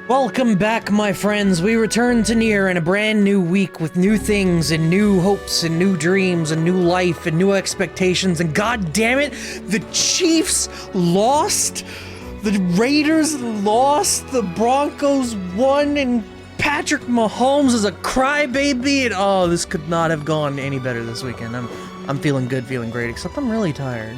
Welcome back, my friends. We return to NieR in a brand new week with new things and new hopes and new dreams and new life and new expectations. And god damn it, the Chiefs lost, the Raiders lost, the Broncos won, and Patrick Mahomes is a crybaby. And oh, this could not have gone any better this weekend. I'm feeling good, feeling great, except I'm really tired.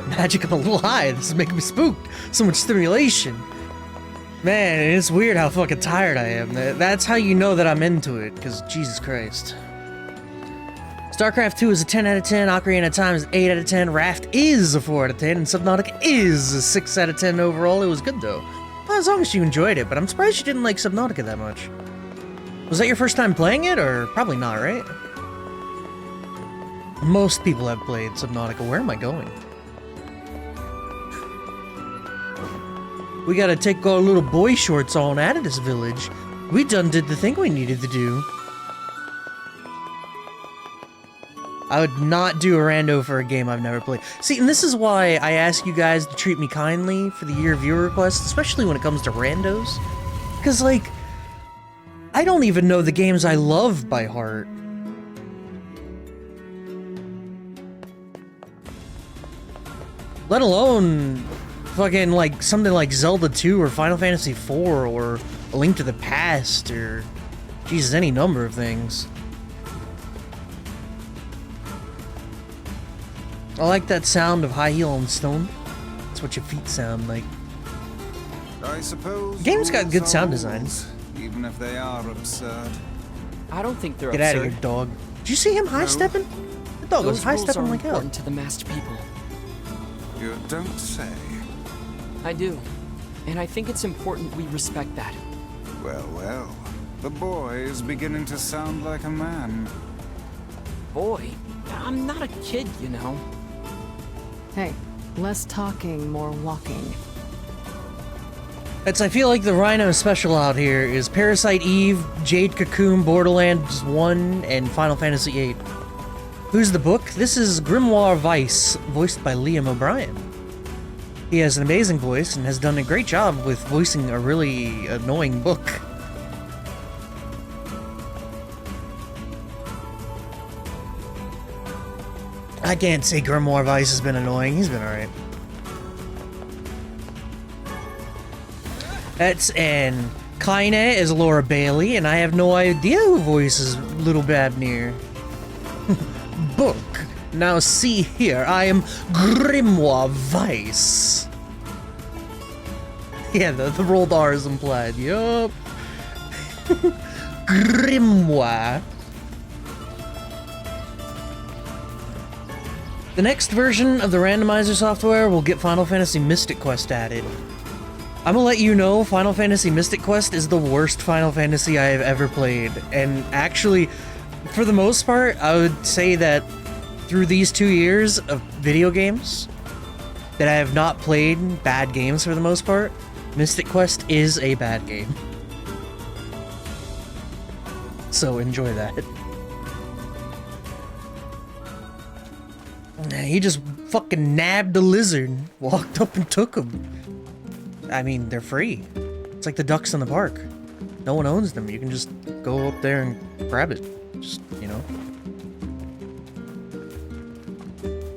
Magic, I'm a little high. This is making me spooked. So much stimulation. Man, it's weird how fucking tired I am. That's how you know that I'm into it, because Jesus Christ. StarCraft 2 is a 10 out of 10, Ocarina of Time is an 8 out of 10, Raft is a 4 out of 10, and Subnautica is a 6 out of 10 overall. It was good though. Well, as long as you enjoyed it, but I'm surprised you didn't like Subnautica that much. Was that your first time playing it, or probably not, right? Most people have played Subnautica. Where am I going? We gotta take our little boy shorts on out of this village. We done did the thing we needed to do. I would not do a rando for a game I've never played. See, and this is why I ask you guys to treat me kindly for the year viewer requests, especially when it comes to randos. Because, like, I don't even know the games I love by heart. Let alone fucking like something like Zelda 2 or Final Fantasy 4 or A Link to the Past or Jesus, any number of things. I like that sound of high heel on stone. That's what your feet sound like. I suppose the game's got good sound design. Even if they are absurd. I don't think they're absurd. Get out of here, dog. Did you see him high-stepping? The dog was high-stepping like hell. To the masked people. You don't say. I do. And I think it's important we respect that. Well, well. The boy is beginning to sound like a man. Boy? I'm not a kid, you know. Hey, less talking, more walking. I feel like the Rhino special out here is Parasite Eve, Jade Cocoon, Borderlands 1, and Final Fantasy 8. Who's the book? This is Grimoire Weiss, voiced by Liam O'Brien. He has an amazing voice and has done a great job with voicing a really annoying book. I can't say Grimoire Weiss has been annoying, he's been alright. And Kaine is Laura Bailey, and I have no idea who voices Little Bad NieR. Book. Now see here, I am Grimoire Weiss. Yeah, the rolled R is implied, yup. Grimoire. The next version of the randomizer software will get Final Fantasy Mystic Quest added. I'm gonna let you know, Final Fantasy Mystic Quest is the worst Final Fantasy I have ever played. And actually, for the most part, I would say that through these 2 years of video games, that I have not played bad games for the most part, Mystic Quest is a bad game. So enjoy that. He just fucking nabbed a lizard, walked up and took him. I mean, they're free. It's like the ducks in the park. No one owns them. You can just go up there and grab it. Just, you know.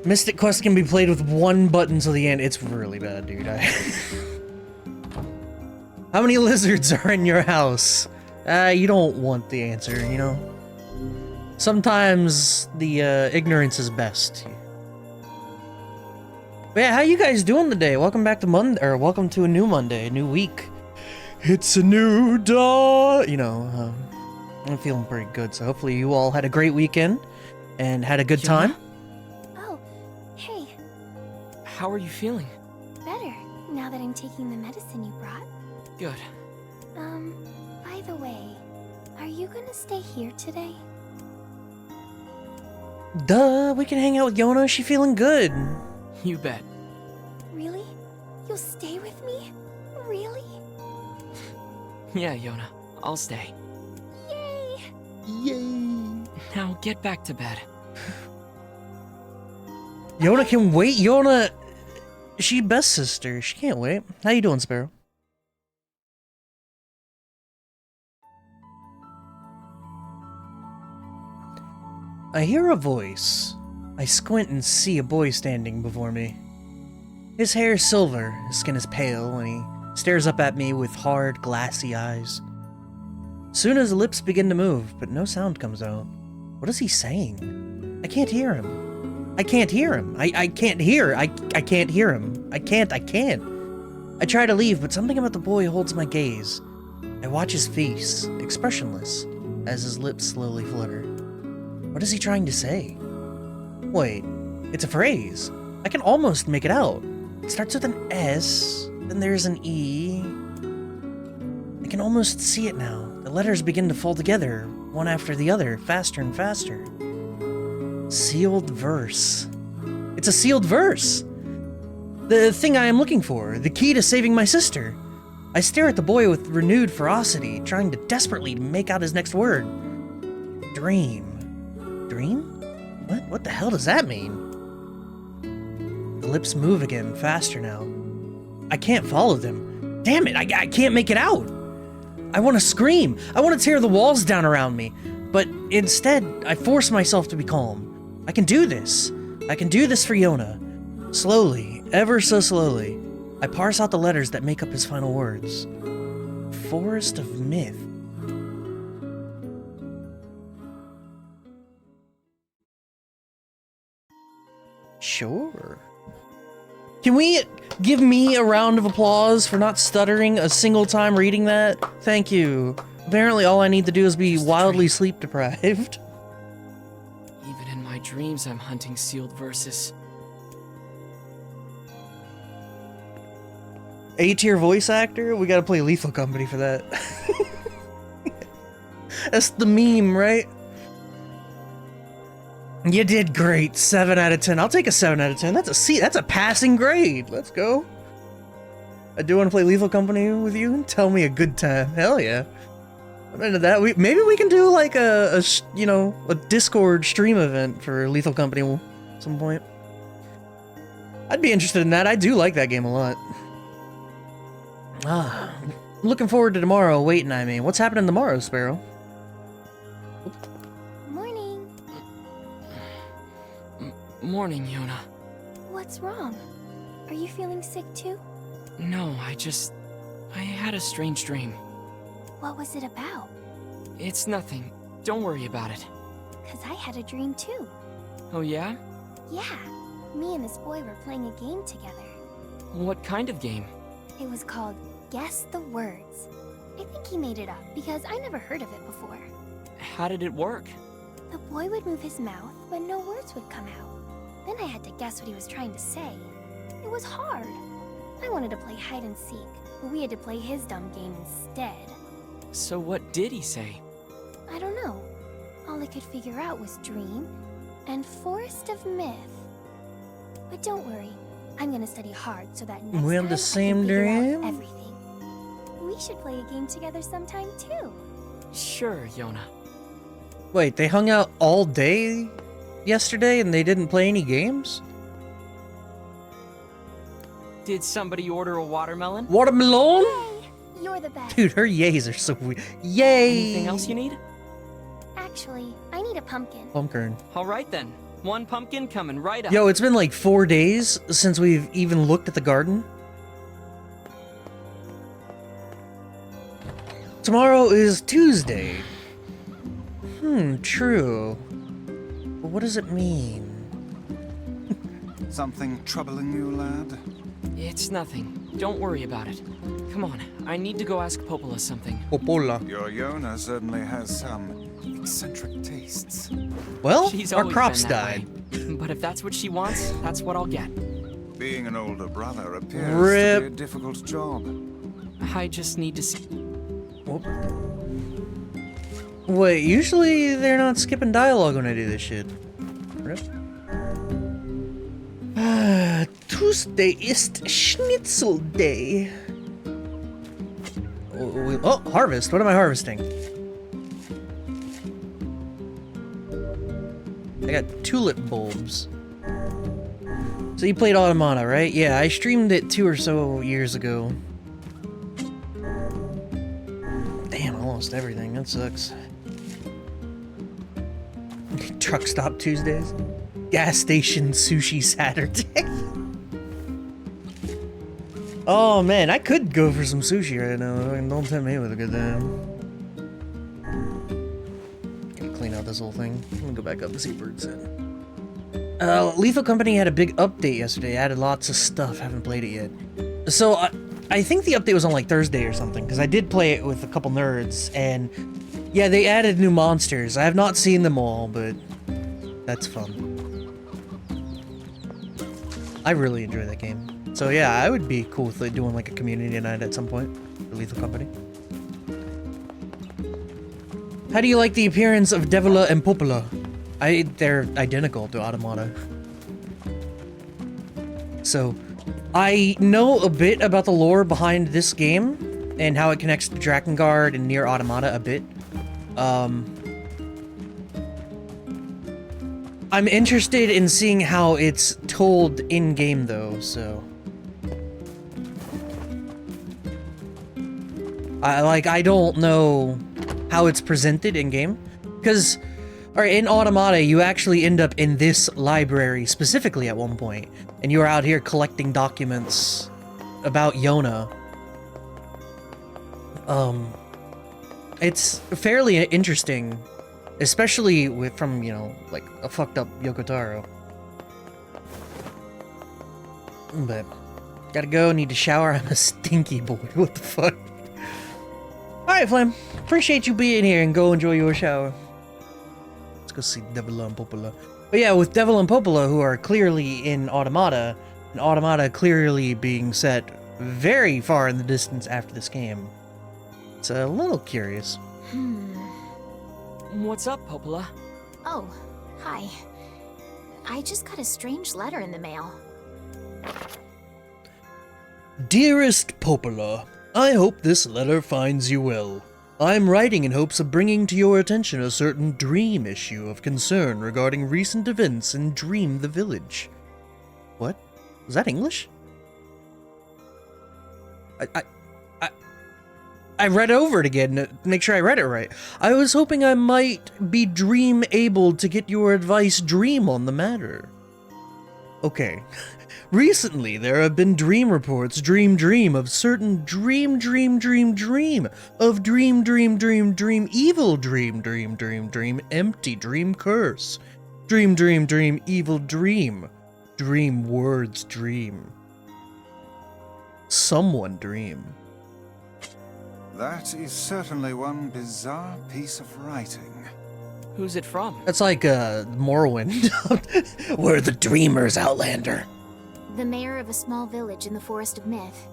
Mystic Quest can be played with one button till the end. It's really bad, dude. How many lizards are in your house? You don't want the answer, you know? Sometimes the ignorance is best. But yeah, how you guys doing today? Welcome back to Monday, or welcome to a new Monday, a new week. It's a new dawn. You know, I'm feeling pretty good, so hopefully you all had a great weekend and had a good time. Oh, hey. How are you feeling? Better, now that I'm taking the medicine you brought. Good. By the way, are you gonna stay here today? Duh, we can hang out with Yona, she feeling good. You bet. Really? You'll stay with me? Really? Yeah, Yona. I'll stay. Yay! Yay! Now get back to bed. Yona can wait. Yona, she best sister. She can't wait. How you doing, Sparrow? I hear a voice. I squint and see a boy standing before me. His hair is silver, his skin is pale, and he stares up at me with hard, glassy eyes. Soon his lips begin to move, but no sound comes out. What is he saying? I can't hear him. I can't hear him. I can't hear. I can't hear him. I can't. I try to leave, but something about the boy holds my gaze. I watch his face, expressionless, as his lips slowly flutter. What is he trying to say? Wait, it's a phrase. I can almost make it out. It starts with an S, then there's an E. I can almost see it now. The letters begin to fold together, one after the other, faster and faster. Sealed verse. It's a sealed verse! The thing I am looking for, the key to saving my sister. I stare at the boy with renewed ferocity, trying to desperately make out his next word. Dream. Dream? What the hell does that mean? The lips move again, faster now. I can't follow them. Damn it, I can't make it out! I want to scream! I want to tear the walls down around me! But instead, I force myself to be calm. I can do this! I can do this for Yona. Slowly, ever so slowly, I parse out the letters that make up his final words. Forest of Myth. Sure. Can we give me a round of applause for not stuttering a single time reading that? Thank you. Apparently all I need to do is be wildly sleep deprived. Even in my dreams, I'm hunting sealed verses. A-tier voice actor? We gotta play Lethal Company for that. That's the meme, right? You did great. 7 out of 10. I'll take a 7 out of 10. That's a C. That's a passing grade. Let's go. I do want to play Lethal Company with you. Tell me a good time. Hell yeah. I'm into that. Maybe we can do like a Discord stream event for Lethal Company at some point. I'd be interested in that. I do like that game a lot. I'm looking forward to tomorrow. Waiting, I mean. What's happening tomorrow, Sparrow? Morning. Morning, Yona. What's wrong? Are you feeling sick too? No, I had a strange dream. What was it about? It's nothing. Don't worry about it. 'Cause I had a dream too. Oh yeah? Yeah. Me and this boy were playing a game together. What kind of game? It was called Guess the Words. I think he made it up because I never heard of it before. How did it work? The boy would move his mouth, but no words would come out. Then I had to guess what he was trying to say. It was hard. I wanted to play hide and seek, but we had to play his dumb game instead. So what did he say? I don't know. All I could figure out was dream and Forest of Myth. But don't worry, I'm gonna study hard so that next We have time the I same can figure out dream? everything. We should play a game together sometime too. Sure, Yona. Wait, they hung out all day yesterday and they didn't play any games? Did somebody order a watermelon? Watermelon? Yay! You're the best. Dude, her yays are so weird. Yay! Anything else you need? Actually, I need a pumpkin. Pumpkin. All right then. One pumpkin coming right up. Yo, it's been like 4 days since we've even looked at the garden. Tomorrow is Tuesday. True. But what does it mean? Something troubling you, lad? It's nothing. Don't worry about it. Come on, I need to go ask Popola something. Popola. Your Yona certainly has some eccentric tastes. Well, She's our always crops been that died. way. But if that's what she wants, that's what I'll get. Being an older brother appears to Rip. be a difficult job. I just need to see. Whoop. Wait, usually they're not skipping dialogue when I do this shit. Rip. Tuesday is Schnitzel Day. Oh, harvest. What am I harvesting? I got tulip bulbs. So you played Automata, right? Yeah, I streamed it 2 or so years ago. Damn, I lost everything. That sucks. Truck stop Tuesdays. Gas station sushi Saturday. Oh man, I could go for some sushi right now. Don't tempt me with a good time. Gotta clean out this whole thing. I'm gonna go back up and see what it said. Lethal Company had a big update yesterday. Added lots of stuff. Haven't played it yet. So I think the update was on like Thursday or something, because I did play it with a couple nerds, and yeah, they added new monsters. I have not seen them all, but that's fun. I really enjoy that game. So yeah, I would be cool with like, doing like a community night at some point for Lethal Company. How do you like the appearance of Devila and Popola? They're identical to Automata. So, I know a bit about the lore behind this game and how it connects to Drakengard and NieR Automata a bit. I'm interested in seeing how it's told in-game though, so... I don't know how it's presented in-game, because... Alright, in Automata, you actually end up in this library specifically at one point, and you are out here collecting documents about Yona. It's fairly interesting, especially from, you know, like, a fucked up Yoko Taro. But, gotta go, need to shower, I'm a stinky boy, what the fuck? Alright, Flame, appreciate you being here, and go enjoy your shower. Go see Devila and Popola. But yeah, with Devila and Popola, who are clearly in Automata, and Automata clearly being set very far in the distance after this game, it's a little curious. What's up, Popola? Oh, hi. I just got a strange letter in the mail. Dearest Popola, I hope this letter finds you well. I'm writing in hopes of bringing to your attention a certain dream issue of concern regarding recent events in Dream the Village. What? Was that English? I read over it again to make sure I read it right. I was hoping I might be able to get your advice dream on the matter. Okay. Recently, there have been dream reports, dream of certain dream of dream, evil dream, empty dream curse, dream, evil dream words dream. Someone dream. That is certainly one bizarre piece of writing. Who's it from? That's like Morrowind. We're the dreamers, Outlander. The mayor of a small village in the Forest of Myth.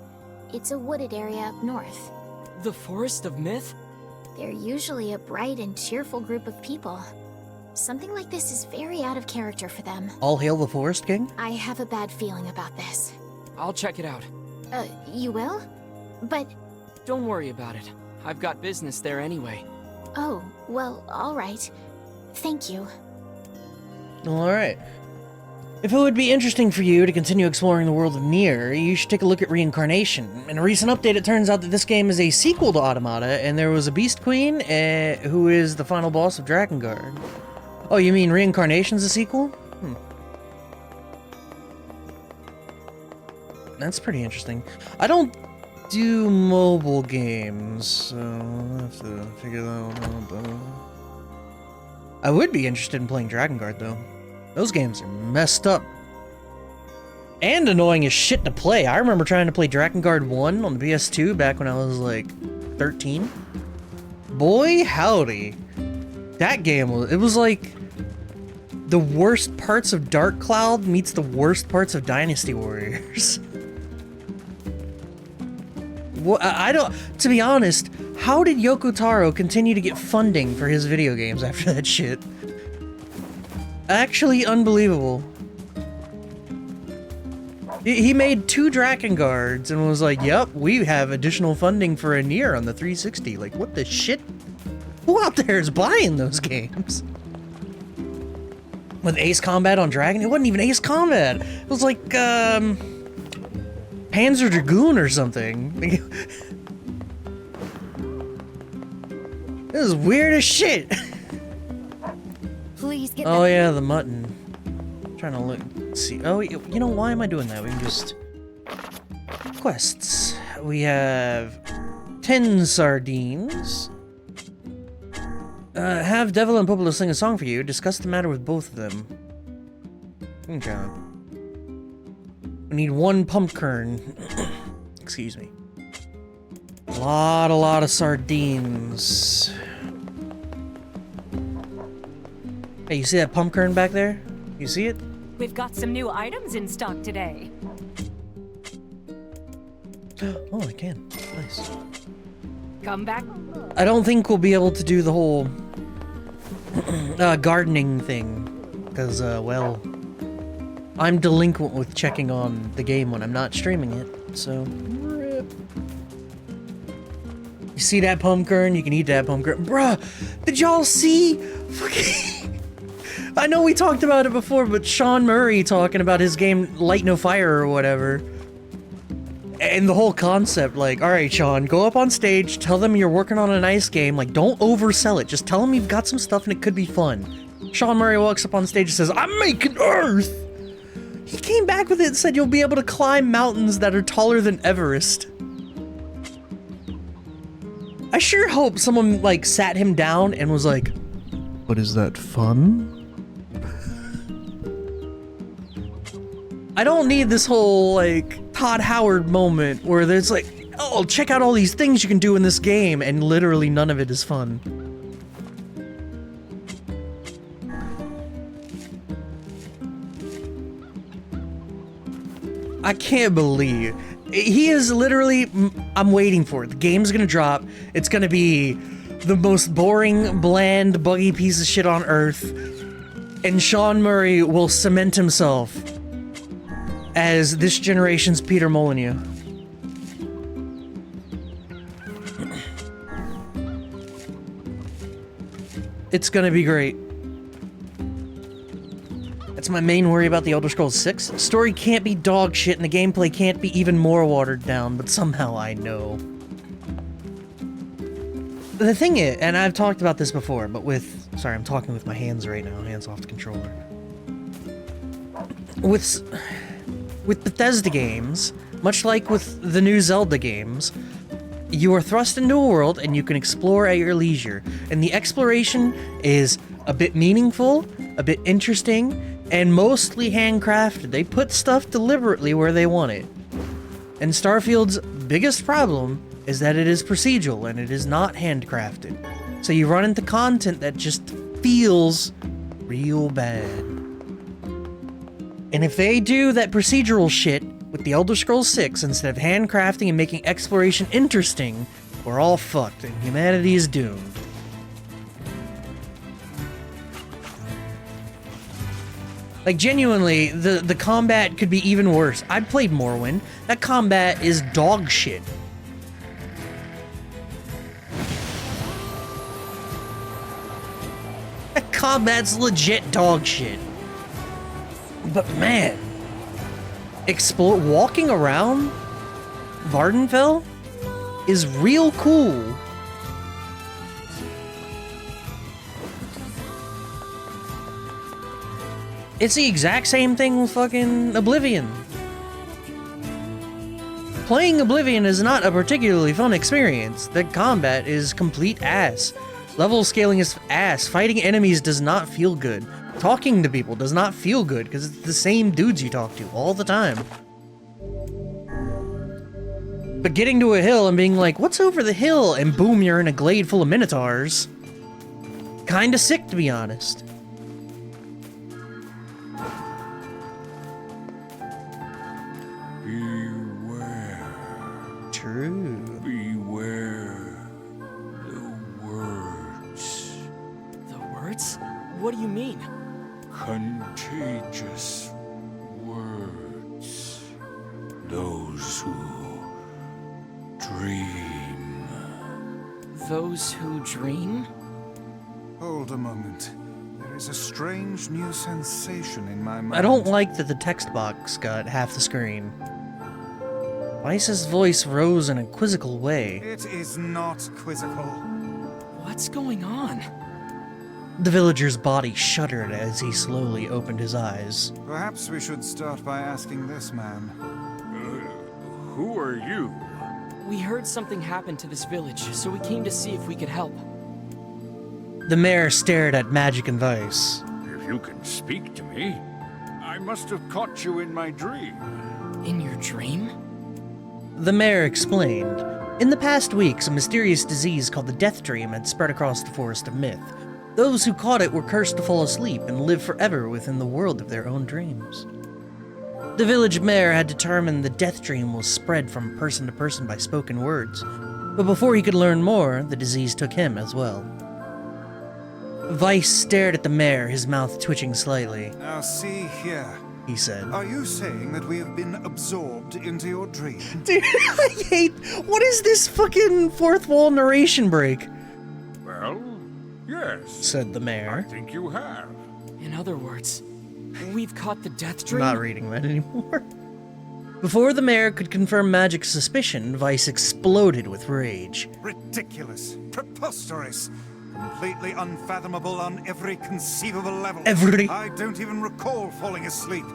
It's a wooded area up north. The Forest of Myth? They're usually a bright and cheerful group of people. Something like this is very out of character for them. All hail the Forest King? I have a bad feeling about this. I'll check it out. You will? But... Don't worry about it. I've got business there anyway. Oh, well, alright. Thank you. Alright. If it would be interesting for you to continue exploring the world of NieR, you should take a look at Reincarnation. In a recent update, it turns out that this game is a sequel to Automata, and there was a Beast Queen, who is the final boss of Drakengard. Oh, you mean Reincarnation's a sequel? That's pretty interesting. I don't do mobile games, so I'll have to figure that one out. I would be interested in playing Drakengard, though. Those games are messed up. And annoying as shit to play. I remember trying to play Drakengard 1 on the PS2 back when I was like 13. Boy, howdy. That game was, it was like the worst parts of Dark Cloud meets the worst parts of Dynasty Warriors. What, I don't, to be honest, how did Yoko Taro continue to get funding for his video games after that shit? Actually unbelievable. He made 2 Drakengards and was like, yep, we have additional funding for a NieR on the 360. Like, what the shit? Who out there is buying those games? With Ace Combat on Dragon? It wasn't even Ace Combat. It was like, Panzer Dragoon or something. This is weird as shit. Please get Oh yeah, the mutton. I'm trying to look, see. Oh, you know, why am I doing that? We can just... Quests. We have 10 sardines. Have Devil and Popola sing a song for you. Discuss the matter with both of them. Good job. We need 1 pumpkin. Excuse me. A lot of sardines. Hey, you see that pumpkin back there? You see it? We've got some new items in stock today. Oh, I can. Nice. Come back. I don't think we'll be able to do the whole gardening thing, because, well, I'm delinquent with checking on the game when I'm not streaming it, so... Rip. You see that pumpkin? You can eat that pumpkin. Bruh, did y'all see? Fucking... I know we talked about it before, but Sean Murray talking about his game Light No Fire or whatever. And the whole concept, like, alright, Sean, go up on stage, tell them you're working on a nice game, like, don't oversell it, just tell them you've got some stuff and it could be fun. Sean Murray walks up on stage and says, I'm making Earth! He came back with it and said you'll be able to climb mountains that are taller than Everest. I sure hope someone, like, sat him down and was like, but is that fun? I don't need this whole, like, Todd Howard moment where there's like, oh, check out all these things you can do in this game, and literally none of it is fun. I can't believe. He is literally, I'm waiting for it. The game's gonna drop. It's gonna be the most boring, bland, buggy piece of shit on earth. And Sean Murray will cement himself as this generation's Peter Molyneux. It's gonna be great. That's my main worry about the Elder Scrolls 6. Story can't be dog shit and the gameplay can't be even more watered down, but somehow I know. The thing is, and I've talked about this before, but with... Sorry, I'm talking with my hands right now, hands off the controller. With Bethesda games, much like with the new Zelda games, you are thrust into a world and you can explore at your leisure. And the exploration is a bit meaningful, a bit interesting, and mostly handcrafted. They put stuff deliberately where they want it. And Starfield's biggest problem is that it is procedural and it is not handcrafted. So you run into content that just feels real bad. And if they do that procedural shit with the Elder Scrolls 6 instead of handcrafting and making exploration interesting, we're all fucked and humanity is doomed. Like, genuinely, the combat could be even worse. I played Morrowind. That combat is dog shit. That combat's legit dog shit. But man, walking around Vardenfell is real cool. It's the exact same thing with fucking Oblivion. Playing Oblivion is not a particularly fun experience. The combat is complete ass. Level scaling is ass. Fighting enemies does not feel good. Talking to people does not feel good because it's the same dudes you talk to all the time. But getting to a hill and being like, what's over the hill? And boom, you're in a glade full of minotaurs. Kinda sick, to be honest. Beware. True. Beware the words. The words? What do you mean? Contagious words. Those who dream. Those who dream? Hold a moment. There is a strange new sensation in my mind. I don't like that the text box got half the screen. Vice's voice rose in a quizzical way. It is not quizzical. What's going on? The villager's body shuddered as he slowly opened his eyes. Perhaps we should start by asking this man. Who are you? We heard something happened to this village, so we came to see if we could help. The mayor stared at Magic and Vice. If you can speak to me, I must have caught you in my dream. In your dream? The mayor explained. In the past weeks, a mysterious disease called the Death Dream had spread across the Forest of Myth. Those who caught it were cursed to fall asleep and live forever within the world of their own dreams. The village mayor had determined the Death Dream was spread from person to person by spoken words, but before he could learn more, the disease took him as well. Vice stared at the mayor, his mouth twitching slightly. Now see here, He said. are you saying that we have been absorbed into your dream? Dude, I hate... What is this fucking fourth wall narration break? Well, yes. Said the I mayor. think you have. In other words, we've caught the death I'm dream? not reading that anymore. Before the mayor could confirm Magic's suspicion, Vice exploded with rage. Ridiculous, preposterous, completely unfathomable on every conceivable level. Every... I don't even recall falling asleep.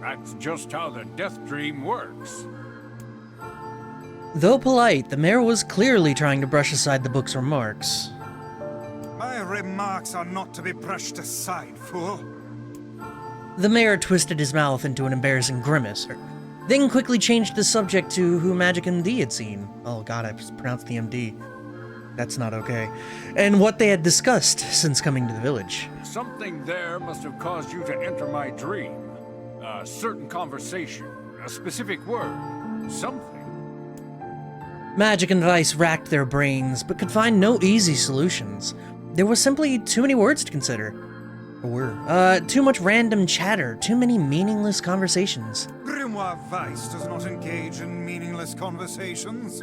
That's just how the death dream works. Though polite, the mayor was clearly trying to brush aside the book's remarks. My remarks are not to be brushed aside, fool. The mayor twisted his mouth into an embarrassing grimace, then quickly changed the subject to who MagicMD had seen. Oh god, I pronounced the MD. That's not okay. And what they had discussed since coming to the village. Something there must have caused you to enter my dream. A certain conversation, a specific word, something. Magic and Vice racked their brains, but could find no easy solutions. There were simply too many words to consider. Too much random chatter, too many meaningless conversations. Grimoire Vice does not engage in meaningless conversations.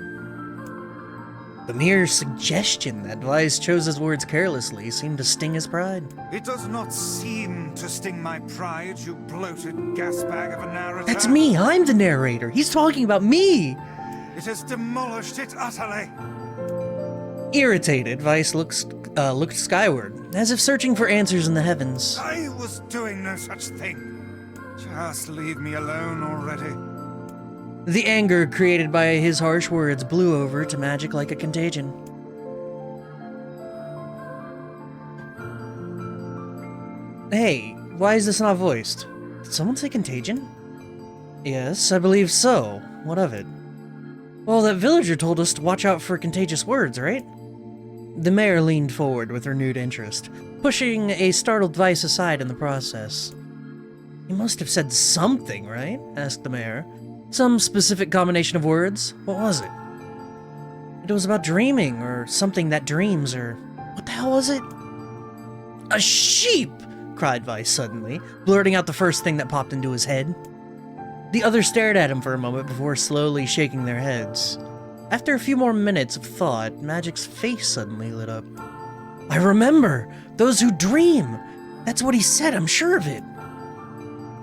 The mere suggestion that Vice chose his words carelessly seemed to sting his pride. It does not seem to sting my pride, you bloated gasbag of a narrator. That's me, I'm the narrator. He's talking about me. It has demolished it utterly. Irritated, Vice looked skyward, as if searching for answers in the heavens. I was doing no such thing. Just leave me alone already. The anger created by his harsh words blew over to Magic like a contagion. Hey, why is this not voiced? Did someone say contagion? Yes, I believe so. What of it? Well, that villager told us to watch out for contagious words, right? The mayor leaned forward with renewed interest, pushing a startled Vice aside in the process. He must have said something, right? Asked the mayor. Some specific combination of words? What was it? It was about dreaming, or something that dreams, or... What the hell was it? A sheep! Cried Vice suddenly, blurting out the first thing that popped into his head. The others stared at him for a moment before slowly shaking their heads. After a few more minutes of thought, Magic's face suddenly lit up. I remember! Those who dream! That's what he said, I'm sure of it!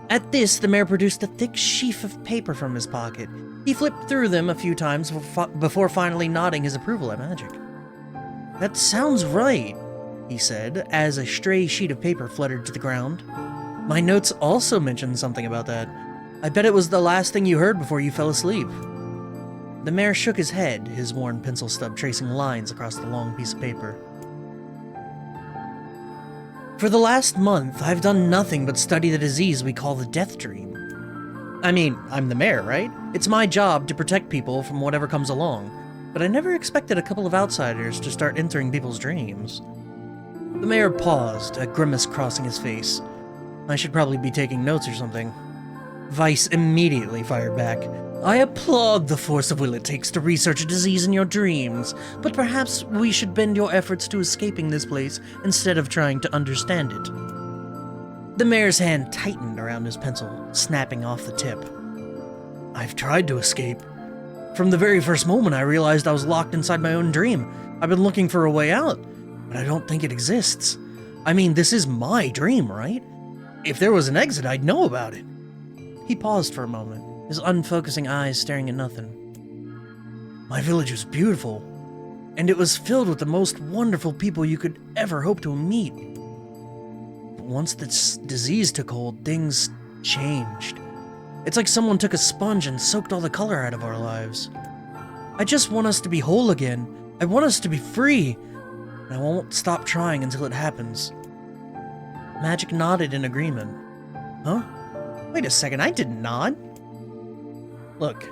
At this, the mayor produced a thick sheaf of paper from his pocket. He flipped through them a few times before finally nodding his approval at Magic. That sounds right, he said, as a stray sheet of paper fluttered to the ground. My notes also mentioned something about that. I bet it was the last thing you heard before you fell asleep. The mayor shook his head, his worn pencil stub tracing lines across the long piece of paper. For the last month, I've done nothing but study the disease we call the Death Dream. I mean, I'm the mayor, right? It's my job to protect people from whatever comes along, but I never expected a couple of outsiders to start entering people's dreams. The mayor paused, a grimace crossing his face. I should probably be taking notes or something. Vice immediately fired back. I applaud the force of will it takes to research a disease in your dreams, but perhaps we should bend your efforts to escaping this place instead of trying to understand it. The mayor's hand tightened around his pencil, snapping off the tip. I've tried to escape. From the very first moment I realized I was locked inside my own dream. I've been looking for a way out, but I don't think it exists. I mean, this is my dream, right? If there was an exit, I'd know about it. He paused for a moment, his unfocusing eyes staring at nothing. My village was beautiful, and it was filled with the most wonderful people you could ever hope to meet. But once this disease took hold, things changed. It's like someone took a sponge and soaked all the color out of our lives. I just want us to be whole again. I want us to be free. And I won't stop trying until it happens. Magic nodded in agreement. Huh? Wait a second, I didn't nod. Look,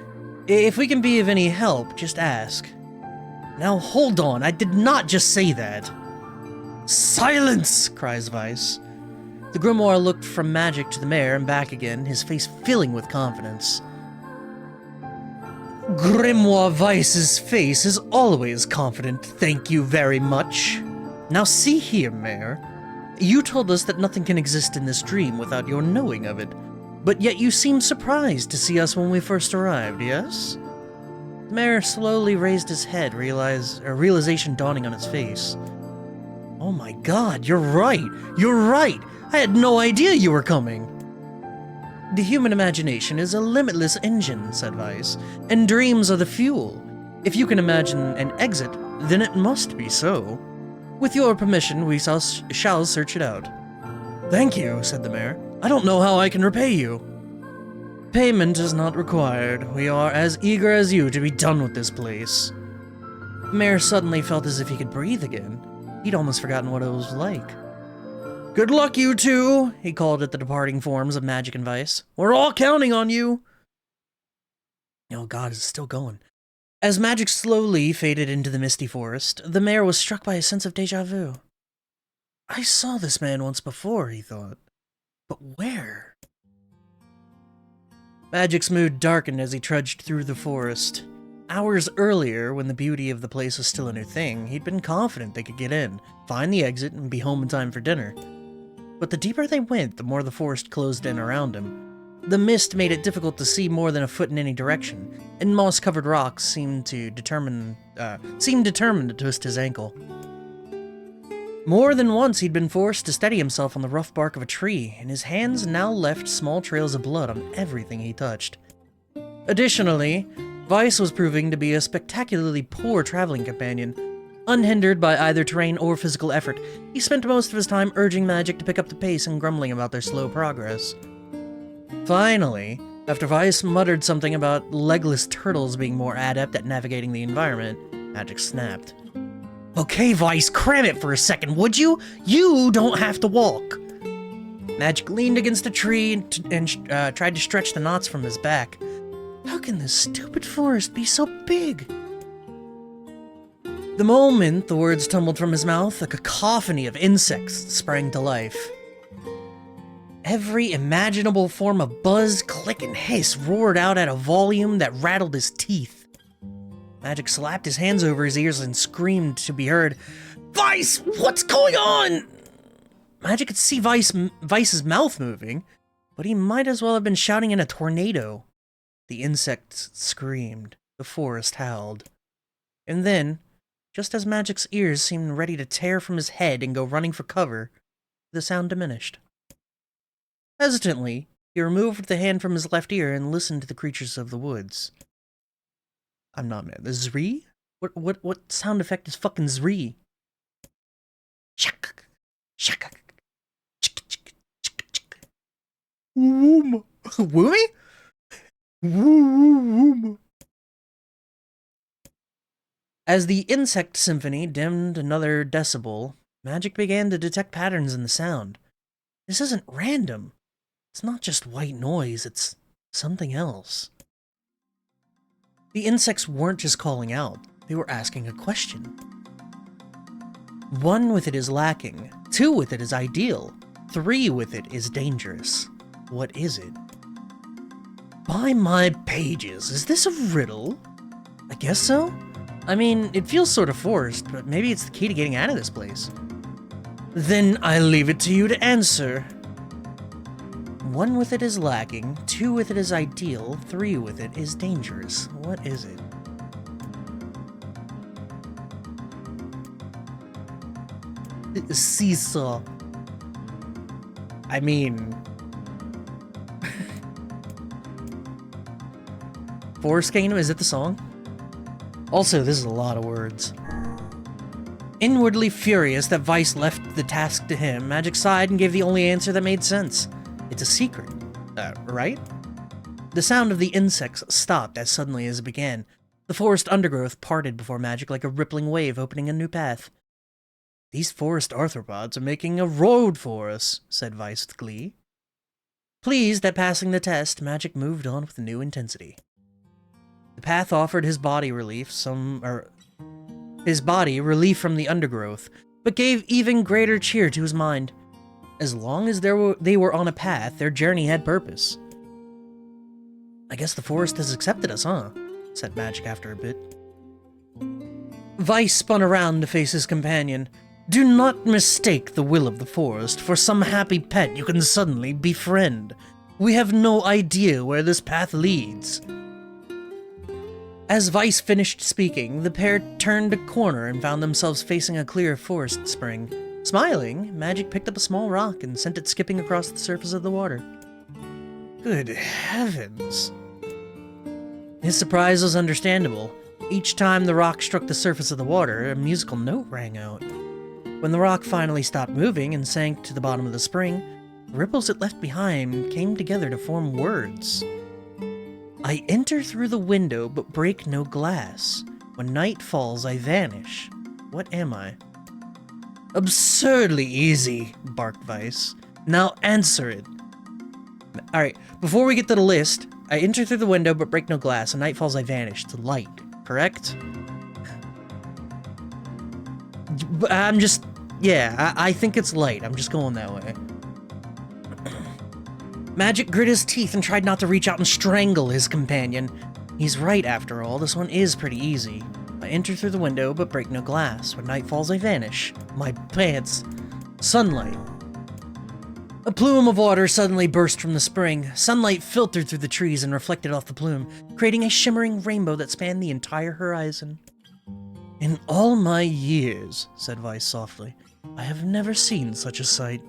if we can be of any help, just ask. Now hold on, I did not just say that. Silence! Cries Vice. The grimoire looked from Magic to the mayor and back again, his face filling with confidence. Grimoire Vice's face is always confident, thank you very much. Now see here, Mayor. You told us that nothing can exist in this dream without your knowing of it, but yet you seemed surprised to see us when we first arrived, yes? The mayor slowly raised his head, realization dawning on his face. Oh my god, you're right! You're right! I had no idea you were coming! The human imagination is a limitless engine, said Vice, and dreams are the fuel. If you can imagine an exit, then it must be so. With your permission, we shall search it out. Thank you, said the mayor. I don't know how I can repay you. Payment is not required. We are as eager as you to be done with this place. The mayor suddenly felt as if he could breathe again. He'd almost forgotten what it was like. Good luck, you two, he called at the departing forms of Magic and Vice. We're all counting on you. Oh god, it's still going. As Magic slowly faded into the misty forest, the mayor was struck by a sense of déjà vu. I saw this man once before, he thought. But where? Magic's mood darkened as he trudged through the forest. Hours earlier, when the beauty of the place was still a new thing, he'd been confident they could get in, find the exit, and be home in time for dinner. But the deeper they went, the more the forest closed in around him. The mist made it difficult to see more than a foot in any direction, and moss-covered rocks seemed determined to twist his ankle. More than once he'd been forced to steady himself on the rough bark of a tree, and his hands now left small trails of blood on everything he touched. Additionally, Vice was proving to be a spectacularly poor traveling companion. Unhindered by either terrain or physical effort, he spent most of his time urging Magic to pick up the pace and grumbling about their slow progress. Finally, after Vice muttered something about legless turtles being more adept at navigating the environment, Magic snapped. Okay, Vice, cram it for a second, would you? You don't have to walk! Magic leaned against a tree and tried to stretch the knots from his back. How can this stupid forest be so big? The moment the words tumbled from his mouth, a cacophony of insects sprang to life. Every imaginable form of buzz, click, and hiss roared out at a volume that rattled his teeth. Magic slapped his hands over his ears and screamed to be heard, Vice, what's going on? Magic could see Vice's mouth moving, but he might as well have been shouting in a tornado. The insects screamed, the forest howled. And then, just as Magic's ears seemed ready to tear from his head and go running for cover, the sound diminished. Hesitantly, he removed the hand from his left ear and listened to the creatures of the woods. I'm not mad. The Zree? What sound effect is fucking Zree? Shak, shak, Woom. Woomy? Woom. As the insect symphony dimmed another decibel, Magic began to detect patterns in the sound. This isn't random. It's not just white noise, it's something else. The insects weren't just calling out, they were asking a question. 1 with it is lacking, 2 with it is ideal, 3 with it is dangerous. What is it? By my pages, is this a riddle? I guess so. I mean, it feels sort of forced, but maybe it's the key to getting out of this place. Then I leave it to you to answer. 1 with it is lacking, 2 with it is ideal, 3 with it is dangerous. What is it? Seesaw. I mean... Forest Kingdom, is it the song? Also, this is a lot of words. Inwardly furious that Vice left the task to him, Magic sighed and gave the only answer that made sense. It's a secret. Right? The sound of the insects stopped as suddenly as it began. The forest undergrowth parted before Magic like a rippling wave opening a new path. These forest arthropods are making a road for us, said Vice with glee. Pleased at passing the test, Magic moved on with new intensity. The path offered his body relief from the undergrowth, but gave even greater cheer to his mind. As long as they were on a path, their journey had purpose. I guess the forest has accepted us, huh? Said Magic after a bit. Vice spun around to face his companion. Do not mistake the will of the forest for some happy pet you can suddenly befriend. We have no idea where this path leads. As Vice finished speaking, the pair turned a corner and found themselves facing a clear forest spring. Smiling, Magic picked up a small rock and sent it skipping across the surface of the water. Good heavens. His surprise was understandable. Each time the rock struck the surface of the water, a musical note rang out. When the rock finally stopped moving and sank to the bottom of the spring, the ripples it left behind came together to form words. I enter through the window but break no glass. When night falls, I vanish. What am I? Absurdly easy, barked Vice. Now answer it. Alright, before we get to the list, I enter through the window but break no glass. When night falls, I vanish. To light, correct? I'm just... yeah, I think it's light. I'm just going that way. Magic grit his teeth and tried not to reach out and strangle his companion. He's right, after all. This one is pretty easy. I enter through the window, but break no glass. When night falls, I vanish. My pants. Sunlight. A plume of water suddenly burst from the spring. Sunlight filtered through the trees and reflected off the plume, creating a shimmering rainbow that spanned the entire horizon. In all my years, said Vice softly, I have never seen such a sight.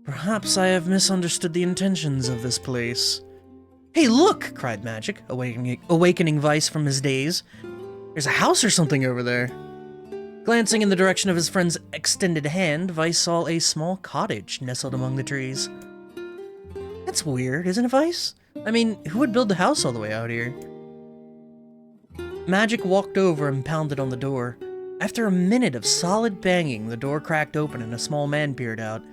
Perhaps I have misunderstood the intentions of this place. Hey, look! Cried Magic, awakening Vice from his daze. There's a house or something over there. Glancing in the direction of his friend's extended hand, Vice saw a small cottage nestled among the trees. That's weird, isn't it, Vice? I mean, who would build a house all the way out here? Magic walked over and pounded on the door. After a minute of solid banging, the door cracked open and a small man peered out.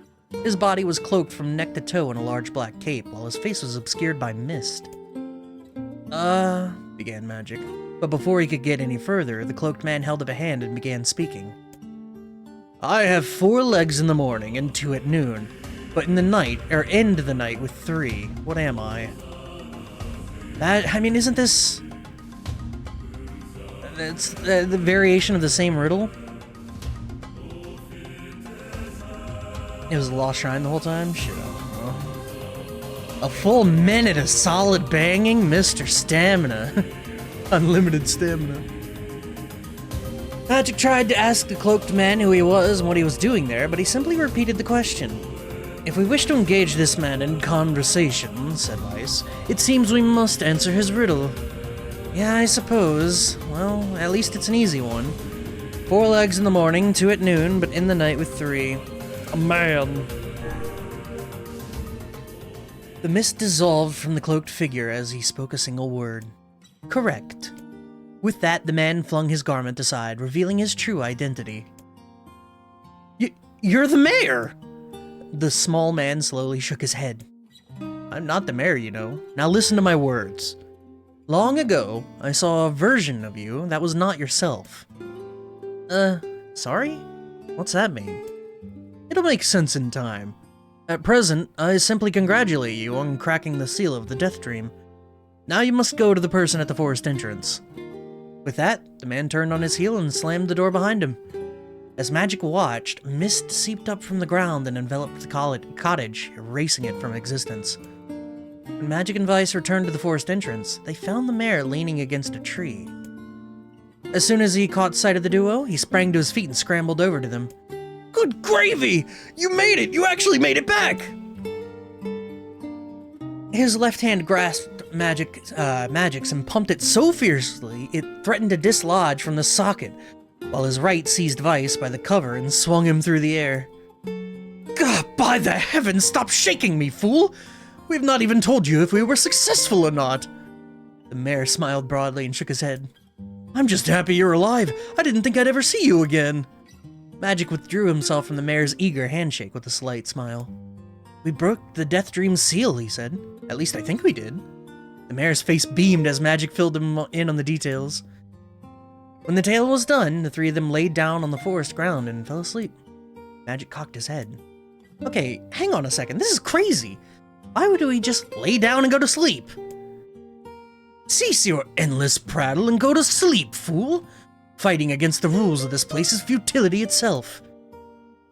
His body was cloaked from neck to toe in a large black cape, while his face was obscured by mist. Began Magic. But before he could get any further, the cloaked man held up a hand and began speaking. I have 4 legs in the morning and 2 at noon, but in the night, or end the night with 3. What am I? Isn't this... It's the variation of the same riddle? It was a lost shrine the whole time? Shit, I don't know. A full minute of solid banging? Mr. Stamina. Unlimited stamina. Magic tried to ask the cloaked man who he was and what he was doing there, but he simply repeated the question. If we wish to engage this man in conversation, said Vice, it seems we must answer his riddle. Yeah, I suppose. Well, at least it's an easy one. 4 legs in the morning, 2 at noon, but in the night with 3. A man. The mist dissolved from the cloaked figure as he spoke a single word. Correct. With that, the man flung his garment aside, revealing his true identity. You're the mayor! The small man slowly shook his head. I'm not the mayor, you know. Now listen to my words. Long ago, I saw a version of you that was not yourself. Sorry? What's that mean? It'll make sense in time. At present, I simply congratulate you on cracking the seal of the Death Dream. Now you must go to the person at the forest entrance. With that, the man turned on his heel and slammed the door behind him. As Magic watched, mist seeped up from the ground and enveloped the cottage, erasing it from existence. When Magic and Vice returned to the forest entrance, they found the mayor leaning against a tree. As soon as he caught sight of the duo, he sprang to his feet and scrambled over to them. Good gravy! You made it! You actually made it back! His left hand grasped Magic's and pumped it so fiercely it threatened to dislodge from the socket, while his right seized Vice by the cover and swung him through the air. God, by the heavens, stop shaking me, fool! We've not even told you if we were successful or not. The mayor smiled broadly and shook his head. I'm just happy you're alive. I didn't think I'd ever see you again. Magic withdrew himself from the mayor's eager handshake with a slight smile. We broke the Death Dream's seal, he said. At least I think we did. The mayor's face beamed as Magic filled him in on the details. When the tale was done, the three of them laid down on the forest ground and fell asleep. Magic cocked his head. Okay, hang on a second. This is crazy. Why would we just lay down and go to sleep? Cease your endless prattle and go to sleep, fool! Fighting against the rules of this place is futility itself.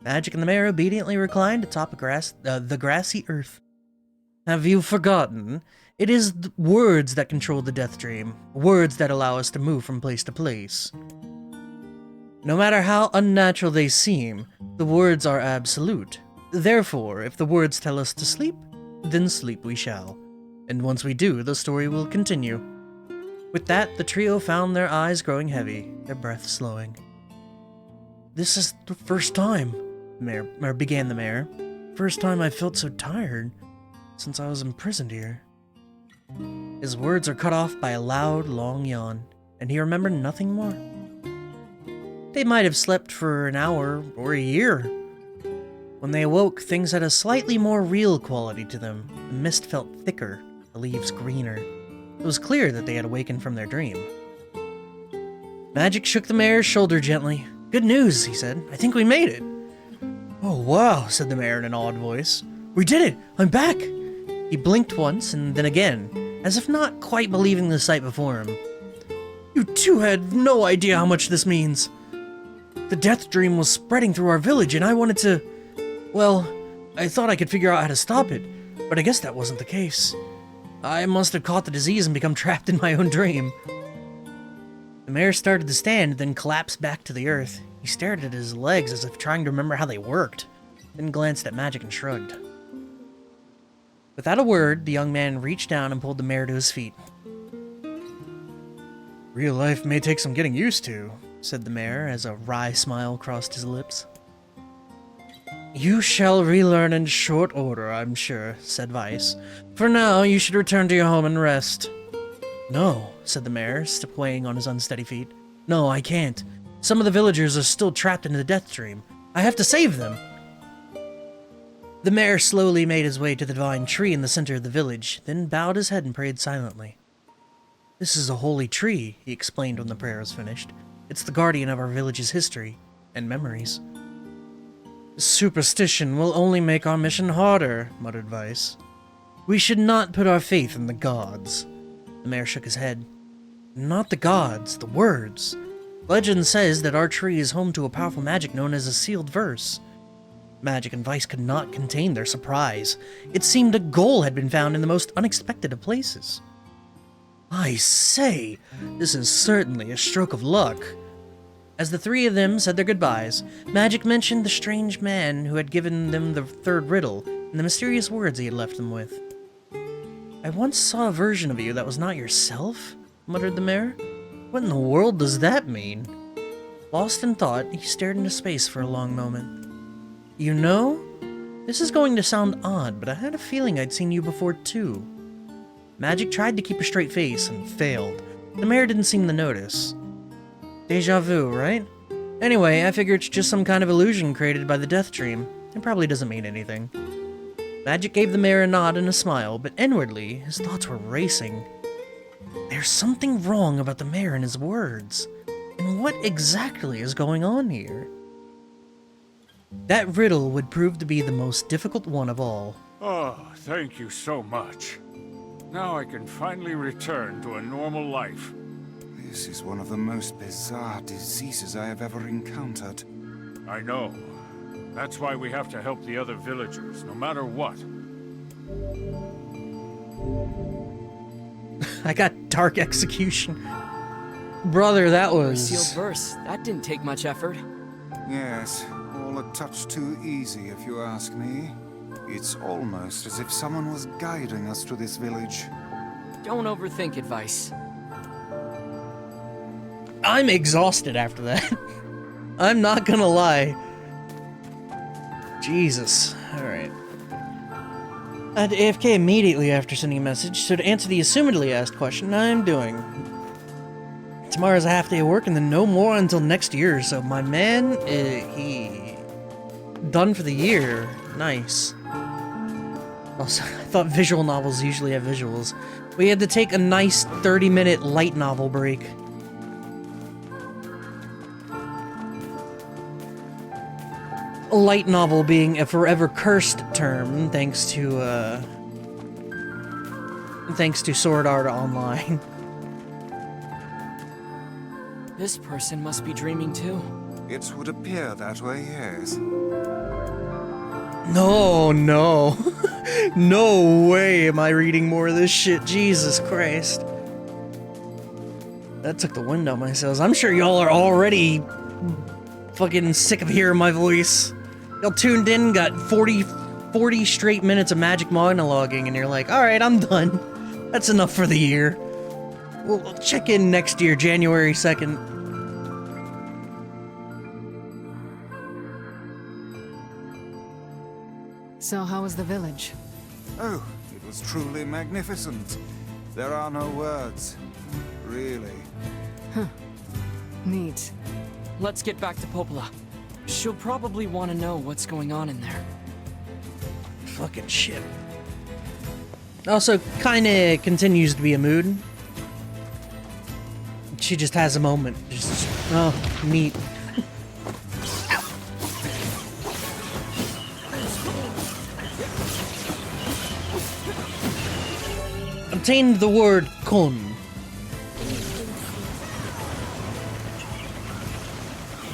Magic and the mayor obediently reclined atop the grassy earth. Have you forgotten? It is words that control the Death Dream, words that allow us to move from place to place. No matter how unnatural they seem, the words are absolute. Therefore, if the words tell us to sleep, then sleep we shall. And once we do, the story will continue. With that, the trio found their eyes growing heavy, their breath slowing. This is the first time, began the mayor. First time I felt so tired since I was imprisoned here. His words are cut off by a loud, long yawn, and he remembered nothing more. They might have slept for an hour or a year. When they awoke, things had a slightly more real quality to them. The mist felt thicker, the leaves greener. It was clear that they had awakened from their dream. Magic shook the mayor's shoulder gently. Good news, he said. I think we made it. Oh, wow, said the mayor in an awed voice. We did it! I'm back! He blinked once and then again, as if not quite believing the sight before him. You two had no idea how much this means. The Death Dream was spreading through our village and I wanted to... Well, I thought I could figure out how to stop it, but I guess that wasn't the case. I must have caught the disease and become trapped in my own dream. The mayor started to stand, then collapsed back to the earth. He stared at his legs as if trying to remember how they worked, then glanced at Magic and shrugged. Without a word, the young man reached down and pulled the mayor to his feet. Real life may take some getting used to, said the mayor as a wry smile crossed his lips. You shall relearn in short order, I'm sure, said Vice. For now, you should return to your home and rest. No, said the mayor, swaying on his unsteady feet. No, I can't. Some of the villagers are still trapped in the Death Dream. I have to save them. The mayor slowly made his way to the divine tree in the center of the village, then bowed his head and prayed silently. This is a holy tree, he explained when the prayer was finished. It's the guardian of our village's history and memories. Superstition will only make our mission harder, muttered Vice. We should not put our faith in the gods. The mayor shook his head. Not the gods, the words. Legend says that our tree is home to a powerful magic known as a sealed verse. Magic and Vice could not contain their surprise. It seemed a goal had been found in the most unexpected of places. I say, this is certainly a stroke of luck. As the three of them said their goodbyes, Magic mentioned the strange man who had given them the third riddle and the mysterious words he had left them with. I once saw a version of you that was not yourself, muttered the mayor. What in the world does that mean? Lost in thought, he stared into space for a long moment. You know, this is going to sound odd, but I had a feeling I'd seen you before too. Magic tried to keep a straight face and failed. The mayor didn't seem to notice. Deja vu, right? Anyway, I figure it's just some kind of illusion created by the Death Dream. It probably doesn't mean anything. Magic gave the mayor a nod and a smile, but inwardly, his thoughts were racing. There's something wrong about the mayor and his words. And what exactly is going on here? That riddle would prove to be the most difficult one of all. Oh, thank you so much. Now I can finally return to a normal life. This is one of the most bizarre diseases I have ever encountered. I know. That's why we have to help the other villagers, no matter what. I got dark execution. Brother, that was... Sealed verse. That didn't take much effort. Yes, all all a touch too easy, if you ask me. It's almost as if someone was guiding us to this village. Don't overthink advice. I'm exhausted after that. I'm not gonna lie. Jesus. Alright. I had to AFK immediately after sending a message, so to answer the assumedly asked question, I'm doing. Tomorrow's a half day of work and then no more until next year, so my man, he... done for the year. Nice. Also, I thought visual novels usually have visuals. We had to take a nice 30-minute light novel break. A light novel being a forever cursed term, thanks to Sword Art Online. This person must be dreaming too. It would appear that way, yes. No, no. No way am I reading more of this shit, Jesus Christ. That took the wind out my sails. I'm sure y'all are already fucking sick of hearing my voice. Y'all tuned in, got 40 straight minutes of magic monologuing, and you're like, alright, I'm done. That's enough for the year. We'll check in next year, January 2nd. So how was the village? Oh, it was truly magnificent. There are no words. Really. Neat. Let's get back to Popola. She'll probably want to know what's going on in there. Fucking shit. Also, kinda continues to be a mood. She just has a moment. Just, oh, neat. Obtained the word kon.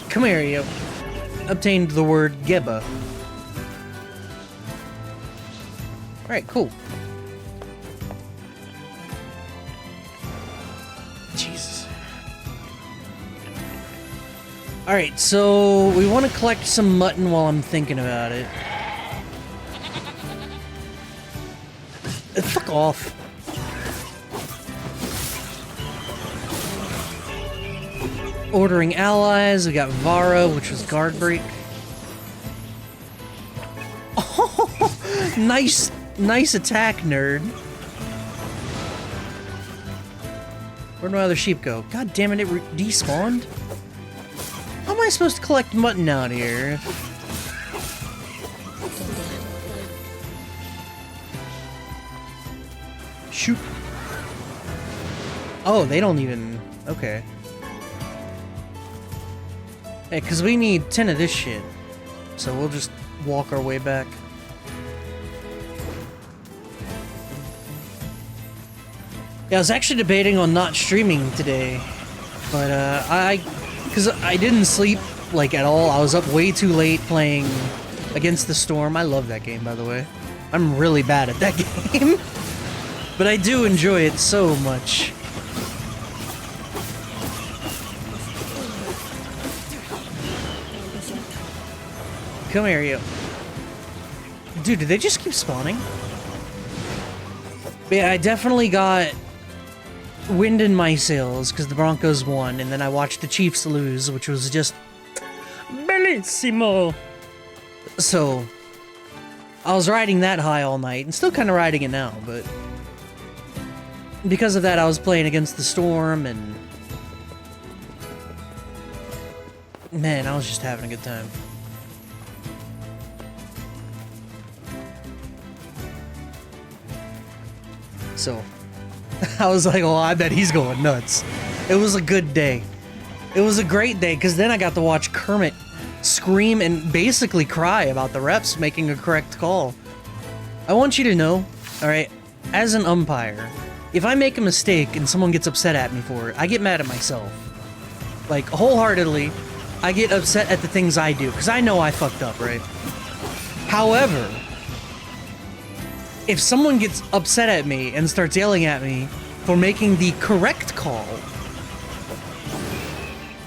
Come here, you. Obtained the word geba. Alright, cool. Jesus. Alright, so we want to collect some mutton while I'm thinking about it. Fuck off. Ordering allies, we got Vara, which was guard break. Oh, nice attack, nerd. Where'd my other sheep go? God damn it, it despawned? How am I supposed to collect mutton out here? Shoot. Oh, they don't even... Okay. Hey, because we need 10 of this shit. So we'll just walk our way back. Yeah, I was actually debating on not streaming today. But, because I didn't sleep, like, at all. I was up way too late playing Against the Storm. I love that game, by the way. I'm really bad at that game. But I do enjoy it so much. Come here, you. Dude, did they just keep spawning? But yeah, I definitely got wind in my sails because the Broncos won, and then I watched the Chiefs lose, which was just bellissimo. So, I was riding that high all night, and still kind of riding it now, but because of that, I was playing Against the Storm, and man, I was just having a good time. So, I was like, oh, I bet he's going nuts. It was a good day. It was a great day, because then I got to watch Kermit scream and basically cry about the refs making a correct call. I want you to know, alright, as an umpire, if I make a mistake and someone gets upset at me for it, I get mad at myself. Like, wholeheartedly, I get upset at the things I do, because I know I fucked up, right? However, if someone gets upset at me and starts yelling at me for making the correct call,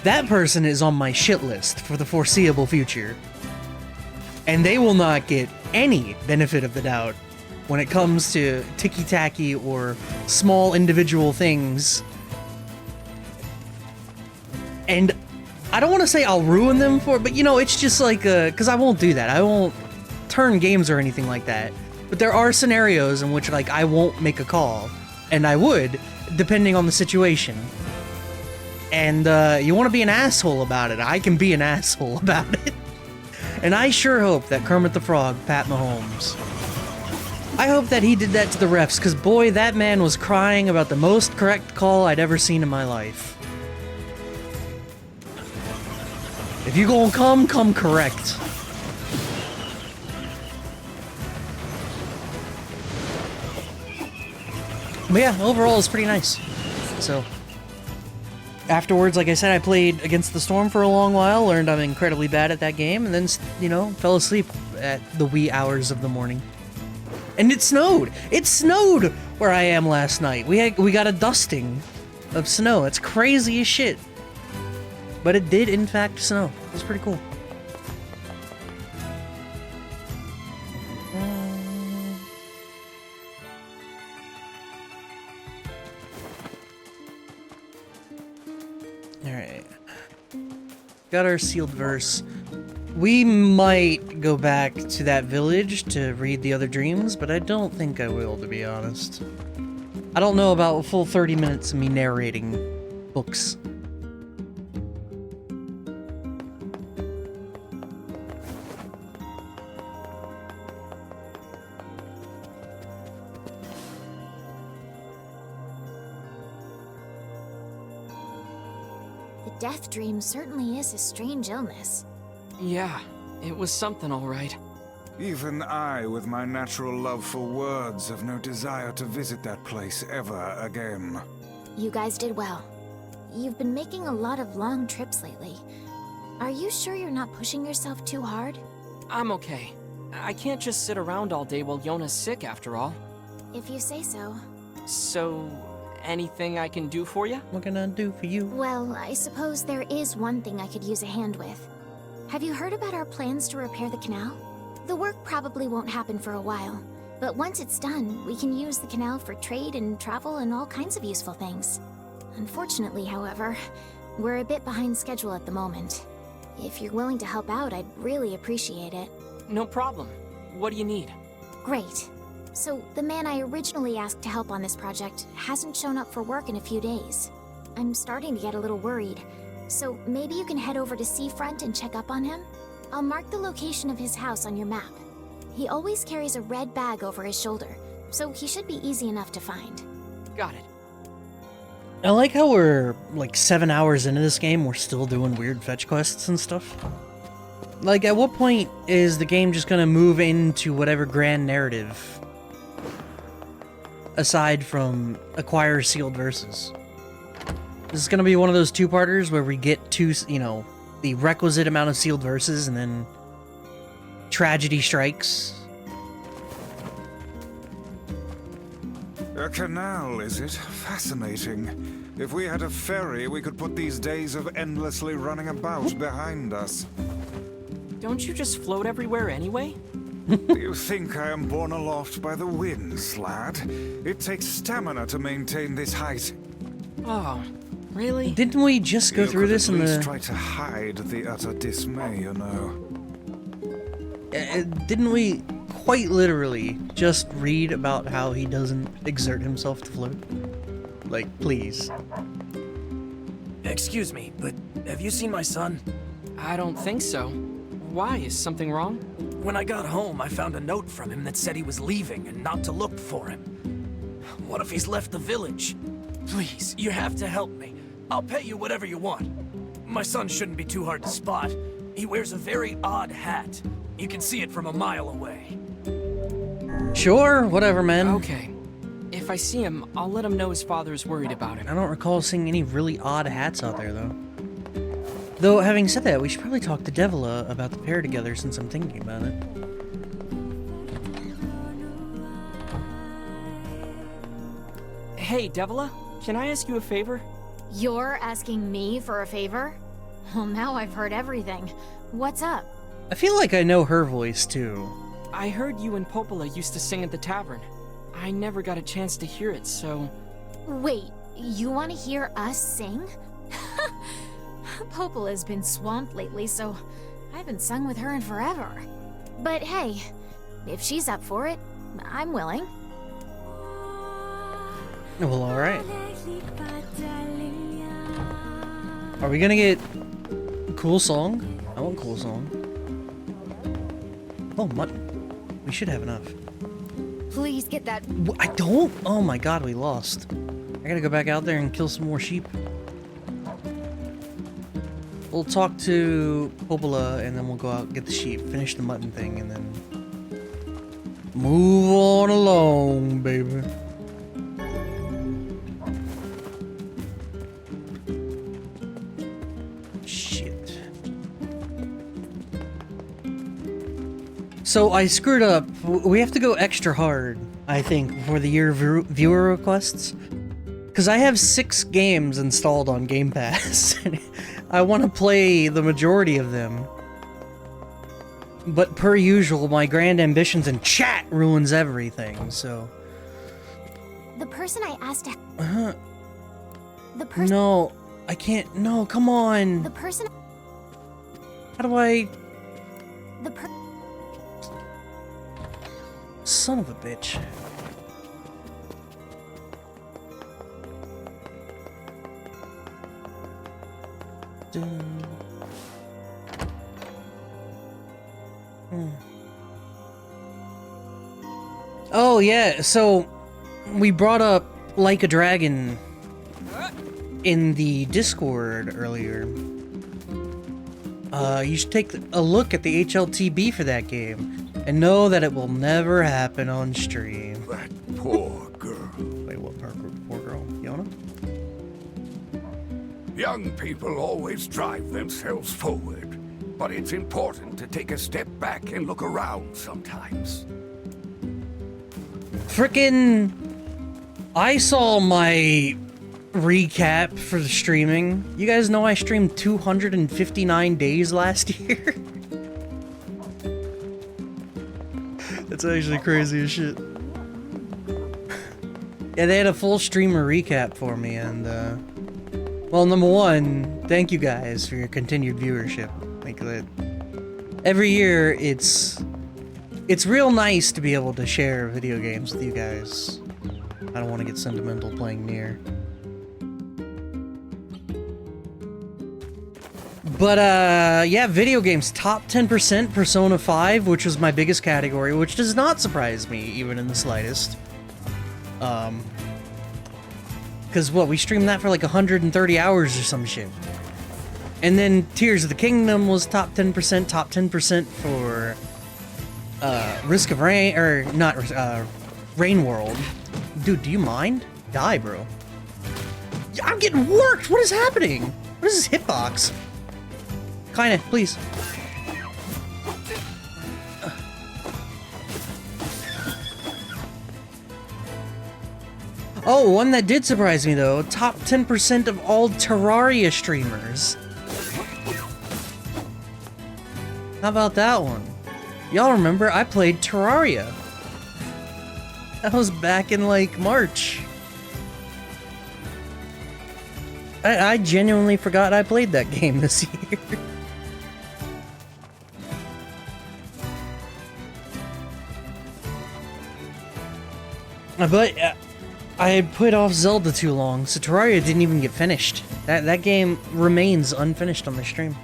that person is on my shit list for the foreseeable future. And they will not get any benefit of the doubt when it comes to ticky-tacky or small individual things. And I don't want to say I'll ruin them for it, but you know, it's just like, because I won't do that. I won't turn games or anything like that. But there are scenarios in which, like, I won't make a call. And I would, depending on the situation. And you want to be an asshole about it. I can be an asshole about it. And I sure hope that Kermit the Frog, Pat Mahomes, I hope that he did that to the refs, because boy, that man was crying about the most correct call I'd ever seen in my life. If you gonna come correct. But yeah, overall it's pretty nice. So, afterwards, like I said, I played Against the Storm for a long while, learned I'm incredibly bad at that game, and then, you know, fell asleep at the wee hours of the morning. And it snowed! It snowed where I am last night. We got a dusting of snow. It's crazy as shit. But it did, in fact, snow. It was pretty cool. Alright. Got our sealed verse. We might go back to that village to read the other dreams, but I don't think I will, to be honest. I don't know about a full 30 minutes of me narrating books. The death dream certainly is a strange illness. Yeah, it was something all right. Even I, with my natural love for words, have no desire to visit that place ever again. You guys did well. You've been making a lot of long trips lately. Are you sure you're not pushing yourself too hard? I'm okay. I can't just sit around all day while Yona's sick, after all. If you say so. So, anything I can do for you? What can I do for you? Well, I suppose there is one thing I could use a hand with. Have you heard about our plans to repair the canal? The work probably won't happen for a while, but once it's done, we can use the canal for trade and travel and all kinds of useful things. Unfortunately, however, we're a bit behind schedule at the moment. If you're willing to help out, I'd really appreciate it. No problem. What do you need? Great. So, the man I originally asked to help on this project hasn't shown up for work in a few days. I'm starting to get a little worried. So, maybe you can head over to Seafront and check up on him? I'll mark the location of his house on your map. He always carries a red bag over his shoulder, so he should be easy enough to find. Got it. I like how we're, like, 7 hours into this game, we're still doing weird fetch quests and stuff. Like, at what point is the game just gonna move into whatever grand narrative? Aside from acquire sealed verses. This is gonna be one of those two-parters where we get to, you know, the requisite amount of sealed verses and then tragedy strikes. A canal, is it? Fascinating. If we had a ferry, we could put these days of endlessly running about behind us. Don't you just float everywhere anyway? Do you think I am borne aloft by the winds, lad? It takes stamina to maintain this height. Oh, really? Didn't we just go through this in the... the... try to hide the utter dismay, you know. Didn't we quite literally just read about how he doesn't exert himself to float? Like, please. Excuse me, but have you seen my son? I don't think so. Why? Is something wrong? When I got home, I found a note from him that said he was leaving and not to look for him. What if he's left the village? Please, you have to help me. I'll pay you whatever you want. My son shouldn't be too hard to spot. He wears a very odd hat. You can see it from a mile away. Sure, whatever, man. Okay. If I see him, I'll let him know his father's worried about him. I don't recall seeing any really odd hats out there, though. Though, having said that, we should probably talk to Devila about the pair together since I'm thinking about it. Hey, Devila, can I ask you a favor? You're asking me for a favor? Well, now I've heard everything. What's up? I feel like I know her voice too. I heard you and Popola used to sing at the tavern. I never got a chance to hear it, so... Wait, you want to hear us sing? Popola's been swamped lately, so I haven't sung with her in forever. But hey, if she's up for it, I'm willing. Well, alright. Are we gonna get a cool song? I want a cool song. Oh, mutton. We should have enough. Please get that. I don't? Oh my god, we lost. I gotta go back out there and kill some more sheep. We'll talk to Popola and then we'll go out and get the sheep, finish the mutton thing, and then move on along, baby. Shit. So I screwed up. We have to go extra hard, I think, for the year viewer requests. Because I have 6 games installed on Game Pass. I want to play the majority of them. But per usual, my grand ambitions in chat ruins everything, so... The person I asked to... The person... No, I can't... No, come on! The person... How do I... The per... Son of a bitch. Oh yeah, so we brought up Like a Dragon in the Discord earlier. You should take a look at the HLTB for that game and know that it will never happen on stream. That poor girl. Wait, what poor girl? Yona? Young people always drive themselves forward, but it's important to take a step back and look around sometimes. Frickin'... I saw my recap for the streaming. You guys know I streamed 259 days last year? That's actually crazy as shit. Yeah, they had a full streamer recap for me, and, well, number one, thank you guys for your continued viewership. Like, every year, it's real nice to be able to share video games with you guys. I don't want to get sentimental playing NieR. But, yeah, video games, top 10% Persona 5, which was my biggest category, which does not surprise me, even in the slightest. Because, what, we streamed that for like 130 hours or some shit. And then Tears of the Kingdom was top 10% for, Risk of Rain, or not, Rain World. Dude, do you mind? Die, bro. I'm getting worked! What is happening? What is this hitbox? Kinda, please. Oh, one that did surprise me though. Top 10% of all Terraria streamers. How about that one? Y'all remember, I played Terraria. That was back in, like, March. I genuinely forgot I played that game this year. But I had put off Zelda too long, so Terraria didn't even get finished. That game remains unfinished on the stream.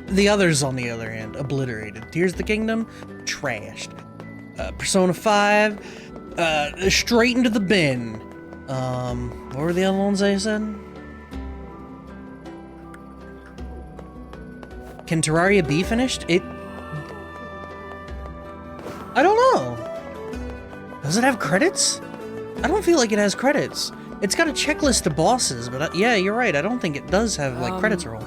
The others, on the other hand, obliterated. Tears of the Kingdom, trashed. Persona 5, straight into the bin. What were the other ones I said? Can Terraria be finished? I don't know. Does it have credits? I don't feel like it has credits. It's got a checklist of bosses, but yeah, you're right. I don't think it does have, like, credits roll.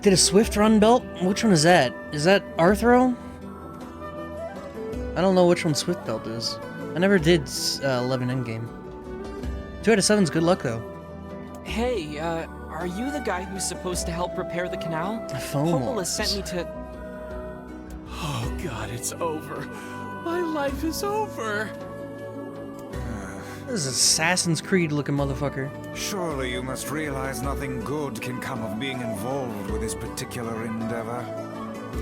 Did a Swift run belt? Which one is that? Is that Arthro? I don't know which one Swift belt is. I never did 11 endgame. 2 out of 7's good luck though. Hey, are you the guy who's supposed to help repair the canal? Popola sent me to... Oh god, it's over. My life is over. This is Assassin's Creed looking motherfucker. Surely you must realize nothing good can come of being involved with this particular endeavor.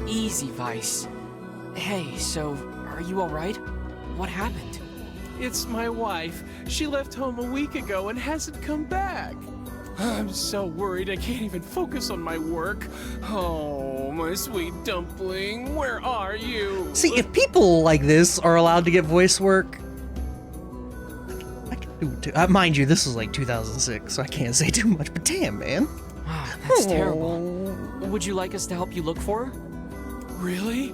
Easy, Vice. Hey, so, are you alright? What happened? It's my wife. She left home a week ago and hasn't come back. I'm so worried I can't even focus on my work. Oh, my sweet dumpling, where are you? See, if people like this are allowed to get voice work, I can do it too. Mind you, this was like 2006, so I can't say too much, but damn, man. Wow, that's terrible. Would you like us to help you look for her? Really?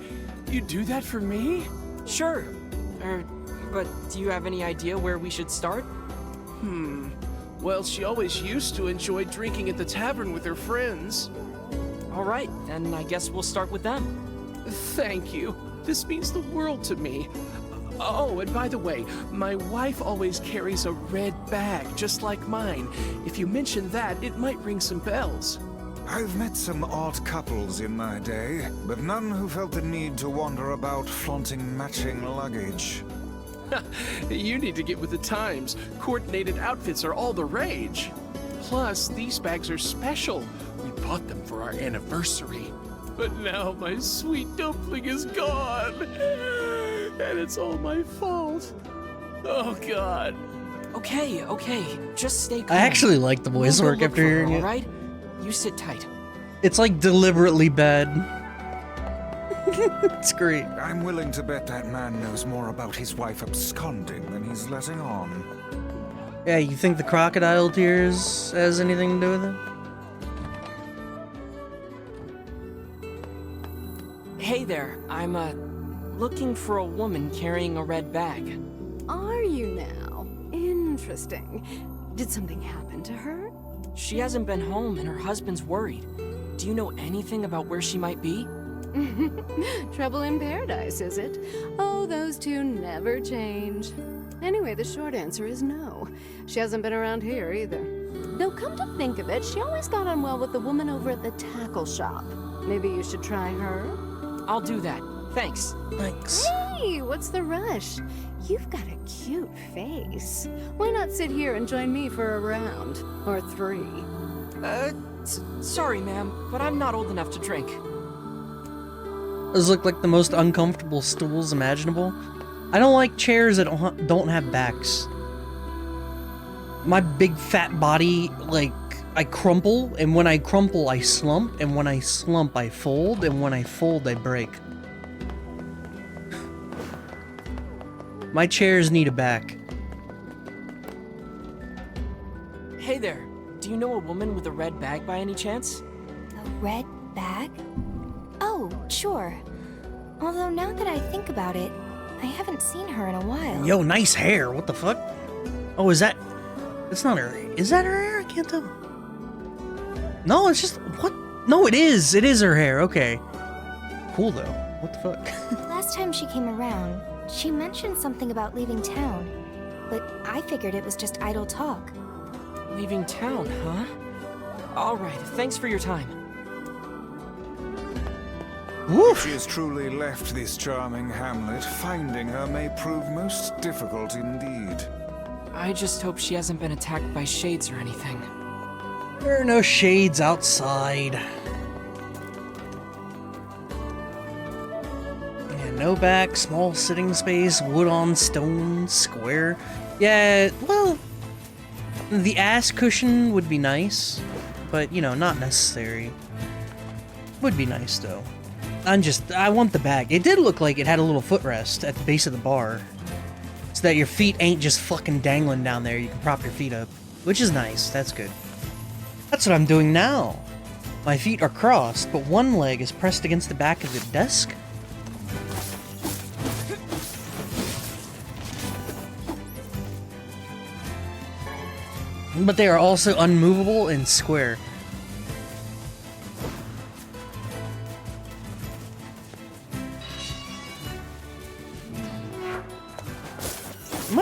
You do that for me? Sure. But do you have any idea where we should start? Well, she always used to enjoy drinking at the tavern with her friends. Alright, then I guess we'll start with them. Thank you. This means the world to me. Oh, and by the way, my wife always carries a red bag, just like mine. If you mention that, it might ring some bells. I've met some odd couples in my day, but none who felt the need to wander about flaunting matching luggage. You need to get with the times. Coordinated outfits are all the rage. Plus, these bags are special. We bought them for our anniversary. But now my sweet dumpling is gone. And it's all my fault. Oh, God. Okay, just stay calm. I actually like the voice We'll go work look after for her, hearing it. alright? You sit tight. It's like deliberately bad. It's great. I'm willing to bet that man knows more about his wife absconding than he's letting on. Yeah, you think the crocodile tears has anything to do with it? Hey there, I'm, looking for a woman carrying a red bag. Are you now? Interesting. Did something happen to her? She hasn't been home and her husband's worried. Do you know anything about where she might be? Trouble in paradise, is it? Oh, those two never change. Anyway, the short answer is no. She hasn't been around here either. Though come to think of it, she always got on well with the woman over at the tackle shop. Maybe you should try her? I'll do that. Thanks. Thanks. Hey, what's the rush? You've got a cute face. Why not sit here and join me for a round? Or 3? Sorry, ma'am, but I'm not old enough to drink. Those look like the most uncomfortable stools imaginable. I don't like chairs that don't have backs. My big fat body, like, I crumple, and when I crumple, I slump, and when I slump, I fold, and when I fold, I break. My chairs need a back. Hey there, do you know a woman with a red bag by any chance? A red bag? Oh, sure. Although now that I think about it, I haven't seen her in a while. Yo, nice hair. What the fuck? Oh, is that... It's not her... Is that her hair? I can't tell. No, it's just... What? No, it is. It is her hair. Okay. Cool, though. What the fuck? Last time she came around, she mentioned something about leaving town. But I figured it was just idle talk. Leaving town, huh? Alright, thanks for your time. Woof. She has truly left this charming hamlet. Finding her may prove most difficult indeed. I just hope she hasn't been attacked by shades or anything. There are no shades outside. Yeah, no back, small sitting space, wood on stone, square. Yeah, well, the ass cushion would be nice, but, you know, not necessary. Would be nice, though. I want the bag. It did look like it had a little footrest at the base of the bar, so that your feet ain't just fucking dangling down there. You can prop your feet up, which is nice. That's good. That's what I'm doing now. My feet are crossed, but one leg is pressed against the back of the desk. But they are also unmovable and square.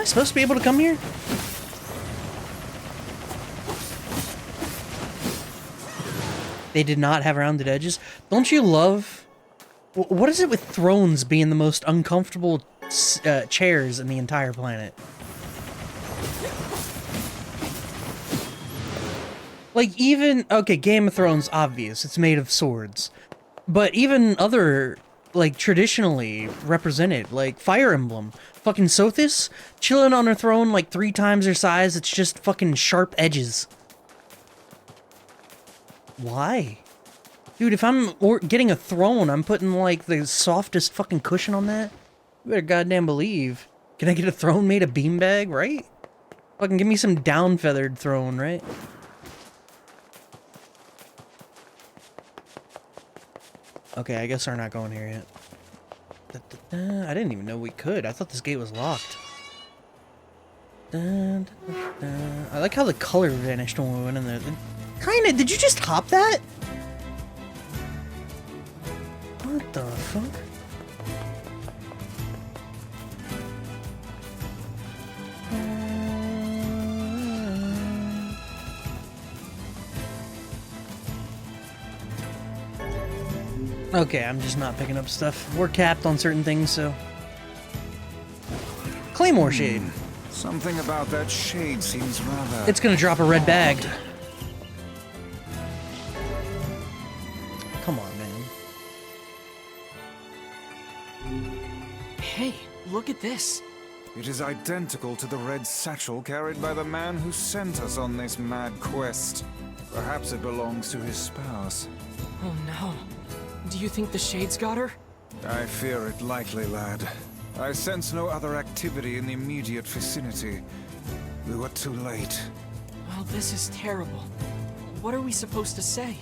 supposed to be able to come here? They did not have rounded edges. Don't you love... What is it with thrones being the most uncomfortable chairs in the entire planet? Like, even... Okay, Game of Thrones, obvious. It's made of swords. But even other, like, traditionally represented, like Fire Emblem. Fucking Sothis, chilling on her throne like 3 times her size. It's just fucking sharp edges. Why? Dude, if I'm getting a throne, I'm putting, like, the softest fucking cushion on that. You better goddamn believe. Can I get a throne made of beanbag, right? Fucking give me some down-feathered throne, right? Okay, I guess we're not going here yet. I didn't even know we could. I thought this gate was locked. I like how the color vanished when we went in there. Kinda, did you just hop that? What the fuck? Okay, I'm just not picking up stuff. We're capped on certain things, so... Claymore shade. Something about that shade seems rather... It's gonna drop a red bag. Come on, man. Hey, look at this. It is identical to the red satchel carried by the man who sent us on this mad quest. Perhaps it belongs to his spouse. Oh no. Do you think the Shades got her? I fear it likely, lad. I sense no other activity in the immediate vicinity. We were too late. Well, this is terrible. What are we supposed to say?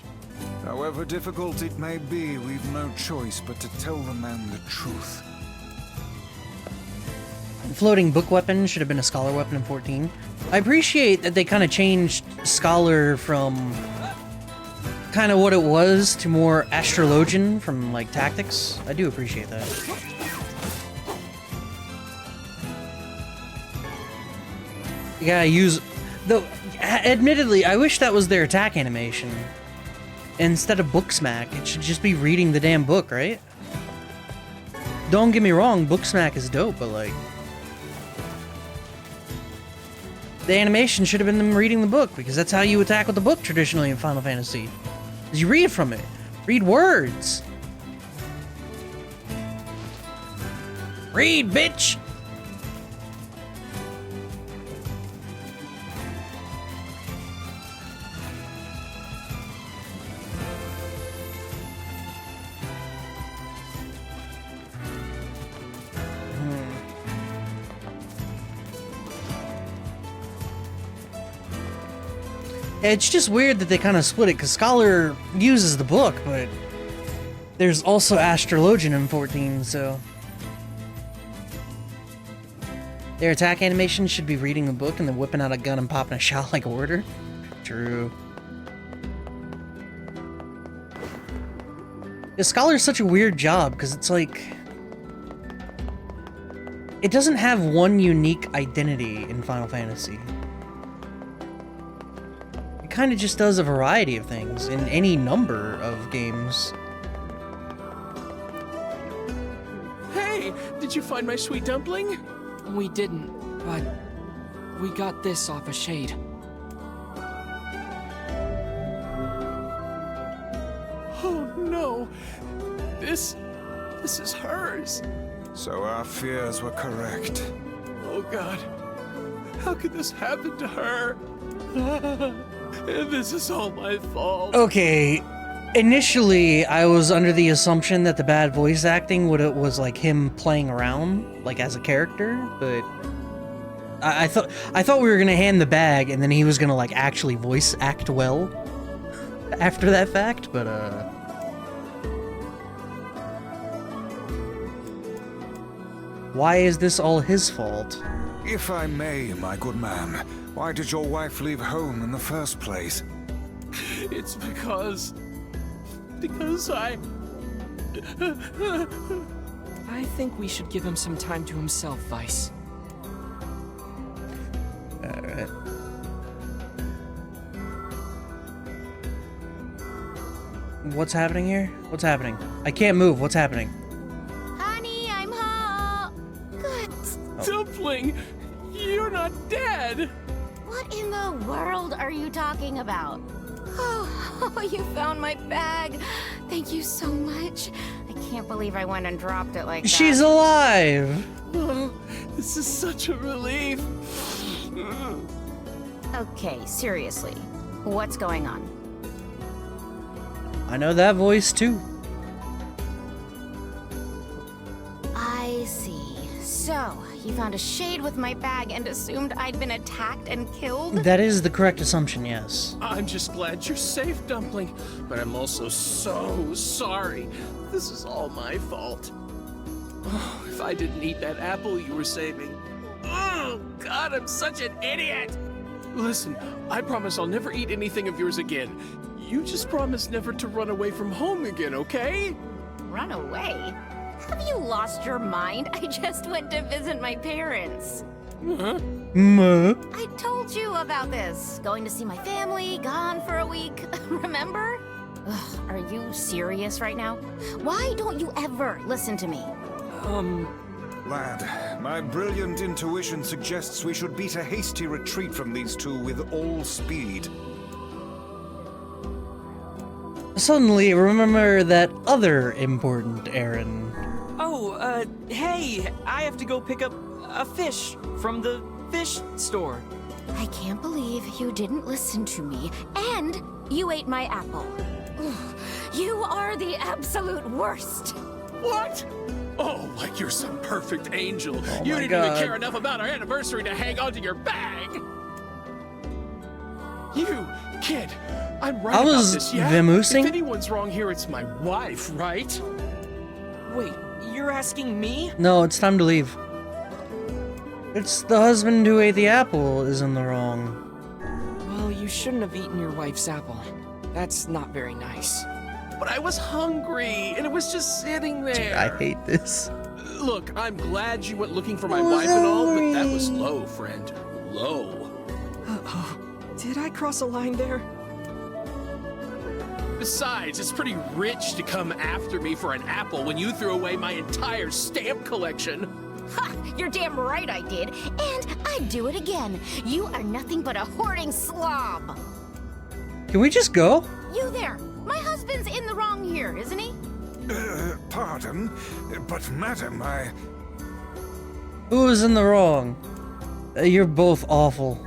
However difficult it may be, we've no choice but to tell the man the truth. Floating book weapon should have been a scholar weapon in 14. I appreciate that they kind of changed scholar from kind of what it was to more astrologian from like tactics. I do appreciate that. You gotta use, though. Admittedly, I wish that was their attack animation instead of book smack. It should just be reading the damn book, right? Don't get me wrong, book smack is dope, but like, the animation should have been them reading the book, because that's how you attack with the book traditionally in Final Fantasy. Is you read from it. Read words. Read, bitch! It's just weird that they kind of split it, because Scholar uses the book, but there's also Astrologian in 14, so... Their attack animation should be reading the book and then whipping out a gun and popping a shot like order. True. The Scholar's such a weird job, because it's like... It doesn't have one unique identity in Final Fantasy. Kind of just does a variety of things in any number of games. Hey, did you find my sweet dumpling? We didn't, but we got this off a Shade. Oh no, this is hers. So our fears were correct. Oh God, how could this happen to her? This is all my fault. Okay, initially I was under the assumption that the bad voice acting was like him playing around, like as a character, but I thought we were gonna hand the bag and then he was gonna like actually voice act well after that fact, but why is this all his fault? If I may, my good man, why did your wife leave home in the first place? It's because I I think we should give him some time to himself, Vice. What's happening here? What's happening? I can't move. What's happening? Honey, I'm home. Good. Dumpling, you're not dead. What in the world are you talking about? Oh, you found my bag. Thank you so much. I can't believe I went and dropped it like that. She's alive! Oh, this is such a relief. Okay, seriously. What's going on? I know that voice too. I see. So, you found a shade with my bag and assumed I'd been attacked and killed? That is the correct assumption, yes. I'm just glad you're safe, Dumpling, but I'm also so sorry. This is all my fault. Oh, if I didn't eat that apple you were saving. Oh, God, I'm such an idiot! Listen, I promise I'll never eat anything of yours again. You just promise never to run away from home again, okay? Run away? Have you lost your mind? I just went to visit my parents. Huh? I told you about this. Going to see my family, gone for a week. Remember? Ugh, are you serious right now? Why don't you ever listen to me? Lad, my brilliant intuition suggests we should beat a hasty retreat from these two with all speed. Suddenly, remember that other important errand. Oh, hey, I have to go pick up a fish from the fish store. I can't believe you didn't listen to me, and you ate my apple. Ugh, you are the absolute worst. What? Oh, like you're some perfect angel. Oh You my didn't God. even care enough about our anniversary to hang on to your bag. You, kid, I'm right I about was this, yeah? vamoosing? If anyone's wrong here, it's my wife, right? Wait, you're asking me? No, it's time to leave. It's the husband who ate the apple is in the wrong. Well, you shouldn't have eaten your wife's apple. That's not very nice. But I was hungry, and it was just sitting there. I hate this. Look, I'm glad you went looking for my I was wife and all, but that was hungry. low, friend. Low. Did I cross a line there? Besides, it's pretty rich to come after me for an apple when you threw away my entire stamp collection. Ha! You're damn right I did, and I'd do it again. You are nothing but a hoarding slob. Can we just go? You there. My husband's in the wrong here, isn't he? Pardon, but madam, Who is in the wrong? You're both awful.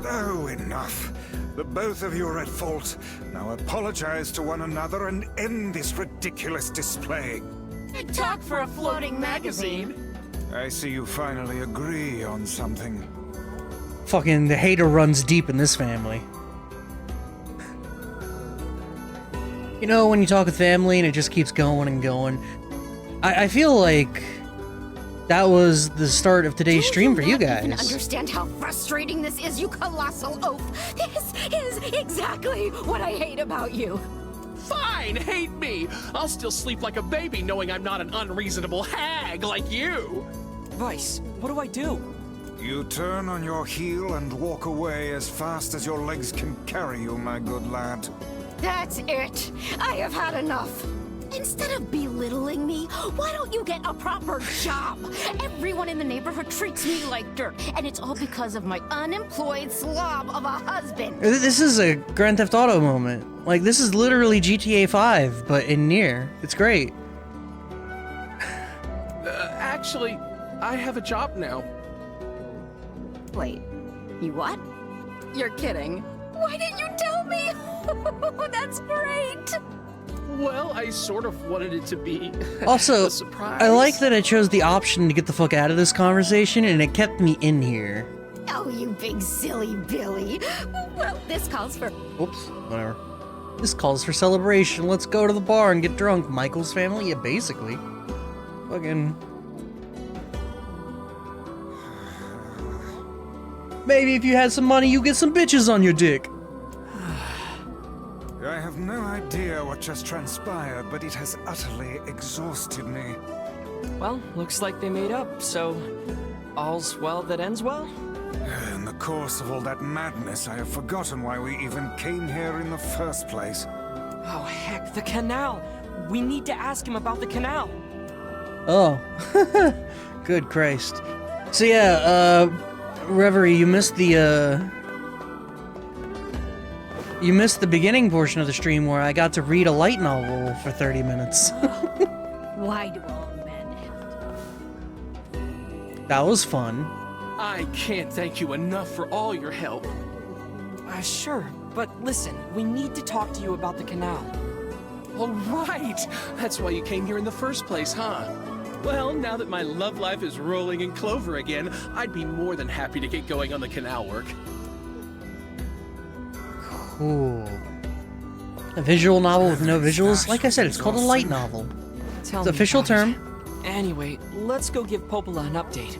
Oh, enough. The both of you are at fault. Now apologize to one another and end this ridiculous display. Big talk for a floating magazine. I see you finally agree on something. Fucking the hater runs deep in this family. You know, when you talk with family and it just keeps going and going. I feel like that was the start of today's stream for you Don't even guys. understand how frustrating this is, you colossal oaf. This is exactly what I hate about you. Fine, hate me. I'll still sleep like a baby knowing I'm not an unreasonable hag like you. Vice, what do I do? You turn on your heel and walk away as fast as your legs can carry you, my good lad. That's it. I have had enough. Instead of belittling me, why don't you get a proper job? Everyone in the neighborhood treats me like dirt, and it's all because of my unemployed slob of a husband. This is a Grand Theft Auto moment. Like, this is literally GTA 5, but in NieR. It's great. Actually, I have a job now. Wait, you what? You're kidding. Why didn't you tell me? That's great. Well, I sort of wanted it to be Also, a surprise. I like that I chose the option to get the fuck out of this conversation, and it kept me in here. Oh, you big silly Billy. Well, this calls for... Oops, whatever. This calls for celebration. Let's go to the bar and get drunk. Michael's family? Yeah, basically. Fucking... Maybe if you had some money, you get some bitches on your dick. I have no idea what just transpired, but it has utterly exhausted me. Well, looks like they made up, so all's well that ends well? In the course of all that madness, I have forgotten why we even came here in the first place. Oh, heck, the canal. We need to ask him about the canal. Oh. Good Christ. So yeah, Reverie, you missed the beginning portion of the stream where I got to read a light novel for 30 minutes. Why do all men have That was fun. I can't thank you enough for all your help. Sure, but listen, we need to talk to you about the canal. All right! That's why you came here in the first place, huh? Well, now that my love life is rolling in clover again, I'd be more than happy to get going on the canal work. Cool. A visual novel with no visuals? Like I said, it's called a light novel. Tell It's me an official about it. term. Anyway, let's go give Popola an update.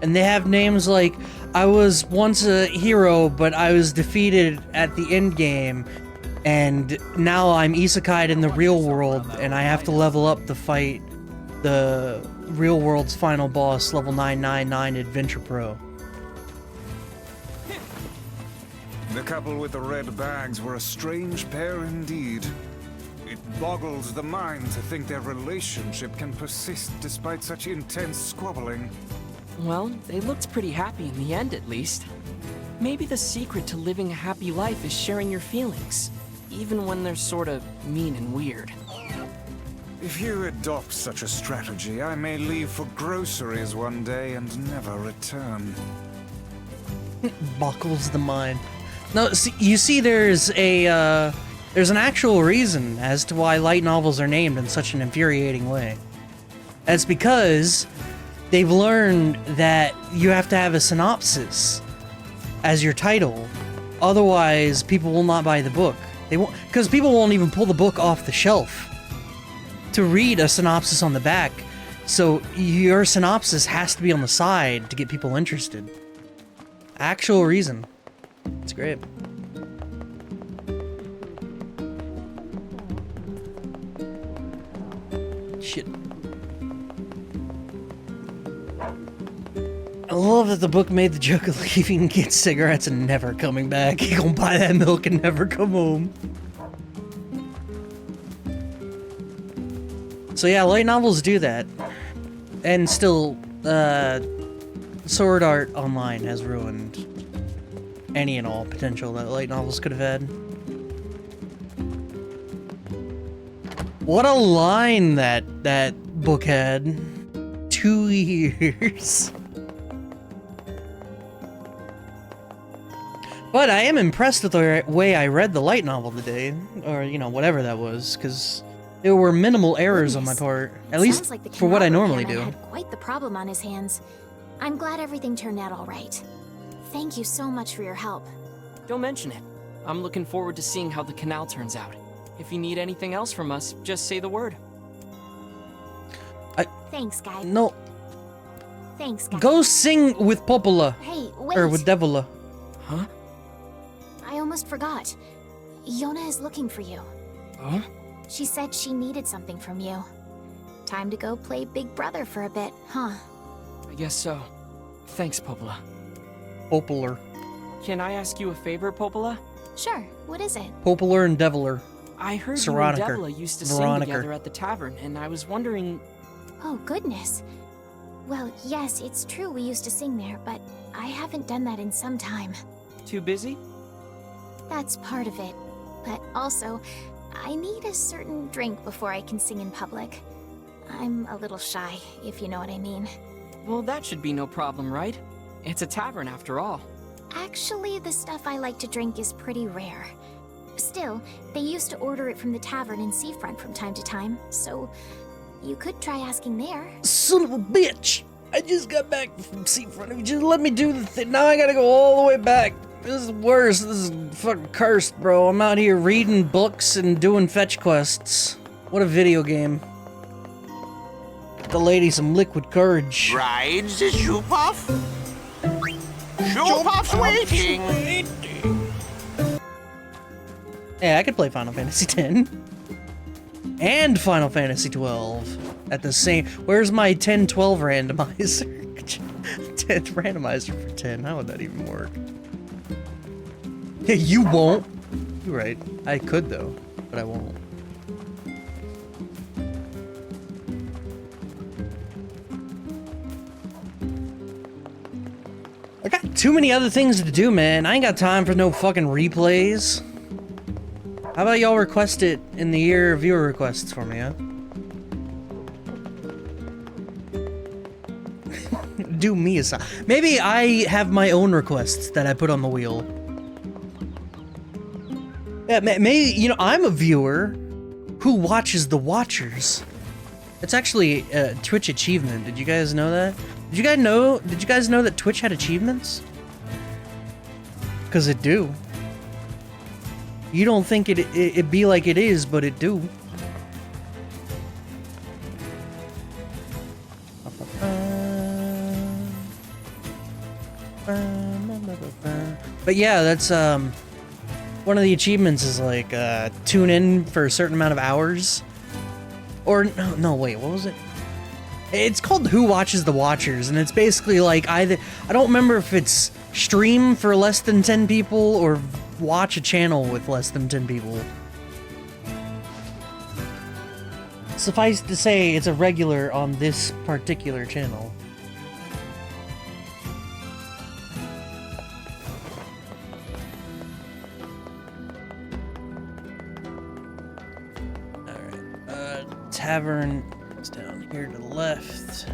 And they have names like, I was once a hero, but I was defeated at the end game, and now I'm isekai'd in the real world, and I have to level up to fight the real world's final boss, level 999 Adventure Pro. The couple with the red bags were a strange pair indeed. It boggles the mind to think their relationship can persist despite such intense squabbling. Well, they looked pretty happy in the end, at least. Maybe the secret to living a happy life is sharing your feelings, even when they're sort of mean and weird. If you adopt such a strategy, I may leave for groceries one day and never return. Boggles the mind. No, see, you see, there's an actual reason as to why light novels are named in such an infuriating way. That's because they've learned that you have to have a synopsis as your title, otherwise people will not buy the book. They won't, because people won't even pull the book off the shelf to read a synopsis on the back. So your synopsis has to be on the side to get people interested. Actual reason. It's great. Shit. I love that the book made the joke of leaving kids cigarettes and never coming back. He gonna buy that milk and never come home. So yeah, light novels do that. And still, Sword Art Online has ruined any and all potential that light novels could have had. What a line that book had. 2 years. But I am impressed with the way I read the light novel today, or, you know, whatever that was, because there were minimal errors on my part, at least like the for what I canal normally repairman do. had quite the problem on his hands. I'm glad everything turned out all right. Thank you so much for your help. Don't mention it. I'm looking forward to seeing how the canal turns out. If you need anything else from us, just say the word. Thanks, guy. No, Thanks, guy. go sing with Popola, Hey, wait. or with Devila. Huh? I almost forgot. Yona is looking for you. Huh? She said she needed something from you. Time to go play Big Brother for a bit, huh? I guess so. Thanks, Popola. Popolar. Can I ask you a favor, Popola? Sure, what is it? Popolar and Deviler. I heard you Saroniker. and Devila used to sing Veronica. together at the tavern, and I was wondering... Oh, goodness. Well, yes, it's true we used to sing there, but I haven't done that in some time. Too busy? That's part of it. But also, I need a certain drink before I can sing in public. I'm a little shy, if you know what I mean. Well, that should be no problem, right? It's a tavern after all. Actually, the stuff I like to drink is pretty rare. Still, they used to order it from the tavern in Seafront from time to time, so you could try asking there. Son of a bitch! I just got back from Seafront. If you just let me do the thing, now I gotta go all the way back. This is worse. This is fucking cursed, bro. I'm out here reading books and doing fetch quests. What a video game. Get the lady some liquid courage. Rides the Shoe Puff? Shoe Puff's waiting! Yeah, I could play Final Fantasy X. And Final Fantasy 12 at the same. Where's my 10-12 randomizer? 10 randomizer for 10. How would that even work? Hey, you won't. You're right. I could though, but I won't. I got too many other things to do, man. I ain't got time for no fucking replays. How about y'all request it in the year viewer requests for me, huh? Do me a side. Maybe I have my own requests that I put on the wheel. Yeah, maybe, you know, I'm a viewer who watches the watchers. It's actually a Twitch achievement. Did you guys know that? Did you guys know that Twitch had achievements? Cause it do. You don't think it be like it is, but it do. But yeah, that's one of the achievements is like tune in for a certain amount of hours. Or no, wait, what was it? It's called Who Watches the Watchers, and it's basically like I don't remember if it's stream for less than 10 people or watch a channel with less than 10 people. Suffice to say, it's a regular on this particular channel. Alright, tavern is down here to the left.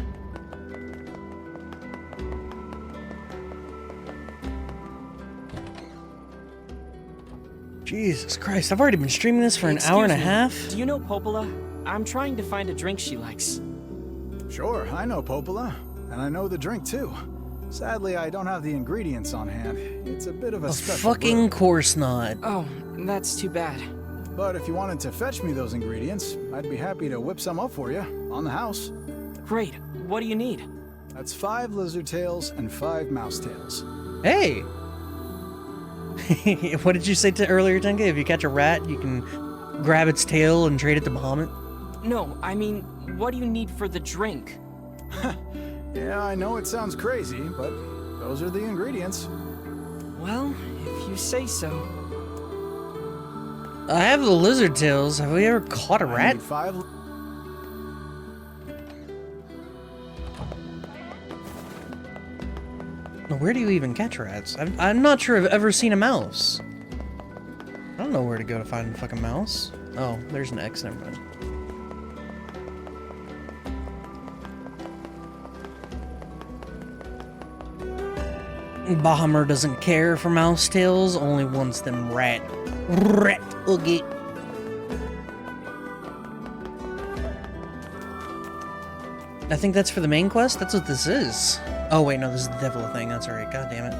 Jesus Christ, I've already been streaming this for an hour and a half. Do you know Popola? I'm trying to find a drink she likes. Sure, I know Popola, and I know the drink too. Sadly, I don't have the ingredients on hand. It's a bit of a special fucking brew. course not. Oh, that's too bad. But if you wanted to fetch me those ingredients, I'd be happy to whip some up for you, on the house. Great. What do you need? That's 5 lizard tails and 5 mouse tails. Hey! What did you say to earlier, Tenka? If you catch a rat, you can grab its tail and trade it to Bahamut? No, I mean, what do you need for the drink? Yeah, I know it sounds crazy, but those are the ingredients. Well, if you say so. I have the lizard tails. Have we ever caught a I rat? need 5. Now, where do you even catch rats? I'm not sure I've ever seen a mouse. I don't know where to go to find a fucking mouse. Oh, there's an X, never mind. Bahamut doesn't care for mouse tails, only wants them rat. Okay. I think that's for the main quest? That's what this is. Oh wait, no, this is the devil thing. That's alright, god damn it.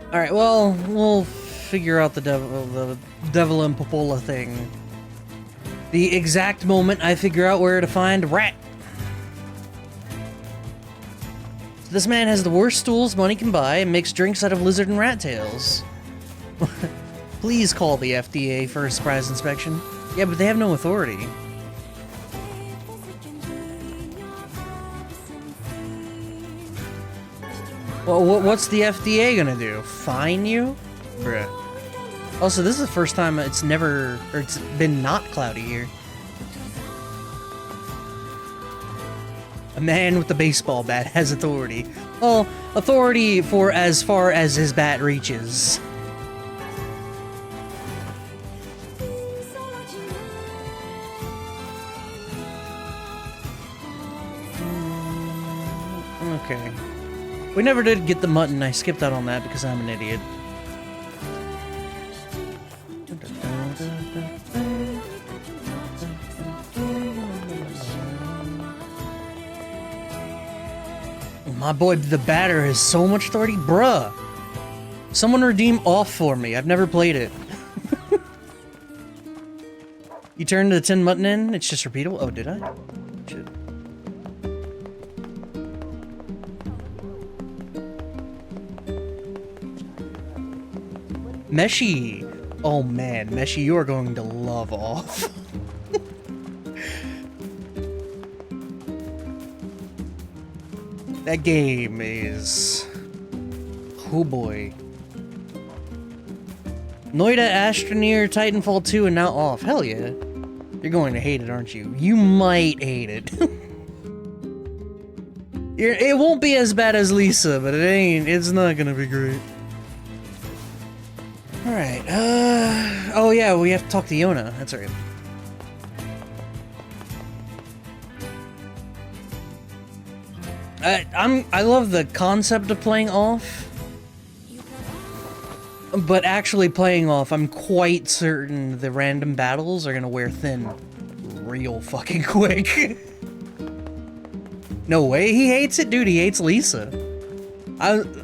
Alright, well, we'll figure out the devil and Popola thing. The exact moment I figure out where to find rat. This man has the worst stools money can buy and makes drinks out of lizard and rat tails. Please call the FDA for a surprise inspection. Yeah, but they have no authority. Well, what's the FDA gonna do? Fine you? Bruh. Also, this is the first time it's been not cloudy here. A man with a baseball bat has authority. Well, authority for as far as his bat reaches. Okay. We never did get the mutton. I skipped out on that because I'm an idiot. My boy, the batter has so much authority. Bruh. Someone redeem off for me. I've never played it. You turned the tin mutton in? It's just repeatable? Oh, did I? Shit. Meshi. Oh man, Meshi, you are going to love off. That game is... oh boy. Noida, Astroneer, Titanfall 2, and now off. Hell yeah. You're going to hate it, aren't you? You might hate it. It won't be as bad as Lisa, but it's not gonna be great. Alright, oh yeah, we have to talk to Yona, that's right. I love the concept of playing off, but actually playing off, I'm quite certain the random battles are gonna wear thin real fucking quick. No way, he hates it? Dude, he hates Lisa.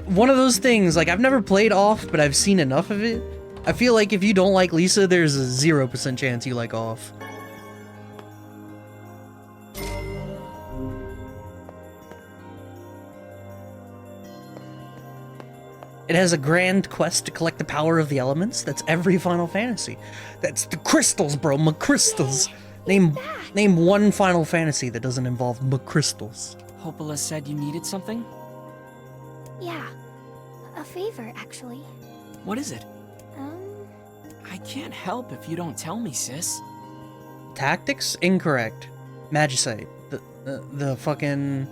One of those things, like, I've never played off, but I've seen enough of it. I feel like if you don't like Lisa, there's a 0% chance you like off. It has a grand quest to collect the power of the elements. That's every Final Fantasy. That's the crystals, bro, McCrystals. Name one Final Fantasy that doesn't involve McCrystals. Popola said you needed something? Yeah. A favor, actually. What is it? I can't help if you don't tell me, sis. Tactics? Incorrect. Magicite. The fucking...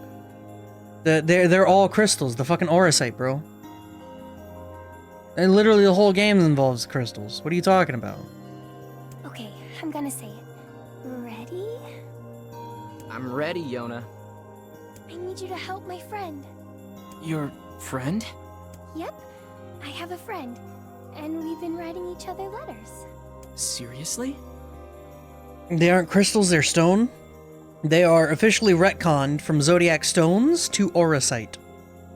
They're all crystals. The fucking Auracite, bro. And literally the whole game involves crystals. What are you talking about? Okay, I'm gonna say it. Ready? I'm ready, Yona. I need you to help my friend. Your friend? Yep. I have a friend. And we've been writing each other letters. Seriously? They aren't crystals, they're stone. They are officially retconned from Zodiac Stones to Auracite.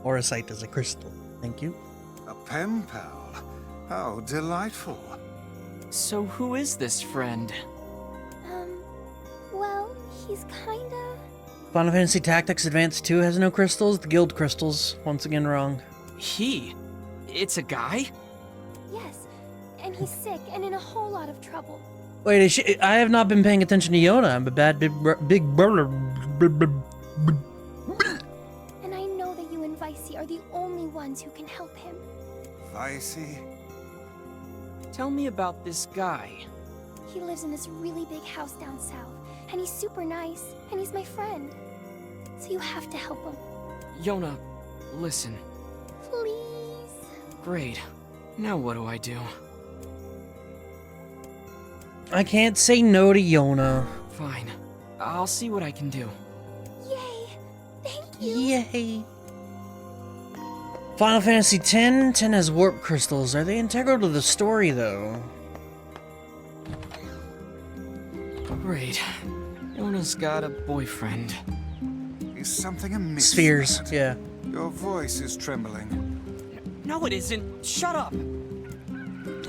Auracite is a crystal. Thank you. A pen pal. How delightful. So who is this friend? Well, he's kinda... Final Fantasy Tactics Advance 2 has no crystals. The guild crystals. Once again, wrong. He? It's a guy? Yes. And he's sick and in a whole lot of trouble. Wait, I have not been paying attention to Yona. I'm a bad big brother. And I know that you and Vicey are the only ones who can help him. Vicey? Tell me about this guy. He lives in this really big house down south. And he's super nice. And he's my friend. So you have to help him. Yona, listen. Please. Great. Now what do I do? I can't say no to Yona. Fine. I'll see what I can do. Yay! Thank you! Yay! Final Fantasy X? 10 has warp crystals. Are they integral to the story, though? Great. Yona's got a boyfriend. Is something amiss? Spheres, yeah. Your voice is trembling. No, it isn't. Shut up!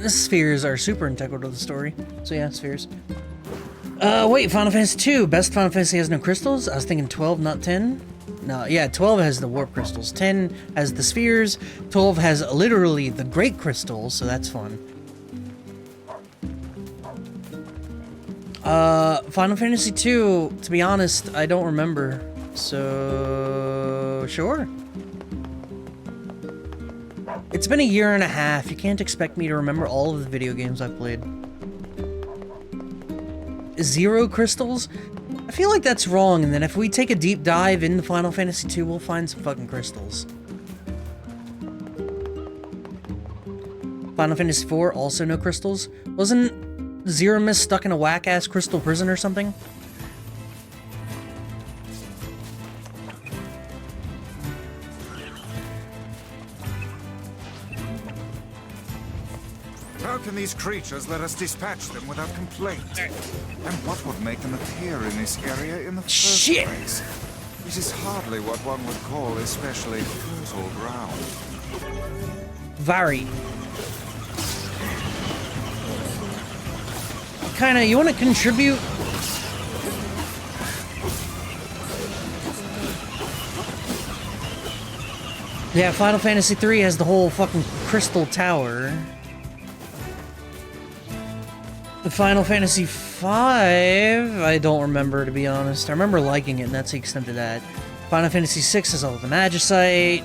Spheres are super integral to the story. So yeah, spheres. Wait, Final Fantasy 2. Best Final Fantasy has no crystals? I was thinking 12, not 10. No, yeah, 12 has the warp crystals. 10 has the spheres. 12 has literally the great crystals, so that's fun. Final Fantasy 2, to be honest, I don't remember. So, sure. It's been a year and a half. You can't expect me to remember all of the video games I've played. 0 crystals? I feel like that's wrong, and then if we take a deep dive into Final Fantasy 2, we'll find some fucking crystals. Final Fantasy 4, also no crystals? Wasn't Zeramis stuck in a whack-ass crystal prison or something? How can these creatures let us dispatch them without complaint? And what would make them appear in this area in the first place? It is hardly what one would call especially fertile ground. Very. Kinda, you wanna contribute? Yeah, Final Fantasy 3 has the whole fucking crystal tower. The Final Fantasy 5, I don't remember, to be honest. I remember liking it, and that's the extent of that. Final Fantasy 6 has all the Magicite.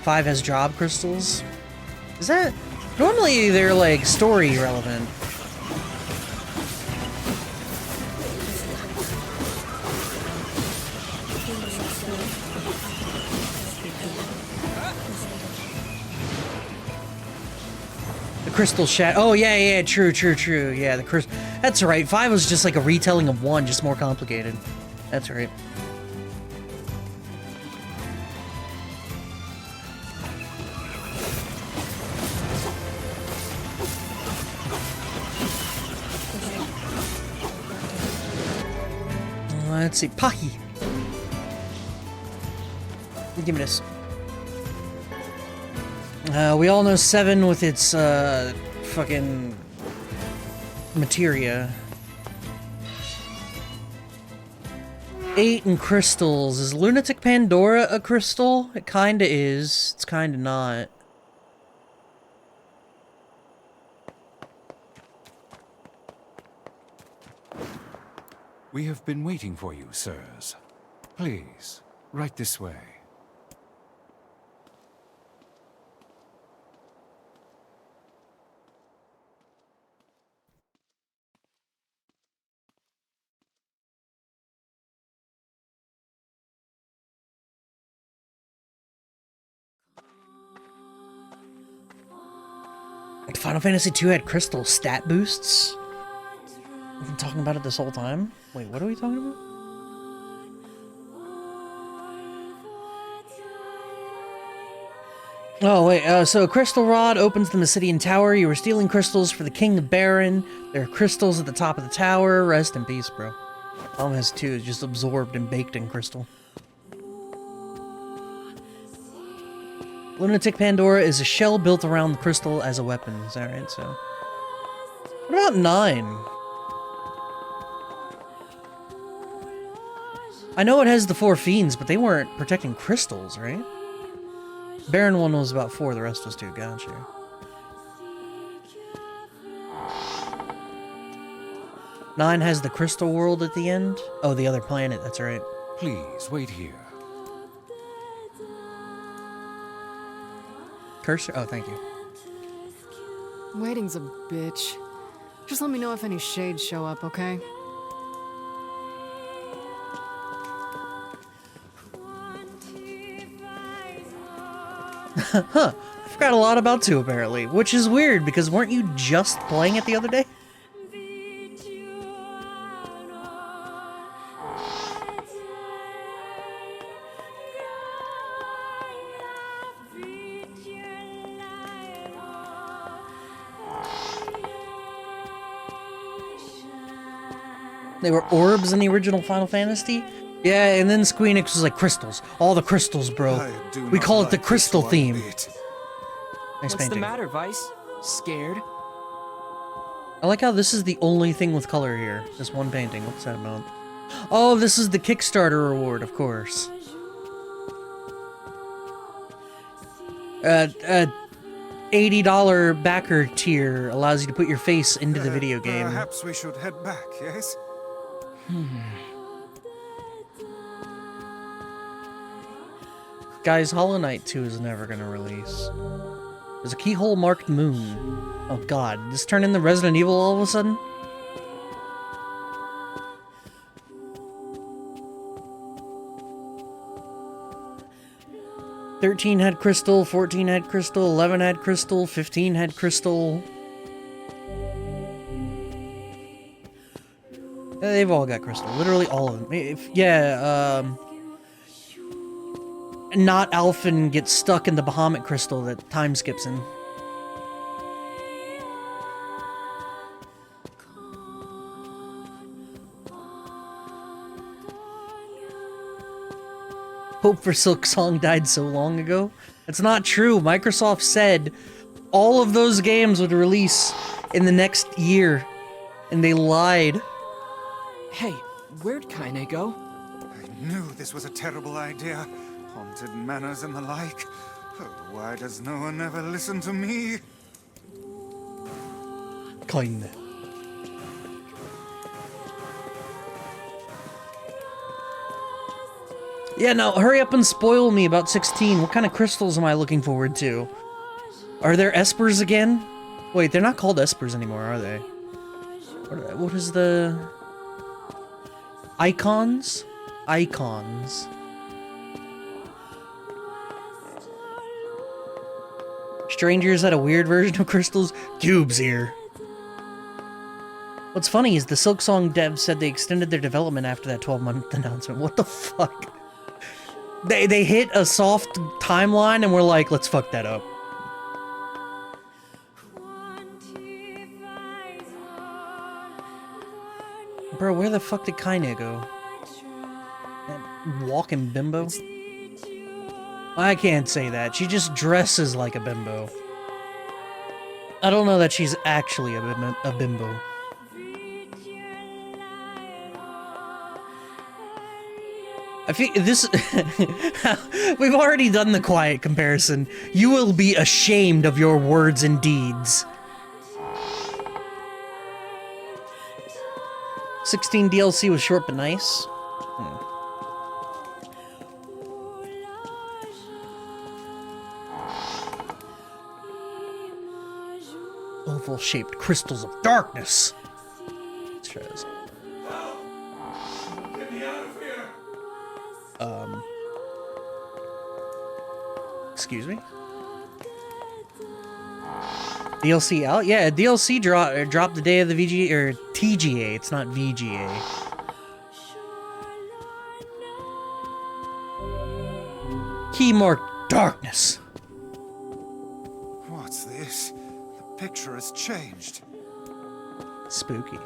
5 has job crystals. Is that... Normally they're like story relevant. The crystal shat. Oh yeah, true. Yeah, the crystal. That's right. 5 was just like a retelling of 1, just more complicated. That's right. Let's see, Pocky. Give me this. We all know 7 with its fucking materia. 8 and crystals. Is Lunatic Pandora a crystal? It kinda is. It's kinda not. We have been waiting for you, sirs. Please, right this way. Final Fantasy II had crystal stat boosts? We've been talking about it this whole time? Wait, what are we talking about? Oh, wait, so a crystal rod opens the Mesidian Tower. You were stealing crystals for the King of Baron. There are crystals at the top of the tower. Rest in peace, bro. Final Fantasy II is just absorbed and baked in crystal. Lunatic Pandora is a shell built around the crystal as a weapon. Is that right? So, what about 9? I know it has the 4 fiends, but they weren't protecting crystals, right? Baron 1 was about 4, the rest was 2. Gotcha. Nine has the crystal world at the end. Oh, the other planet, that's right. Please, wait here. Cursor? Oh, thank you. Waiting's a bitch. Just let me know if any shades show up, okay? Huh. I forgot a lot about 2, apparently. Which is weird, because weren't you just playing it the other day? They were orbs in the original Final Fantasy? Yeah, and then Squeenix was like, crystals. All the crystals, bro. We call it the crystal theme. Nice What's painting. the matter, Vice? Scared? I like how this is the only thing with color here. This one painting. What's that about? Oh, this is the Kickstarter reward, of course. $80 backer tier allows you to put your face into the video game. Perhaps we should head back, yes? Guys, Hollow Knight 2 is never gonna release. There's a keyhole marked moon. Oh god, did this turn into Resident Evil all of a sudden? "13 had crystal, 14 had crystal, 11 had crystal, 15 had crystal." They've all got crystal. Literally all of them. Not Alphen gets stuck in the Bahamut crystal that time skips in. Hope for Silk Song died so long ago. That's not true. Microsoft said all of those games would release in the next year, and they lied. Hey, where'd Kaine go? I knew this was a terrible idea. Haunted manors and the like. Oh, why does no one ever listen to me? Kinda. Yeah, no, hurry up and spoil me about 16. What kind of crystals am I looking forward to? Are there espers again? Wait, they're not called espers anymore, are they? What is the... Icons? Icons. Strangers had a weird version of crystals? Cubes here. What's funny is the Silksong devs said they extended their development after that 12-month announcement. What the fuck? They hit a soft timeline and we're like, let's fuck that up. Bro, where the fuck did Kaine go? That walking bimbo? I can't say that. She just dresses like a bimbo. I don't know that she's actually a bimbo. I think this... We've already done the quiet comparison. You will be ashamed of your words and deeds. 16 DLC was short but nice. Oval-shaped crystals of darkness. Let's try this. Get me out of here. Excuse me? DLC out? Yeah, DLC dropped the day of the VGA, or TGA, it's not VGA. Keymark darkness. What's this? The picture has changed. Spooky.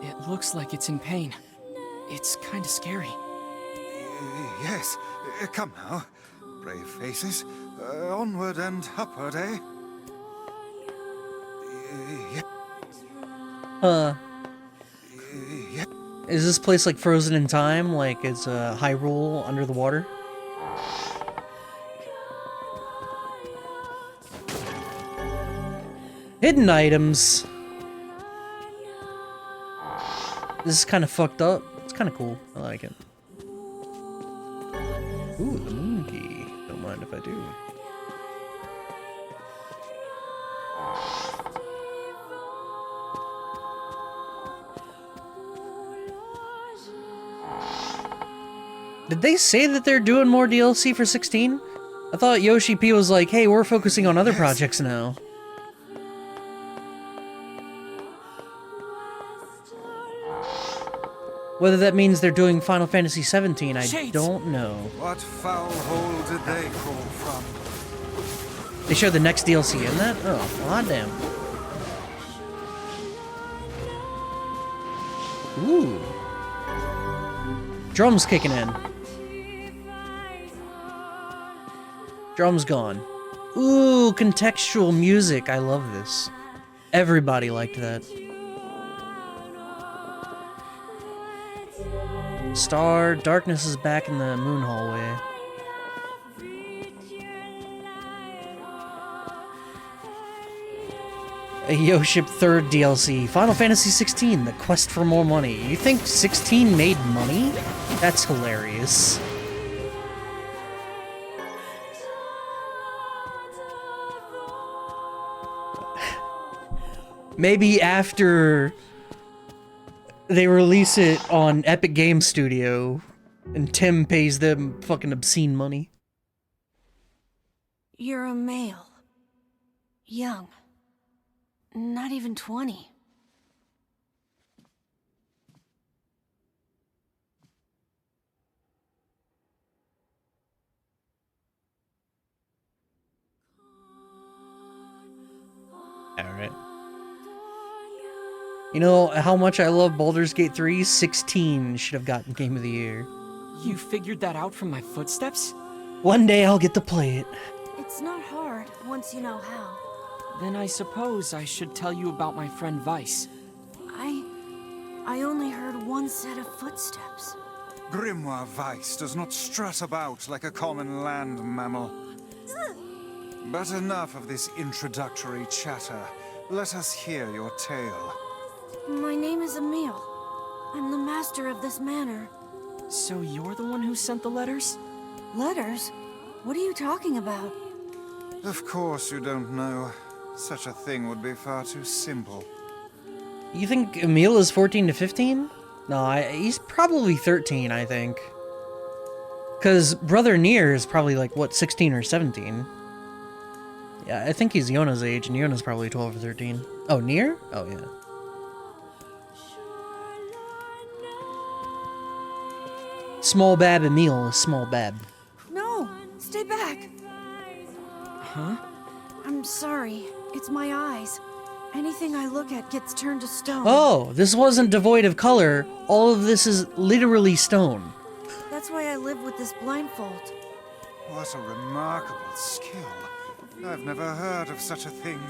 It looks like it's in pain. It's kind of scary. Yes, come now. Brave faces. Onward and upward, eh? Is this place like frozen in time? Like it's Hyrule under the water? Hidden items. This is kind of fucked up. It's kind of cool. I like it. Ooh, the moon key. Don't mind if I do. Did they say that they're doing more DLC for 16? I thought Yoshi P was like, hey, we're focusing on other projects now. Whether that means they're doing Final Fantasy 17, I don't know. What foul hole did they crawl from? They showed the next DLC in that? Oh, well, damn. Ooh. Drums kicking in. Drums gone. Ooh, contextual music. I love this. Everybody liked that. Star, darkness is back in the moon hallway. A Yoship 3rd DLC. Final Fantasy 16, the quest for more money. You think 16 made money? That's hilarious. Maybe after they release it on Epic Game Studio and Tim pays them fucking obscene money. You're a male. Young. Not even 20. Alright. You know how much I love Baldur's Gate 3? 16 should have gotten Game of the Year. You figured that out from my footsteps? One day I'll get to play it. It's not hard once you know how. Then I suppose I should tell you about my friend Vice. I only heard one set of footsteps. Grimoire Weiss does not strut about like a common land mammal. But enough of this introductory chatter. Let us hear your tale. My name is Emil. I'm the master of this manor. So you're the one who sent the letters? Letters? What are you talking about? Of course you don't know. Such a thing would be far too simple. You think Emil is 14 to 15? No, he's probably 13, I think. Because brother NieR is probably like, what, 16 or 17? Yeah, I think he's Yona's age, and Yona's probably 12 or 13. Oh, NieR? Oh, yeah. Small Bab Emil is Small Bab. No! Stay back! Huh? I'm sorry. It's my eyes. Anything I look at gets turned to stone. Oh, this wasn't devoid of color. All of this is literally stone. That's why I live with this blindfold. What a remarkable skill. I've never heard of such a thing.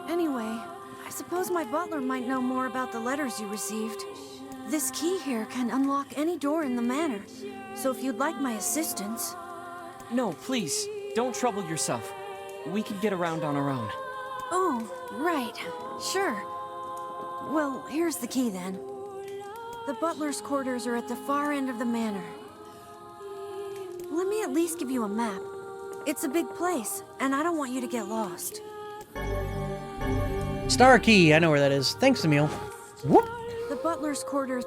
Anyway, I suppose my butler might know more about the letters you received. This key here can unlock any door in the manor, so if you'd like my assistance... No, please, don't trouble yourself. We can get around on our own. Oh, right. Sure. Well, here's the key then. The butler's quarters are at the far end of the manor. Let me at least give you a map. It's a big place, and I don't want you to get lost. Star key, I know where that is. Thanks, Emil. Whoop! The butler's quarters...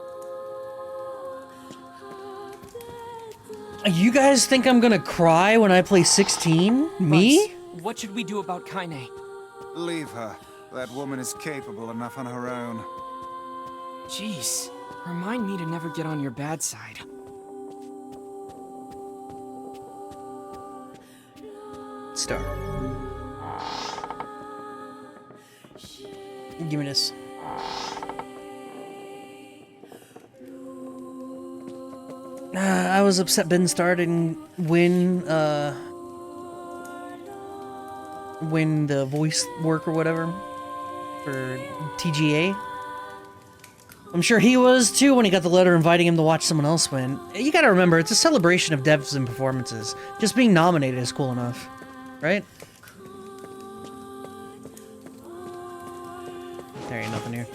You guys think I'm gonna cry when I play 16? Me? Bugs, what should we do about Kaine? Leave her. That woman is capable enough on her own. Jeez, remind me to never get on your bad side. Star. Give me this. I was upset Ben Star didn't win the voice work or whatever for TGA. I'm sure he was too when he got the letter inviting him to watch someone else win. You gotta remember, it's a celebration of devs and performances. Just being nominated is cool enough, right? There ain't nothing here.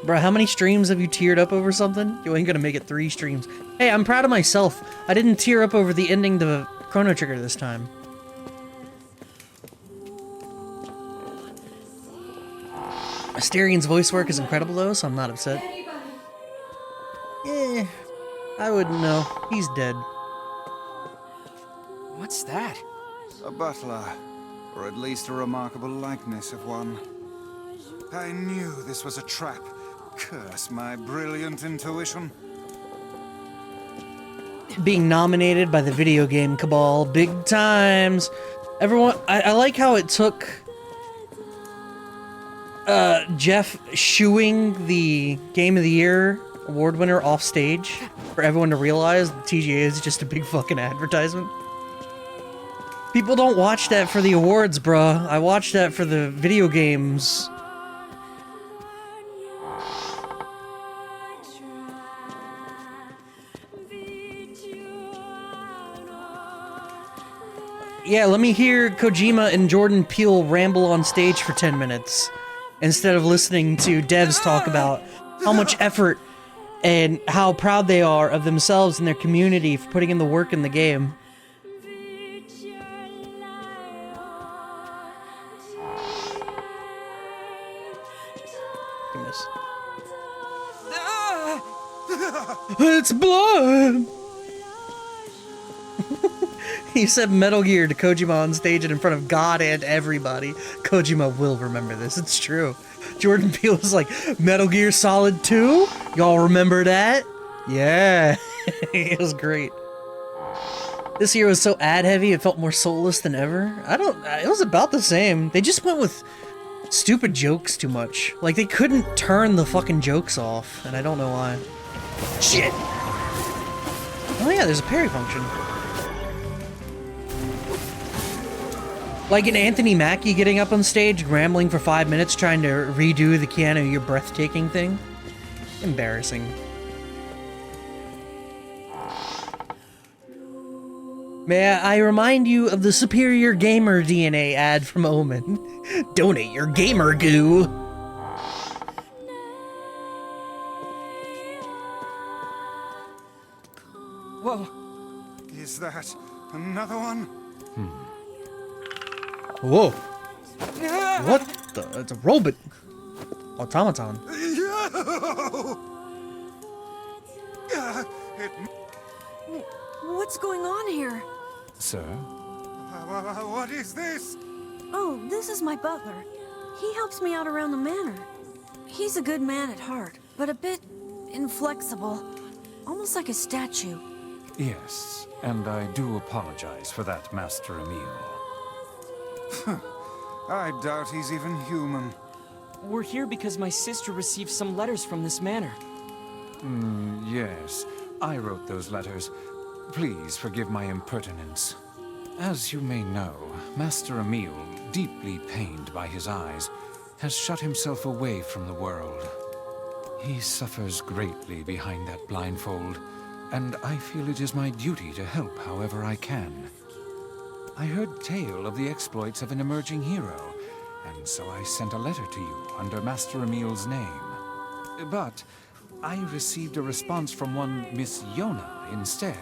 Bro, how many streams have you teared up over something? You ain't gonna make it 3 streams. Hey, I'm proud of myself. I didn't tear up over the ending to Chrono Trigger this time. Asterian's voice work is incredible though, so I'm not upset. Eh, I wouldn't know. He's dead. What's that? A butler, or at least a remarkable likeness of one. I knew this was a trap. Curse my brilliant intuition. Being nominated by the video game cabal, big times. Everyone, I like how it took Jeff shooing the Game of the Year award winner off stage for everyone to realize that TGA is just a big fucking advertisement. People don't watch that for the awards, bruh. I watch that for the video games. Yeah, let me hear Kojima and Jordan Peele ramble on stage for 10 minutes instead of listening to devs talk about how much effort and how proud they are of themselves and their community for putting in the work in the game. Goodness. It's blood! He said Metal Gear to Kojima on stage and in front of God and everybody. Kojima will remember this, it's true. Jordan Peele was like, Metal Gear Solid 2? Y'all remember that? Yeah. It was great. This year was so ad heavy, it felt more soulless than ever. It was about the same. They just went with stupid jokes too much. Like, they couldn't turn the fucking jokes off, and I don't know why. Shit! Oh yeah, there's a parry function. Like an Anthony Mackie getting up on stage, rambling for 5 minutes trying to redo the Keanu You're Breathtaking thing. Embarrassing. May I remind you of the Superior Gamer DNA ad from Omen. Donate your gamer goo. Whoa. Is that another one? Whoa. What the? It's a robot. Automaton. What's going on here? Sir? What is this? Oh, this is my butler. He helps me out around the manor. He's a good man at heart, but a bit inflexible. Almost like a statue. Yes, and I do apologize for that, Master Emil. I doubt he's even human. We're here because my sister received some letters from this manor. Yes, I wrote those letters. Please forgive my impertinence. As you may know, Master Emil, deeply pained by his eyes, has shut himself away from the world. He suffers greatly behind that blindfold, and I feel it is my duty to help however I can. I heard tale of the exploits of an emerging hero, and so I sent a letter to you under Master Emil's name. But I received a response from one Miss Yona instead.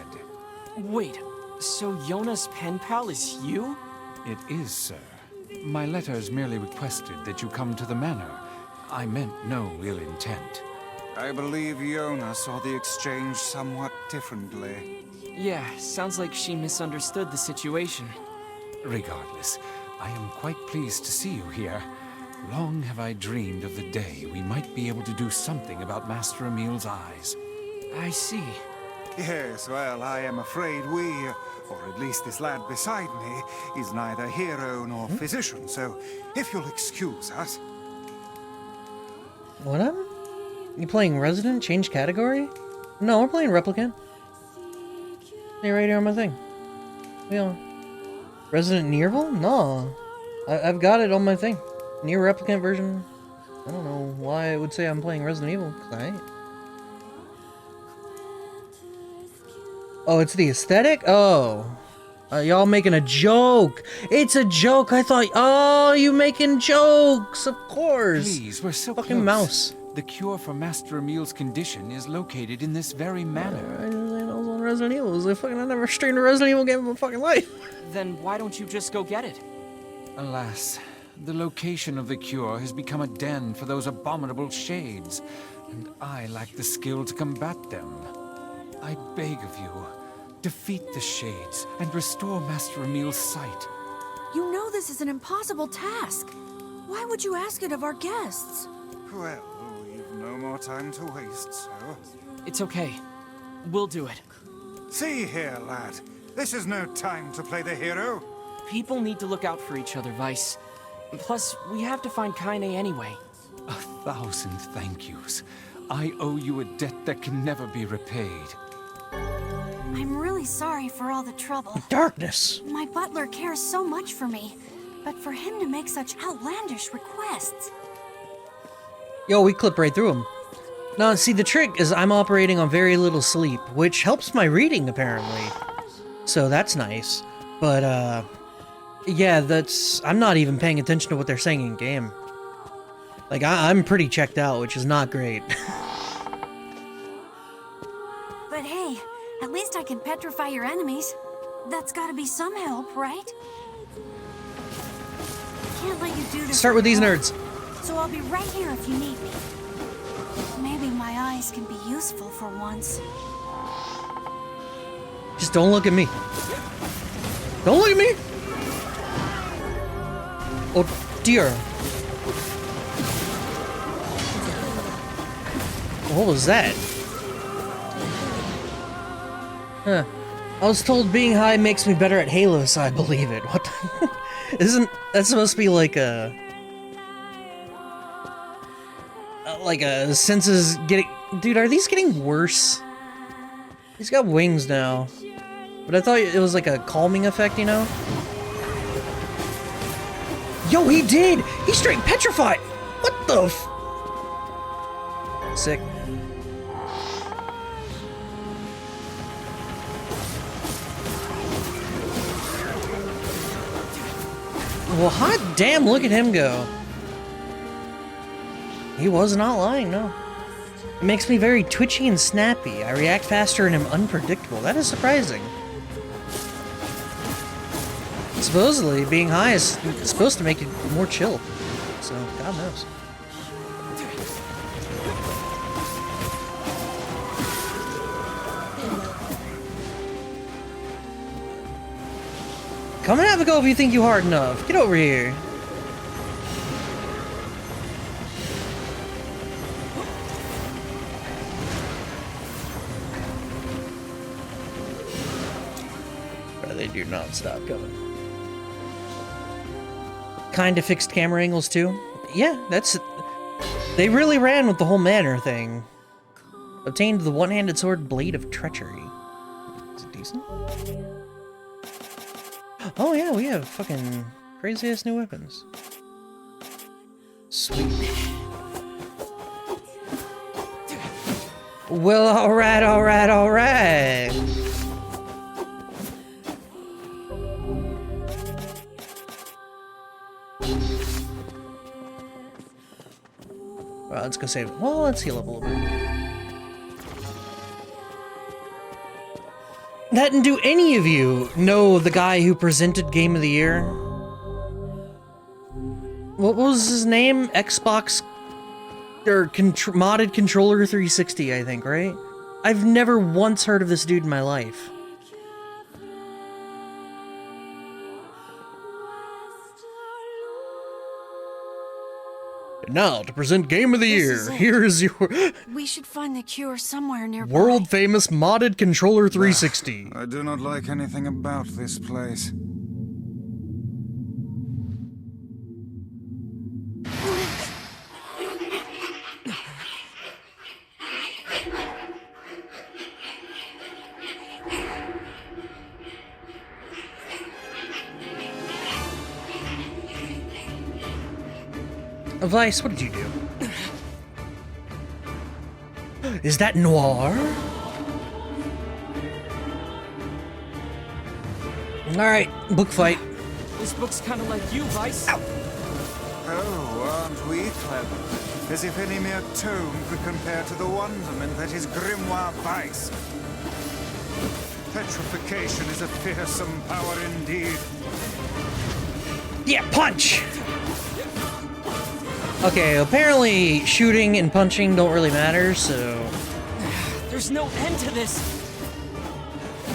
Wait, so Yona's pen pal is you? It is, sir. My letters merely requested that you come to the manor. I meant no ill intent. I believe Yona saw the exchange somewhat differently. Yeah, sounds like she misunderstood the situation. Regardless, I am quite pleased to see you here. Long have I dreamed of the day we might be able to do something about Master Emil's eyes. I see. Yes, well, I am afraid we, or at least this lad beside me, is neither hero nor physician, so if you'll excuse us. What happened? You playing Resident? Change category? No, we're playing Replicant. Hey, right here on my thing. Yeah. Resident NieRville? No. I've got it on my thing. NieR Replicant version. I don't know why I would say I'm playing Resident Evil, 'cause I ain't. Oh, it's the aesthetic? Oh. Y'all making a joke. It's a joke. I thought, oh, you making jokes. Of course. Please, we're so fucking close. mouse. The cure for Master Emil's condition is located in this very manor. I was on Resident Evil. It was like fucking, I never streamed a Resident Evil game in my fucking life. Then why don't you just go get it? Alas, the location of the cure has become a den for those abominable shades, and I lack the skill to combat them. I beg of you, defeat the shades and restore Master Emil's sight. You know this is an impossible task. Why would you ask it of our guests? Well, we've no more time to waste, so... It's okay. We'll do it. See here, lad. This is no time to play the hero. People need to look out for each other, Vice. Plus, we have to find Kaine anyway. 1,000 thank yous. I owe you a debt that can never be repaid. I'm really sorry for all the trouble. Darkness. My butler cares so much for me, but for him to make such outlandish requests... Yo, we clip right through him. Now, see, the trick is I'm operating on very little sleep, which helps my reading, apparently. So that's nice. But, yeah, I'm not even paying attention to what they're saying in game. Like, I'm pretty checked out, which is not great. But hey, at least I can petrify your enemies. That's gotta be some help, right? Can't let you do this. Start with these nerds. So I'll be right here if you need me. Maybe my eyes can be useful for once. Just don't look at me. Don't look at me! Oh, dear. What was that? Huh. I was told being high makes me better at Halo, so I believe it. What the... Isn't that supposed to be like a... senses getting... Dude, are these getting worse? He's got wings now. But I thought it was like a calming effect, you know? Yo, he did! He straight petrified! What the f... Sick. Well, hot damn, look at him go. He was not lying, no. It makes me very twitchy and snappy. I react faster and am unpredictable. That is surprising. Supposedly, being high is supposed to make you more chill. So, God knows. Come and have a go if you think you're hard enough. Get over here. They do not stop coming. Kinda fixed camera angles too. Yeah, that's... They really ran with the whole manner thing. Obtained the one-handed sword Blade of Treachery. Is it decent? Oh yeah, we have fucking crazy-ass new weapons. Sweet. Well, alright, alright, alright. Well, let's go save it. Well, let's heal up a little bit. That didn't do any of you know the guy who presented Game of the Year? What was his name? Xbox... or modded controller 360, I think, right? I've never once heard of this dude in my life. And now, to present Game of the Year, here is your... We should find the cure somewhere nearby. World-famous modded controller 360. I do not like anything about this place. Vice, what did you do? Is that Noir? Alright, book fight. This book's kind of like you, Vice. Ow. Oh, aren't we clever? As if any mere tome could compare to the wonderment that is Grimoire Vice. Petrification is a fearsome power indeed. Yeah, punch! Okay, apparently shooting and punching don't really matter, so... There's no end to this!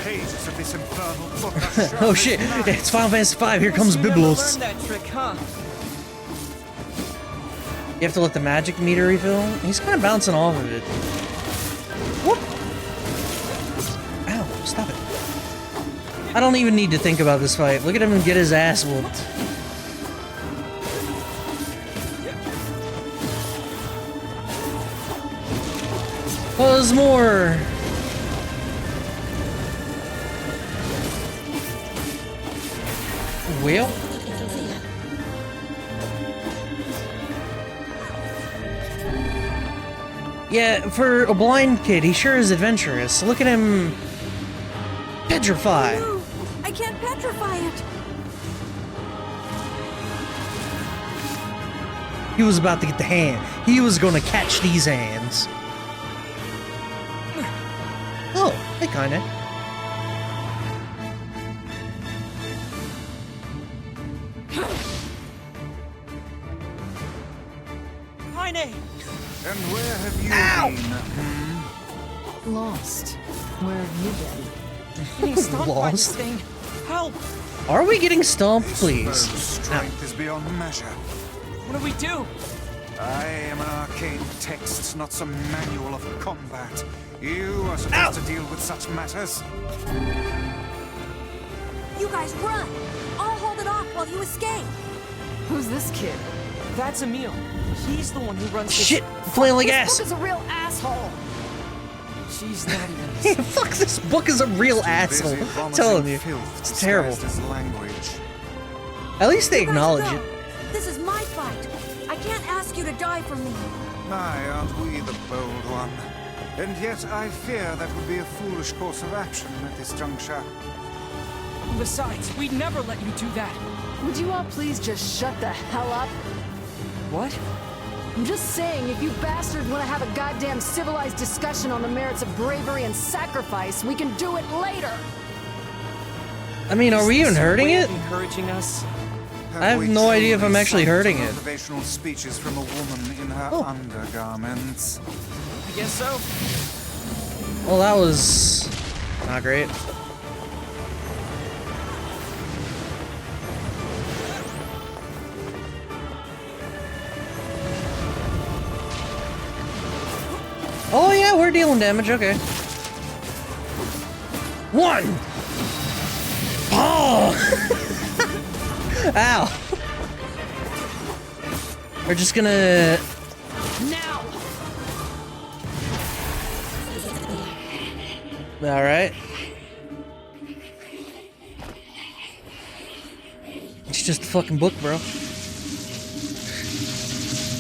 Pages of this infernal book are oh shit, it's Final Fantasy V, here comes Biblos. That trick, huh? You have to let the magic meter refill? He's kind of bouncing off of it. Whoop! Ow, stop it. I don't even need to think about this fight. Look at him get his ass whooped. Buzz more! Well... Yeah, for a blind kid, he sure is adventurous. Look at him... petrify! No, I can't petrify it! He was about to get the hand. He was gonna catch these hands. Oh, hey, kinda. Heine! And where have you been? Lost. Where have you been? Getting stomped by this Lost? thing. Help! Are we getting stomped, This please? foe's strength is beyond measure. What do we do? I am an arcane text, not some manual of combat. You are supposed to deal with such matters. You guys run! I'll hold it off while you escape! Who's this kid? That's Emil. He's the one who runs Shit! Flailing ass! This book is a real asshole! this... She's not even... Fuck, this book is a real asshole. Busy I'm vomiting telling you. filth It's terrible. disguised as language. At least they You guys acknowledge go. it. This is my fight. I can't ask you to die for me. My, aren't we the bold one? And yet I fear that would be a foolish course of action at this juncture. Besides, we'd never let you do that. Would you all please just shut the hell up? What? I'm just saying, if you bastards want to have a goddamn civilized discussion on the merits of bravery and sacrifice, we can do it later. I mean, are we even hurting it? Encouraging us? I have no idea if I'm actually hurting it. Motivational speeches from a woman in her undergarments. I guess so. Well, that was not great. Oh yeah, we're dealing damage, okay. One! Oh! Ow! We're just gonna... Now! Alright. It's just a fucking book, bro.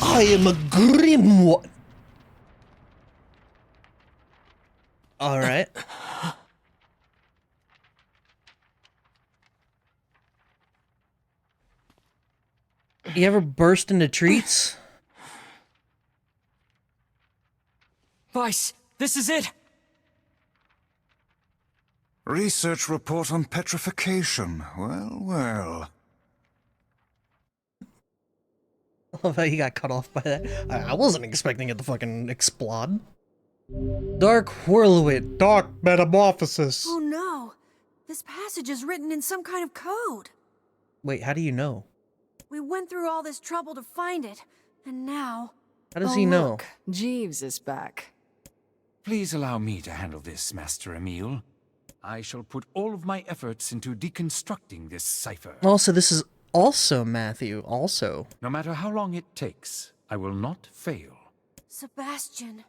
I am a grim one. Alright. You ever burst into treats? Vice, this is it! Research report on petrification. Well, well. I love how you got cut off by that. I wasn't expecting it to fucking explode. Dark Whirlwind. Dark Metamorphosis. Oh no! This passage is written in some kind of code. Wait, how do you know? We went through all this trouble to find it, and now... How does he know? Look, Jeeves is back. Please allow me to handle this, Master Emil. I shall put all of my efforts into deconstructing this cipher. Also, this is also Matthew, also. No matter how long it takes, I will not fail. Sebastian.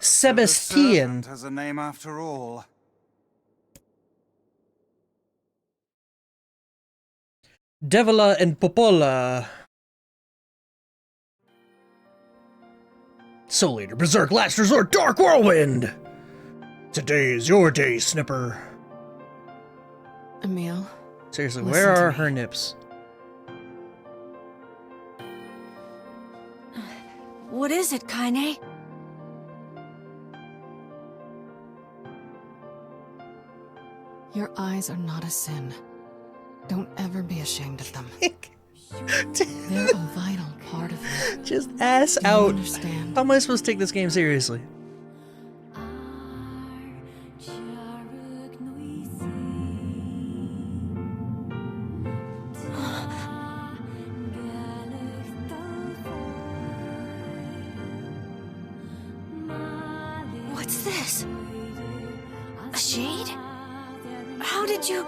Sebastian has a name after all. Devila and Popola. Soul Eater, Berserk, Last Resort, Dark Whirlwind! Today is your day, Snipper. Emil. Seriously, where are her nips? What is it, Kaine? Your eyes are not a sin. Don't ever be ashamed of them. They're a vital part of you. Just ass Do you out. understand? How am I supposed to take this game seriously? What's this? A shade? How did you...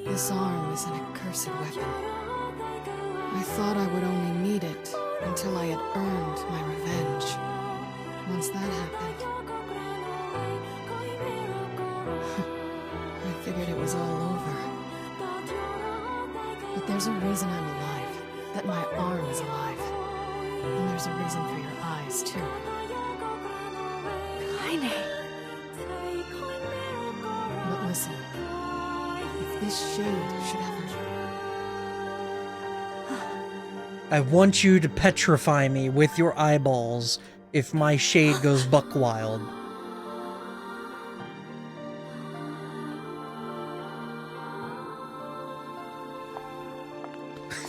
This arm is an accursed weapon. I thought I would only need it until I had earned my revenge. Once that happened, I figured it was all over. But there's a reason I'm alive, that my arm is alive. And there's a reason for your eyes, too. Kaine. But listen, if this shade should ever... I want you to petrify me with your eyeballs if my shade goes buck wild.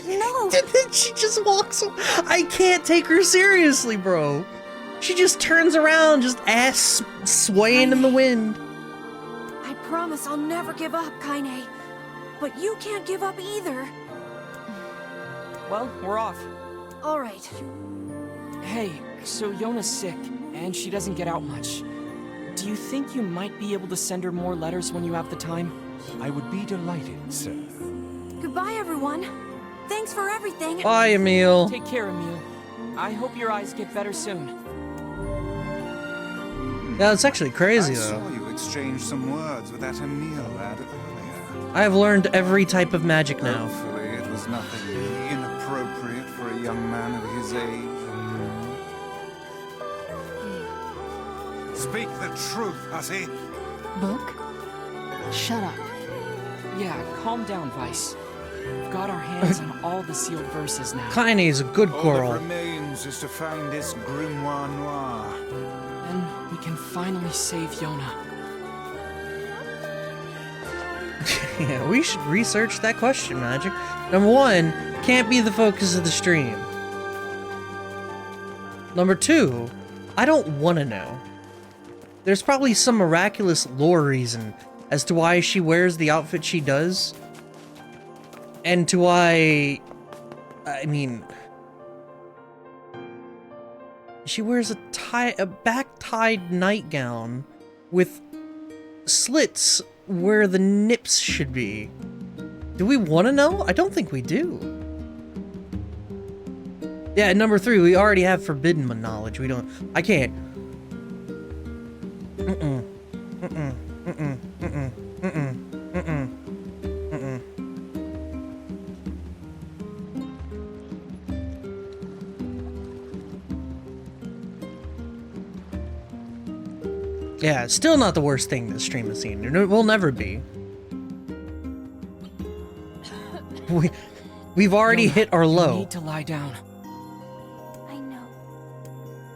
No! Then she just walks away. I can't take her seriously, bro. She just turns around, just ass swaying in the wind. I promise I'll never give up, Kaine. But you can't give up either. Well, we're off. All right. Hey, so Yona's sick, and she doesn't get out much. Do you think you might be able to send her more letters when you have the time? I would be delighted, sir. Goodbye, everyone. Thanks for everything. Bye, Emil. Take care, Emil. I hope your eyes get better soon. Yeah, it's actually crazy, I though. saw you exchange some words with that Emil lad earlier. I've learned every type of magic now. Hopefully it was nothing inappropriate for a young man of his age. Speak the truth, hussy. Book? Shut up. Yeah, calm down, Vice. We've got our hands on all the sealed verses now. Kaine is a good All girl. that remains is to find this grimoire noir. Then we can finally save Yona. Yeah, we should research that question, Magic. Number one, can't be the focus of the stream. Number two, I don't want to know. There's probably some miraculous lore reason as to why she wears the outfit she does. And to why... I mean... She wears a back-tied nightgown with slits where the nips should be. Do we want to know? I don't think we do. Yeah, at number 3, we already have forbidden knowledge. We don't... I can't... Yeah, still not the worst thing this stream has seen. It will never be. We've already hit our low. You need to lie down. I know.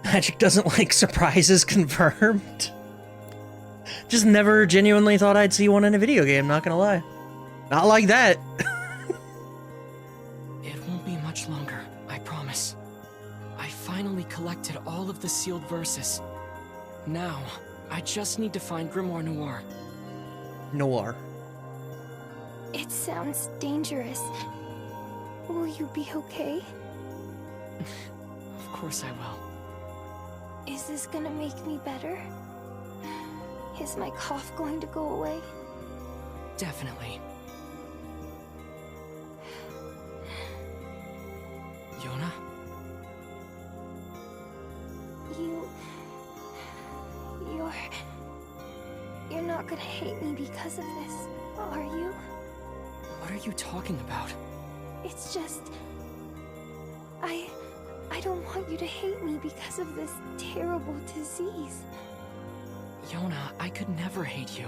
Magic doesn't like surprises confirmed. Just never genuinely thought I'd see one in a video game, not gonna lie. Not like that. It won't be much longer, I promise. I finally collected all of the sealed verses. Now, I just need to find Grimoire Noir. Noir. It sounds dangerous. Will you be okay? Of course I will. Is this gonna make me better? Is my cough going to go away? Definitely. Yona? You're not gonna hate me because of this, are you? What are you talking about? It's just... I don't want you to hate me because of this terrible disease. Yona, I could never hate you.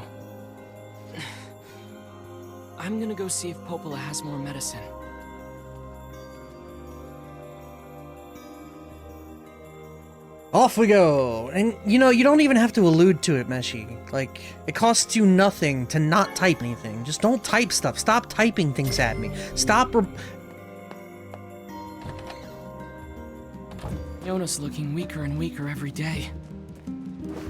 I'm gonna go see if Popola has more medicine. Off we go! And, you know, you don't even have to allude to it, Meshi. Like, it costs you nothing to not type anything. Just don't type stuff. Stop typing things at me. Stop Yona's looking weaker and weaker every day.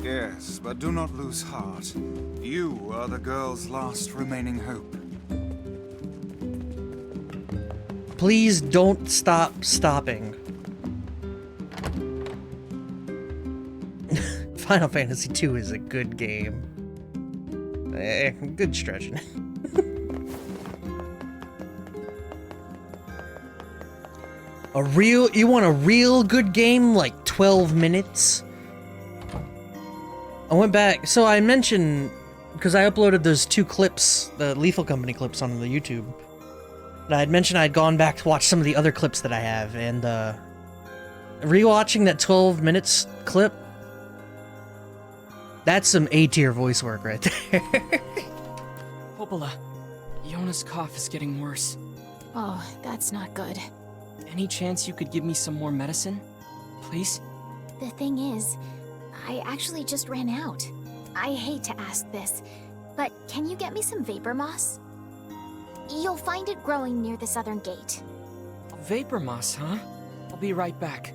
Yes, but do not lose heart. You are the girl's last remaining hope. Please don't stop stopping. Final Fantasy II is a good game. Good stretching. You want a real good game, like 12 minutes? I went back, so I mentioned, because I uploaded those 2 clips, the Lethal Company clips on the YouTube. And I had mentioned I'd gone back to watch some of the other clips that I have, and rewatching that 12 minutes clip, that's some A-tier voice work right there. Popola, Yona's cough is getting worse. Oh, that's not good. Any chance you could give me some more medicine? Please? The thing is, I actually just ran out. I hate to ask this, but can you get me some vapor moss? You'll find it growing near the southern gate. Vapor moss, huh? I'll be right back.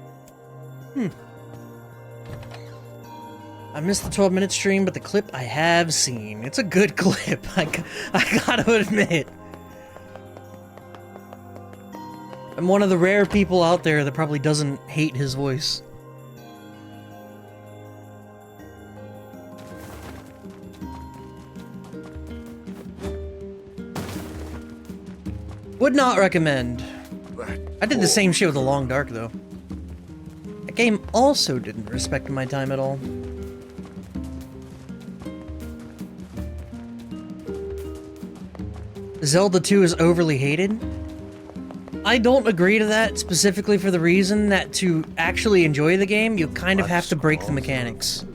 I missed the 12-minute stream, but the clip I have seen. It's a good clip, I gotta admit. I'm one of the rare people out there that probably doesn't hate his voice. Would not recommend. I did the same shit with The Long Dark, though. That game also didn't respect my time at all. Zelda 2 is overly hated? I don't agree to that, specifically for the reason that to actually enjoy the game, you kind of have to break the mechanics.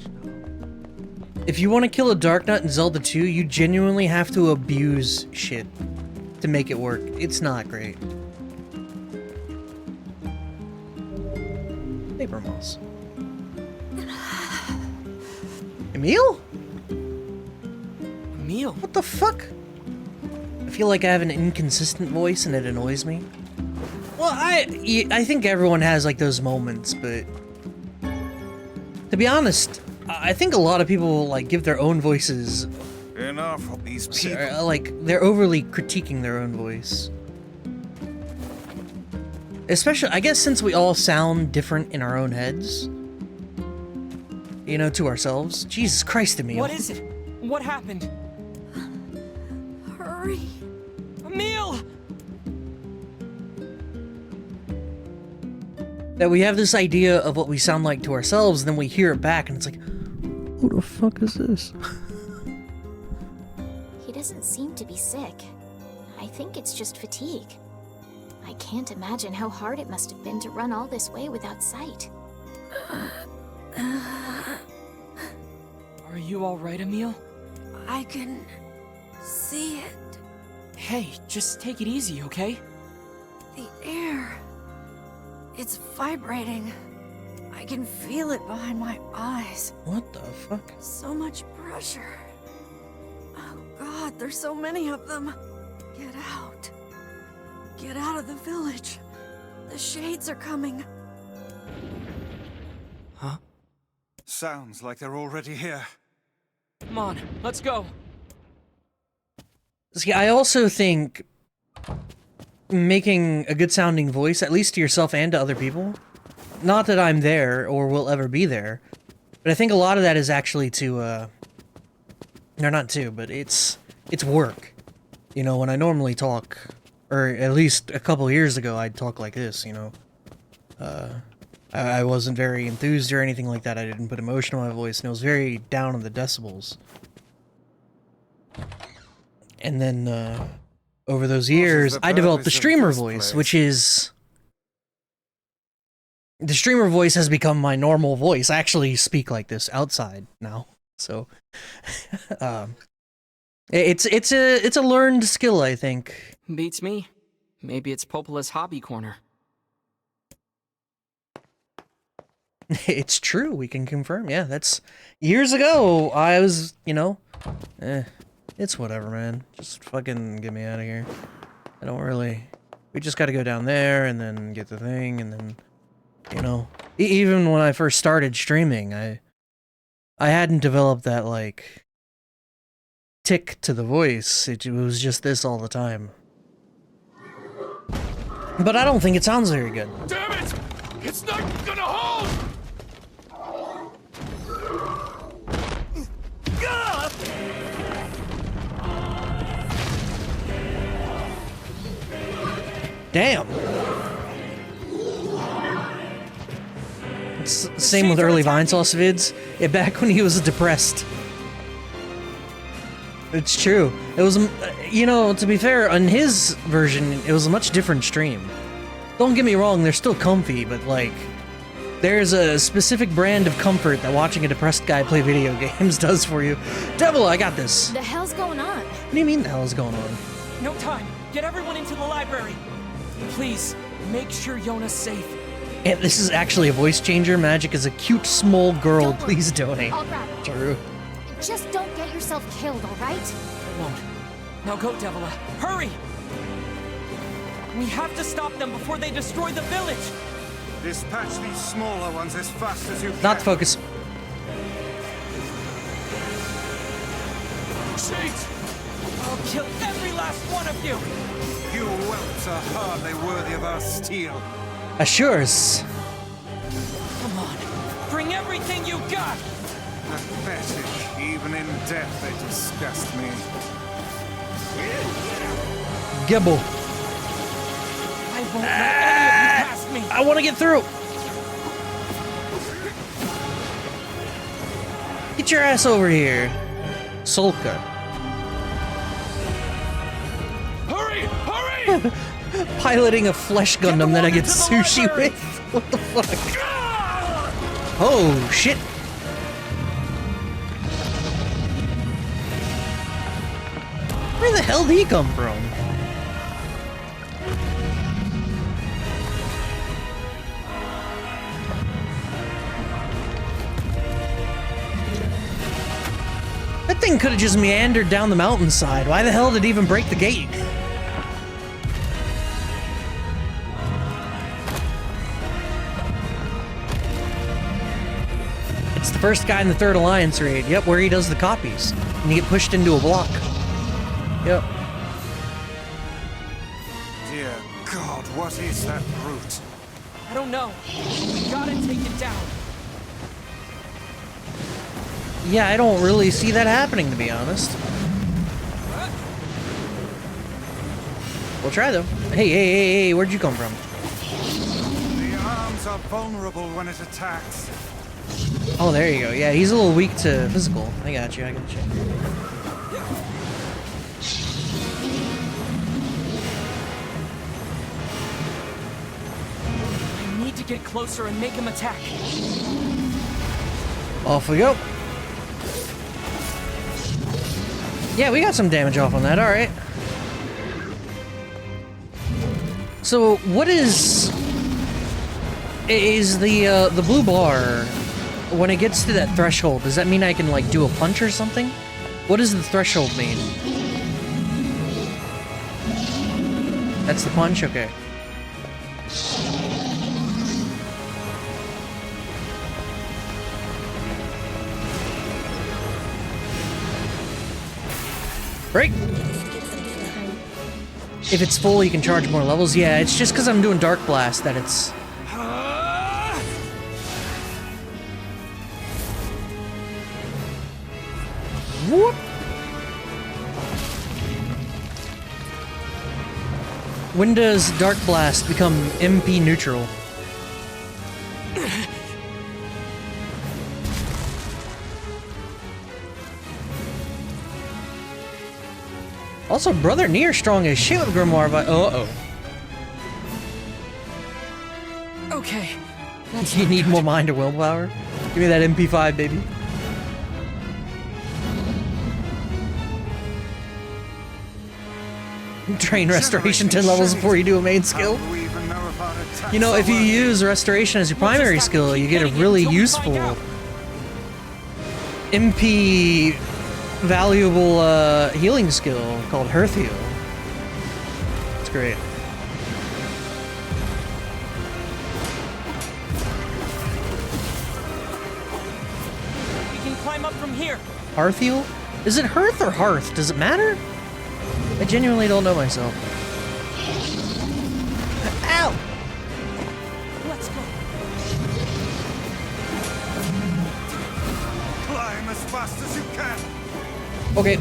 If you want to kill a Dark Knight in Zelda 2, you genuinely have to abuse shit to make it work. It's not great. Paper moss. Emil? Emil? What the fuck? I feel like I have an inconsistent voice and it annoys me. Well, I think everyone has like those moments, but to be honest, I think a lot of people like give their own voices. Enough of these people. Like they're overly critiquing their own voice. Especially, I guess, since we all sound different in our own heads. You know, to ourselves. Jesus Christ, Emil. What is it? What happened? Hurry. Emil! That we have this idea of what we sound like to ourselves, and then we hear it back, and it's like, who the fuck is this? He doesn't seem to be sick. I think it's just fatigue. I can't imagine how hard it must have been to run all this way without sight. Are you alright, Emil? I can see it. Hey, just take it easy, okay? The air. It's vibrating. I can feel it behind my eyes. What the fuck? So much pressure. Oh God, there's so many of them. Get out. Get out of the village. The shades are coming. Huh? Sounds like they're already here. Come on, let's go. See, I also think making a good sounding voice, at least to yourself and to other people, not that I'm there or will ever be there, but I think a lot of that is actually to, no, not to, but it's work. You know, when I normally talk, or at least a couple years ago, I'd talk like this, you know. I wasn't very enthused or anything like that. I didn't put emotion on my voice, and it was very down on the decibels. And then, over those years, I developed the streamer voice, which is... The streamer voice has become my normal voice. I actually speak like this outside now, so... It's a learned skill, I think. Beats me. Maybe it's Popola's hobby corner. It's true, we can confirm. Yeah, that's... Years ago, I was, you know... It's whatever, man. Just fucking get me out of here. I don't really... We just gotta go down there, and then get the thing, and then... You know... Even when I first started streaming, I hadn't developed that, like... tick to the voice. It was just this all the time. But I don't think it sounds very good. Damn it! It's not gonna hold! Damn! It's the same with early Vinesauce vids. Yeah, back when he was depressed. It's true. It was, you know, to be fair, on his version, it was a much different stream. Don't get me wrong, they're still comfy, but like, there's a specific brand of comfort that watching a depressed guy play video games does for you. Devil, I got this. The hell's going on? What do you mean the hell is going on? No time. Get everyone into the library. Please, make sure Yona's safe. And this is actually a voice changer. Magic is a cute small girl. Don't worry. Please donate. I'll grab it. True. Just don't get yourself killed, all right? I won't. Now go, Devila. Hurry! We have to stop them before they destroy the village! Dispatch these smaller ones as fast as you can. Not focus. Shades! I'll kill every last one of you! You whelps are hardly worthy of our steel. Assures. Come on, bring everything you got! Pathetic. Even in death, they disgust me. Gibble. I won't let any of you pass me! I want to get through. Get your ass over here. Solka. Hurry! Hurry! Piloting a flesh Gundam that I get sushi with? What the fuck? Oh, shit. Where the hell did he come from? That thing could have just meandered down the mountainside. Why the hell did it even break the gate? It's the first guy in the Third Alliance raid. Yep, where he does the copies. And you get pushed into a block. Yep. Dear God, what is that brute? I don't know. We gotta take it down. Yeah, I don't really see that happening, to be honest. We'll try, though. Hey, where'd you come from? The arms are vulnerable when it attacks. Oh, there you go. Yeah, he's a little weak to physical. I got you. I need to get closer and make him attack. Off we go. Yeah, we got some damage off on that. All right. So, what is the blue bar? When it gets to that threshold, does that mean I can like do a punch or something? What does the threshold mean? That's the punch? Okay. Break! If it's full, you can charge more levels. Yeah, it's just because I'm doing Dark Blast that it's... Whoop! When does Dark Blast become MP neutral? Also, Brother NieR strong as shit with Grimoire, but Okay. You need more mind or willpower? Give me that MP5, baby. Train restoration 10 levels before you do a main skill. You know, if you use restoration as your primary skill, you get a really useful MP valuable healing skill called Hearth Heal. It's great. We can climb up from here. Hearth Heal? Is it Hearth or Hearth? Does it matter? I genuinely don't know myself. Ow! Let's go. Climb as fast as you can. Okay.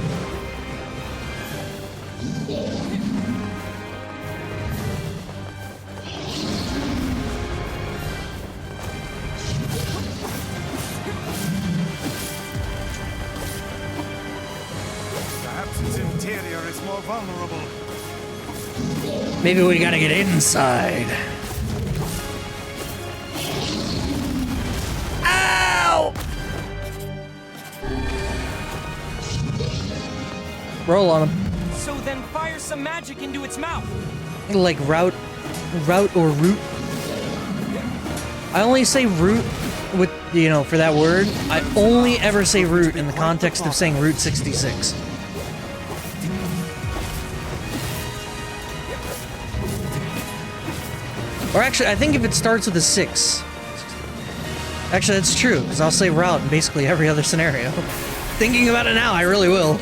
Perhaps its interior is more vulnerable. Maybe we gotta get inside. Ow! Roll on him. So then fire some magic into its mouth. Like route or root. I only say root with, you know, for that word. I only ever say root in the context of saying Route 66. Or actually, I think if it starts with a 6. Actually, that's true, because I'll say route in basically every other scenario. Thinking about it now, I really will.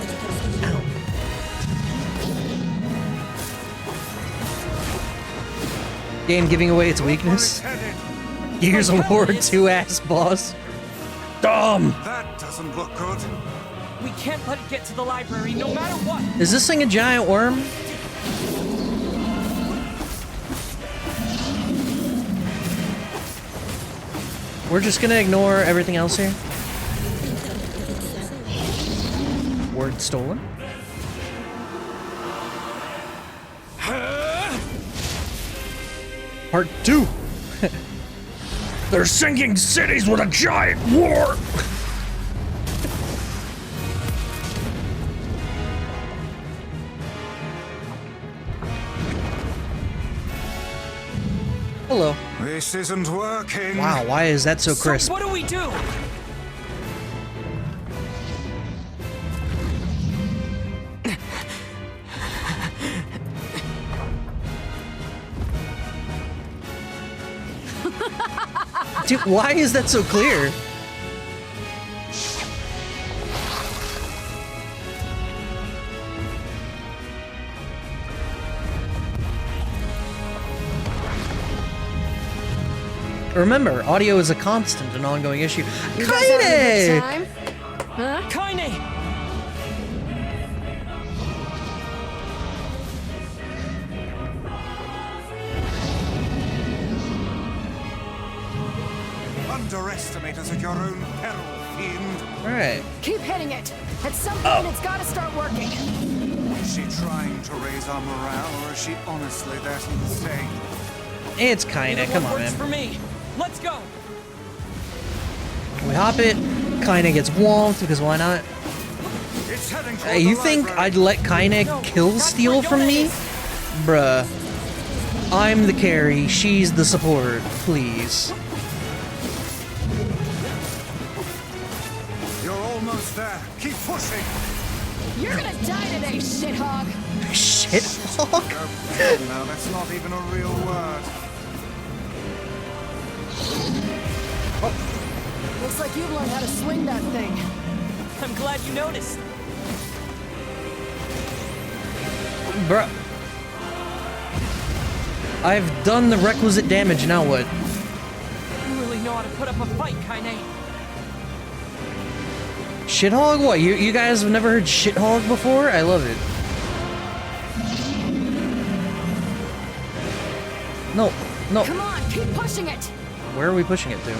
Ow. Game giving away its weakness. Gears of War 2 ass boss. Dumb! That doesn't look good. We can't let it get to the library, no matter what. Is this thing a giant worm? We're just gonna ignore everything else here. Word stolen. Part 2. They're sinking cities with a giant war. Hello. This isn't working. Wow, why is that so crisp? So what do we do? Dude, why is that so clear? Remember, audio is a constant and ongoing issue. Kaine! Huh? Kaine! Underestimate us at your own peril, fiend. Alright. Keep hitting it. At some point, it's gotta start working. Is she trying to raise our morale, or is she honestly that insane? It's Kaine, come on, works man. For me. Let's go. We hop it. Kaine gets whomped because why not? It's heading Hey, you think I'd let Kaine kill steal from me? Bruh. I'm the carry, she's the support. Please. You're almost there. Keep pushing. You're gonna die today, shithog. Shithog? No, that's not even a real word. Looks like you've learned how to swing that thing. I'm glad you noticed. Bruh. I've done the requisite damage, now what? You really know how to put up a fight, Kaine. Shithog? What? You guys have never heard shithog before? I love it. No, no. Come on, keep pushing it. Where are we pushing it to?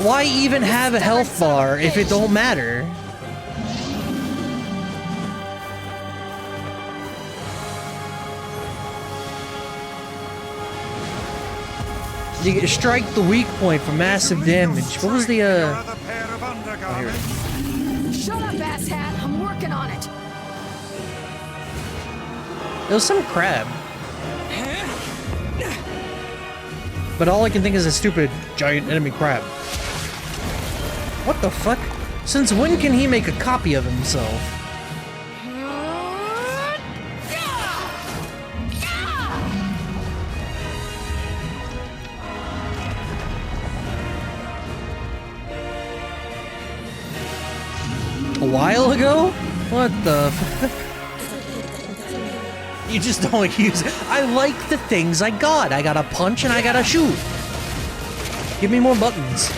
Why even have a health bar if it don't matter? You strike the weak point for massive damage. What was the Another pair of undergarments. Shut up, asshat. I'm working on it. It was some crab. But all I can think is a stupid giant enemy crab. What the fuck? Since when can he make a copy of himself? A while ago? What the fuck? You just don't use it. I like the things I got. I got a punch and I got a shoot. Give me more buttons.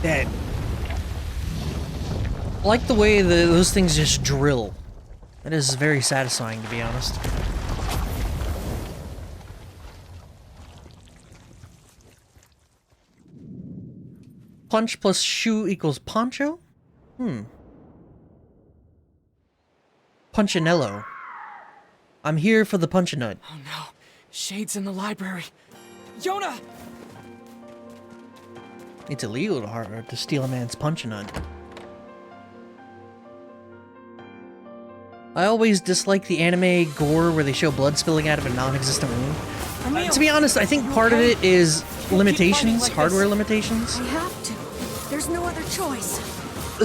Dead. I like the way those things just drill. That is very satisfying, to be honest. Punch plus shoe equals poncho? Punchinello. I'm here for the punchinut. Oh no. Shade's in the library. Yona! It's illegal to steal a man's punchinut. I always dislike the anime gore where they show blood spilling out of a non-existent wound. To be honest, I think part of it is limitations, hardware limitations. I have to. There's no other choice.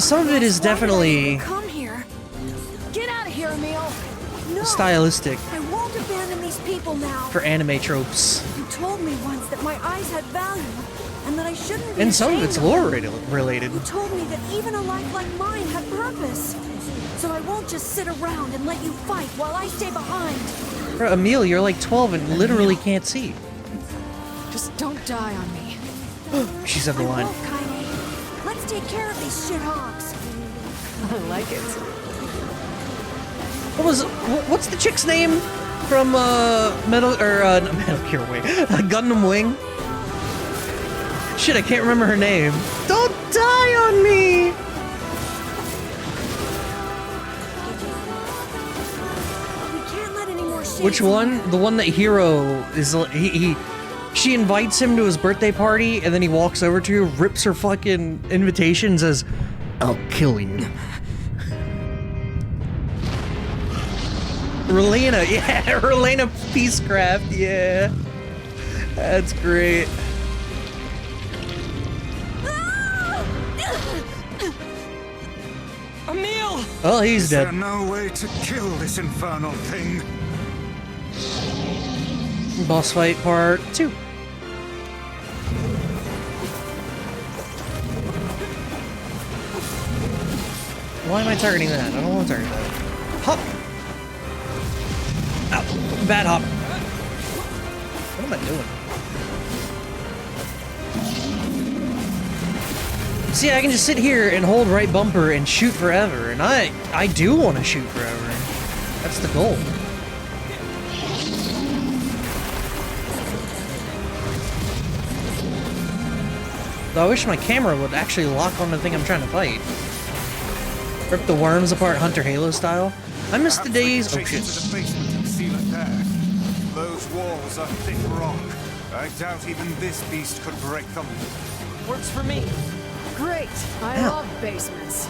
Some of it is definitely Come here. Get out of here, Emil. No. stylistic I won't abandon these people now. for anime tropes. You told me once that my eyes had value, and that I shouldn't be And some of it's ashamed lore them. related. You told me that even a life like mine had purpose. So I won't just sit around and let you fight while I stay behind. Bro, Emil, you're like 12 and literally can't see. Just don't die on me. She said the line. I won't, Kaine. Let's take care of these shithogs. I like it. What's the chick's name from not Metal Gear Wing, Gundam Wing? Shit, I can't remember her name. Don't die on me! We can't let any more shades Which in one? here. The one that Hero is. She invites him to his birthday party, and then he walks over to her, rips her fucking invitation, and says, "I'll kill you." Relena, yeah, Relena Peacecraft, yeah. That's great. Emil! Oh, he's Is dead. there no way to kill this infernal thing? Boss fight part 2. Why am I targeting that? I don't want to target that. Hop! Ow. Bad hop. What am I doing? See, I can just sit here and hold right bumper and shoot forever, and I do want to shoot forever. That's the goal. Though I wish my camera would actually lock on the thing I'm trying to fight. Rip the worms apart Hunter Halo style. I miss the days. Oh shit. To the basement and seal it there. Those walls are thick rock. I doubt even this beast could break them. Works for me. Great. I Ow. love basements.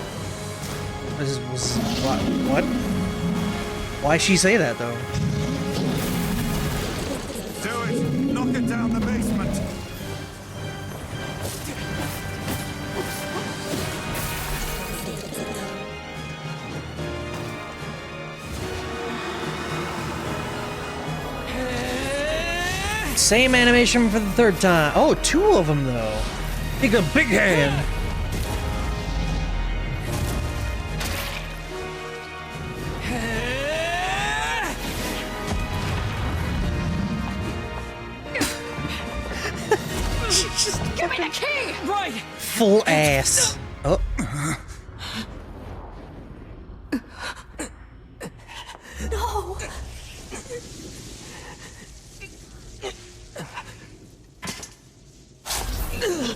What? Why'd she say that though? Do it! Knock it down the basement! Same animation for the third time. Oh, 2 of them though. Take a big hand. Just give me the key! Right! Full ass. Oh. No!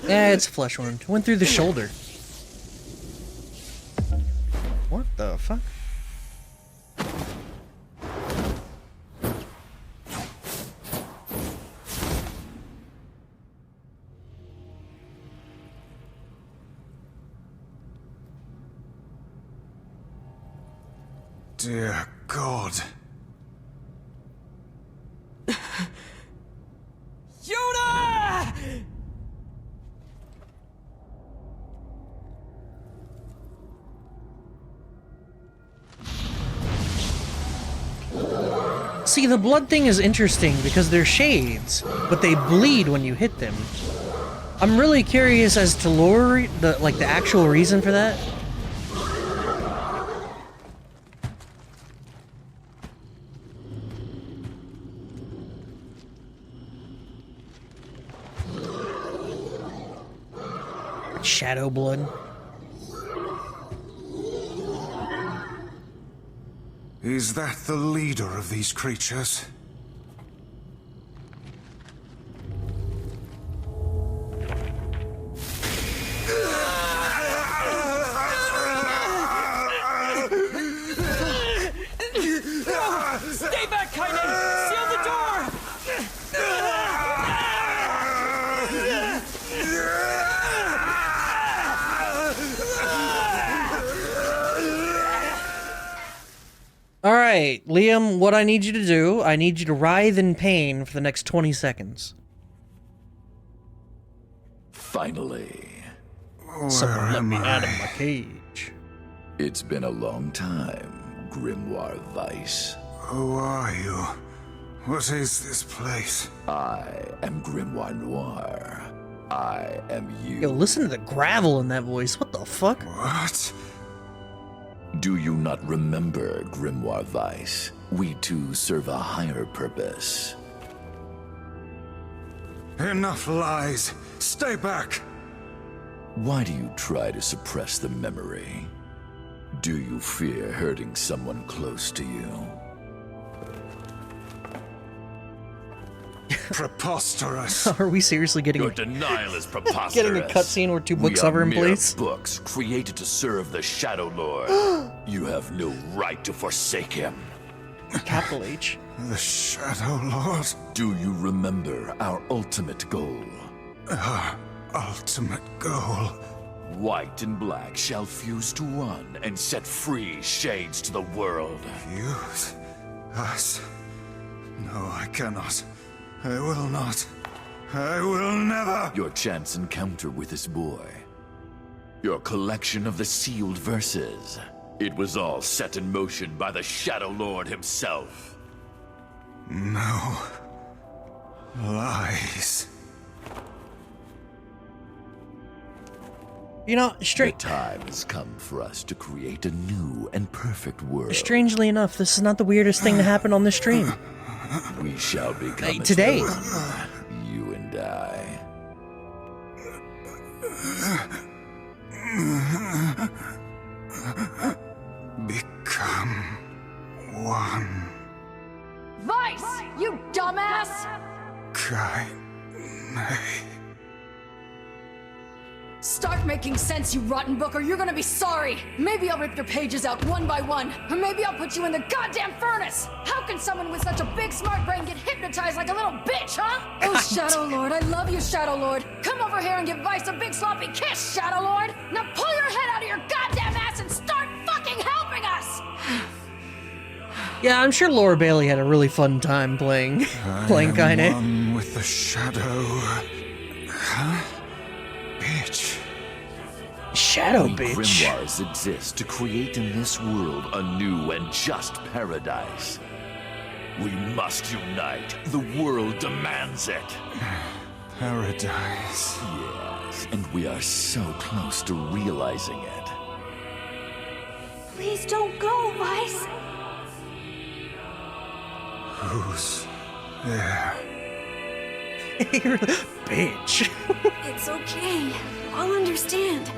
Yeah, it's a flesh wound. Went through the shoulder. What the fuck? Dear God. Yuna! See, the blood thing is interesting because they're shades, but they bleed when you hit them. I'm really curious as to the actual reason for that. Shadow blood. Is that the leader of these creatures? Stay back, Kainen! Seal the door! Alright, Liam, what I need you to do, I need you to writhe in pain for the next 20 seconds. Finally. Someone let me out of my cage. It's been a long time, Grimoire Weiss. Who are you? What is this place? I am Grimoire Noir. I am you. Yo, listen to the gravel in that voice. What the fuck? What? Do you not remember, Grimoire Weiss? We two serve a higher purpose. Enough lies. Stay back. Why do you try to suppress the memory? Do you fear hurting someone close to you? Preposterous. Are we seriously getting Your denial is preposterous. getting a cutscene where two books We are in mere place? books created to serve the Shadow Lord. You have no right to forsake him. Capital H. The Shadow Lord? Do you remember our ultimate goal? Our ultimate goal? White and black shall fuse to one and set free shades to the world. Fuse? Us? No, I cannot. I will not. I will never. Your chance encounter with this boy. Your collection of the sealed verses. It was all set in motion by the Shadow Lord himself. No. Lies. You know, The time has come for us to create a new and perfect world. strangely enough, this is not the weirdest thing to happen on this stream. We shall become today. you and I. Become one. Vice, you dumbass! Start making sense, you rotten book, or you're gonna be sorry. Maybe I'll rip your pages out one by one, or maybe I'll put you in the goddamn furnace. How can someone with such a big smart brain get hypnotized like a little bitch, huh? Oh, Shadow Lord, I love you, Shadow Lord. Come over here and give Vice a big sloppy kiss, Shadow Lord. Now pull your head out of your goddamn ass and start fucking helping us. Yeah, I'm sure Laura Bailey had a really fun time playing Kaine. One with the Shadow. Huh? Bitch. Shadow We bitch. grimoires exist to create in this world a new and just paradise. We must unite. The world demands it. Paradise. Yes, and we are so close to realizing it. Please don't go, Vice. Who's there? Bitch. It's okay. I'll understand.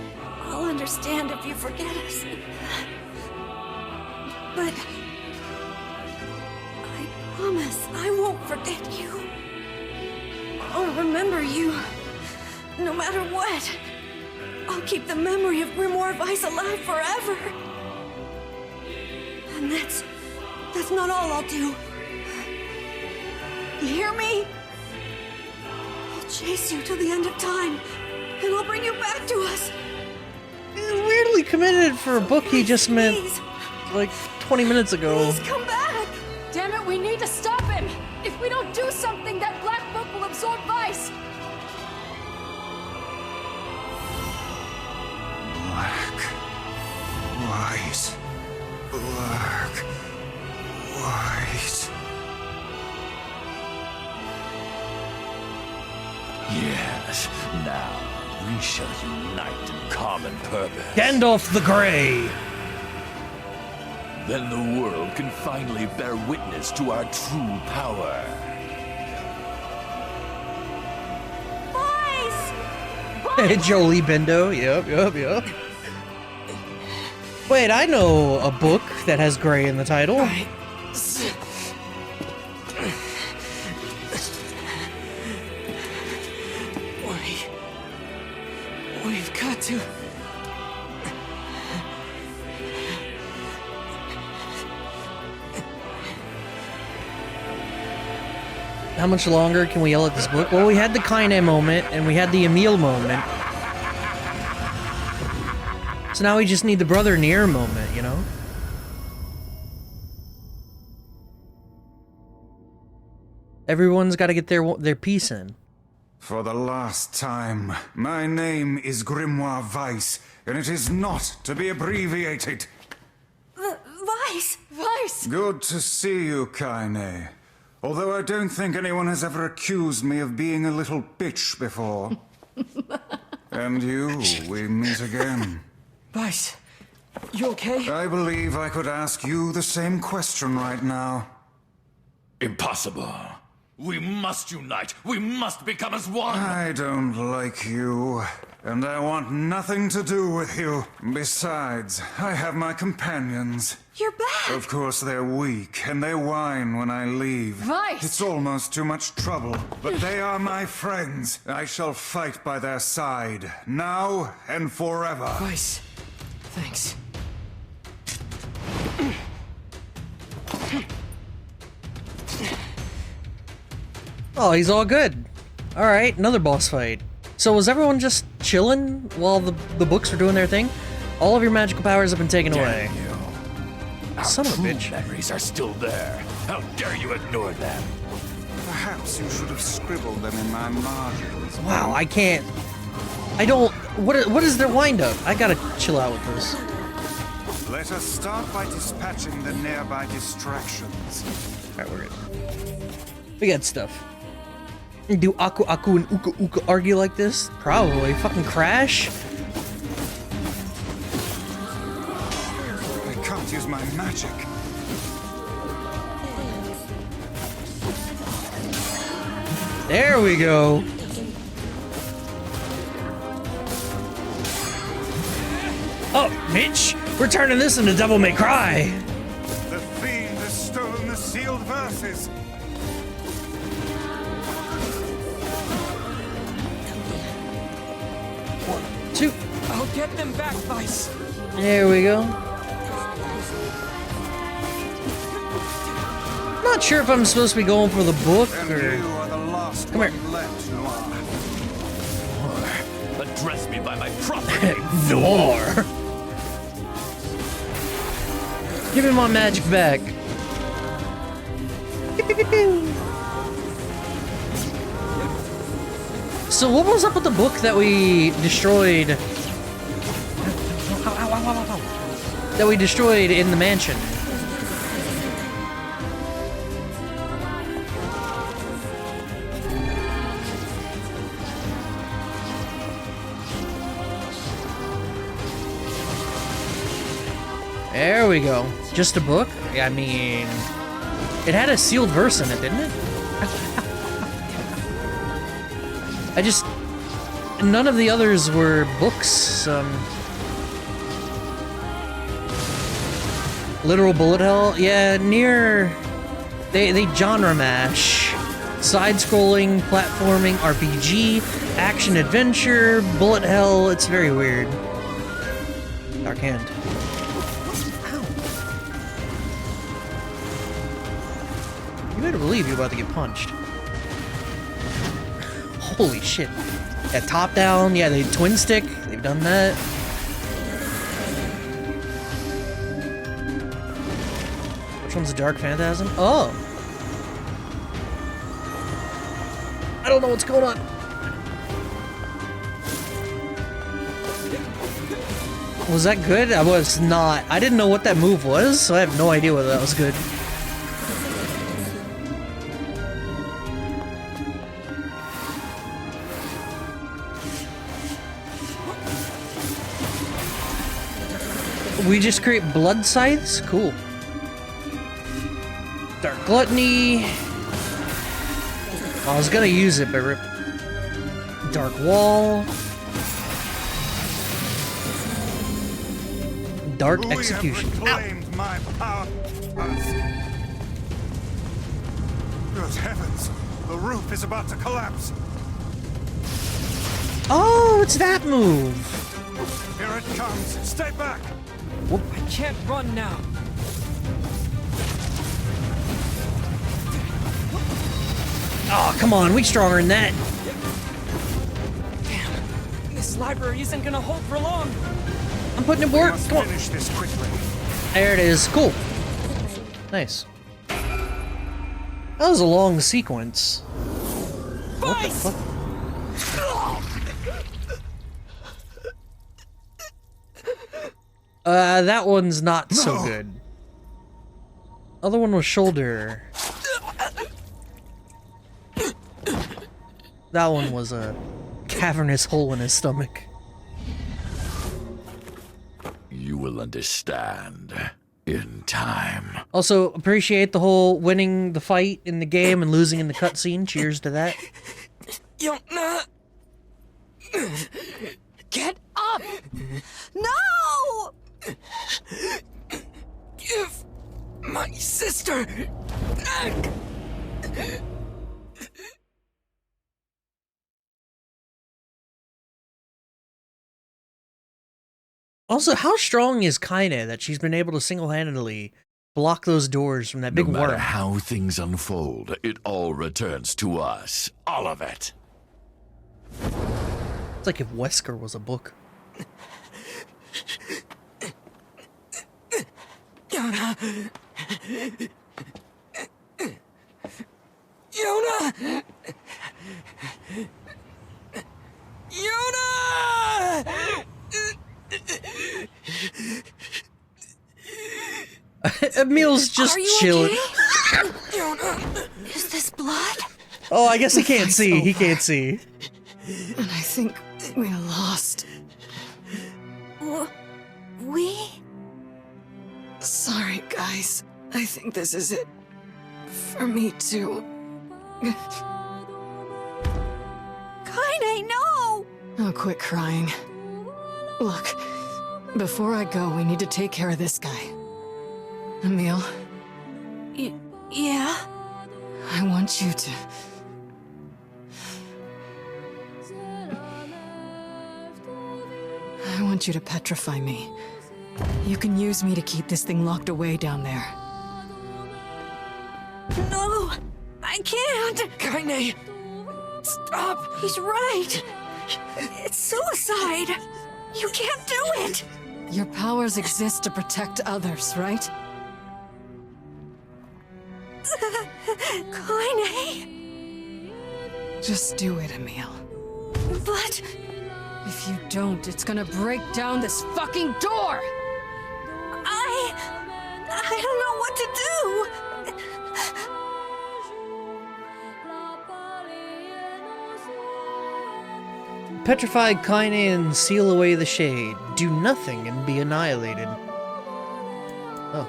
I'll understand if you forget us. But I promise I won't forget you. I'll remember you, no matter what. I'll keep the memory of Grimoire Vice alive forever. And that's not all I'll do. You hear me? I'll chase you till the end of time, and I'll bring you back to us. He's weirdly committed for a book he just met like 20 minutes ago. Please come back! Damn it, we need to stop him! If we don't do something, that black book will absorb Vice! Black. White. Black. White. Yes, now we shall unite in common purpose. Gandalf the Grey. Then the world can finally bear witness to our true power. Jolie Bendo. Yep. Wait, I know a book that has Grey in the title. We've got to... How much longer can we yell at this book? Well, we had the Kaine moment, and we had the Emil moment. So now we just need the brother NieR moment, you know? Everyone's got to get their piece in. For the last time, my name is Grimoire Vice, and it is not to be abbreviated. Vice! Vice! Good to see you, Kaine. Although I don't think anyone has ever accused me of being a little bitch before. And you, we meet again. Vice, you okay? I believe I could ask you the same question right now. Impossible. We must unite. We must become as one. I don't like you, and I want nothing to do with you. Besides, I have my companions. You're back! Of course, they're weak, and they whine when I leave. Vice! It's almost too much trouble, but they are my friends. I shall fight by their side, now and forever. Vice, thanks. Oh, he's all good. Alright, another boss fight. So was everyone just chilling while the books were doing their thing? All of your magical powers have been taken away. Our Son of a true bitch. memories are still there. How dare you ignore them? Perhaps you should have scribbled them in my margins. Wow, I can't. I don't. What is their windup? I gotta chill out with this. Let us start by dispatching the nearby distractions. Alright, we're good. We got stuff. Do Aku Aku and Uka Uka argue like this? Probably. Fucking crash? I can't use my magic. There we go. Oh, Mitch, we're turning this into Devil May Cry. The fiend has stolen the sealed verses. Two. I'll get them back, Vice. There we go. Not sure if I'm supposed to be going for the book or. Come here. Address me by my proper name. Noir. Give me my magic back. So what was up with the book that we destroyed? That we destroyed in the mansion? There we go. Just a book? I mean, it had a sealed verse in it, didn't it? I just... None of the others were books. Literal bullet hell? Yeah, NieR... They genre mash. Side-scrolling, platforming, RPG, action-adventure, bullet hell. It's very weird. Dark hand. You better believe you're about to get punched. Holy shit. Yeah, top down, yeah, they twin stick, they've done that. Which one's a Dark Phantasm? Oh! I don't know what's going on. Was that good? I was not. I didn't know what that move was, so I have no idea whether that was good. We just create blood scythes? Cool. Dark Gluttony. I was gonna use it, but Dark Wall. Dark Execution. Reclaimed my power. Good heavens! The roof is about to collapse. Oh, it's that move. Here it comes. Stay back. I can't run now. Oh, come on, we stronger than that. Damn, this library isn't gonna hold for long. I'm putting it work. Come on. Finish this quickly. There it is. Cool. Nice. That was a long sequence. What the fuck? That one's not so good. Other one was shoulder. That one was a cavernous hole in his stomach. You will understand In time. Also, appreciate the whole winning the fight in the game and losing in the cutscene. Cheers to that. Yona! Get up! No! Give my sister back! Also, how strong is Kaine that she's been able to single-handedly block those doors from that big No matter worm? how things unfold, it all returns to us. All of it. It's like if Wesker was a book. Yona! Yona! Yona! Emil's just chilling. Is this blood? Oh, I guess he can't see. He can't see. And I think we lost. We? Sorry, guys. I think this is it. For me, too. Kaine, no! Oh, quit crying. Look, before I go, we need to take care of this guy. Emil, Yeah? I want you to... I want you to petrify me. You can use me to keep this thing locked away down there. No! I can't! Kaine! Stop! He's right! It's suicide! You can't do it! Your powers exist to protect others, right? Kaine! Just do it, Emil. But... If you don't, it's gonna break down this fucking door! I don't know what to do! Petrify Kaine and seal away the shade. Do nothing and be annihilated. Oh.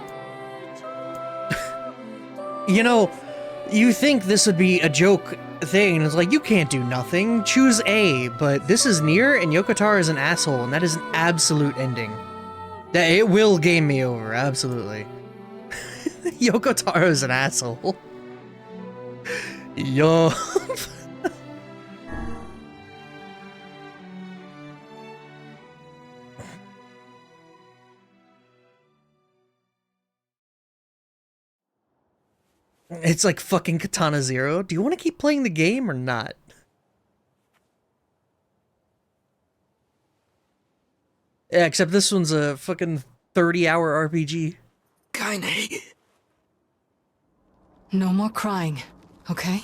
You know, you think this would be a joke thing, and it's like, you can't do nothing. Choose A, but this is NieR, and Yokotaro is an asshole, and that is an absolute ending. That it will game me over, absolutely. Yokotaro is an asshole. Yo. It's like fucking Katana Zero. Do you want to keep playing the game or not? Yeah, except this one's a fucking 30-hour RPG. Kaine! No more crying, okay?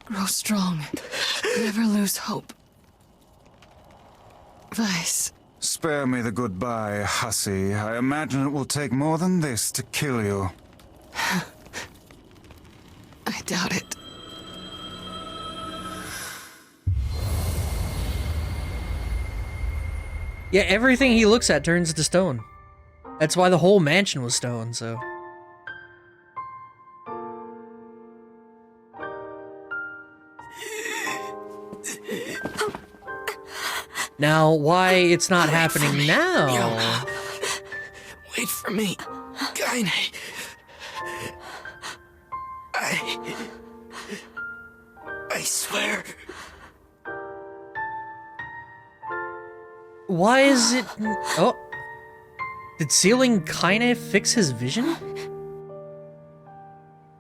Grow strong. Never lose hope. Vice. Spare me the goodbye, hussy. I imagine it will take more than this to kill you. I doubt it. Yeah, everything he looks at turns to stone. That's why the whole mansion was stone, so... Now, why it's not happening now? Yona. Wait for me, Kaine. I swear. Why is it... Oh. Did sealing Kaine fix his vision?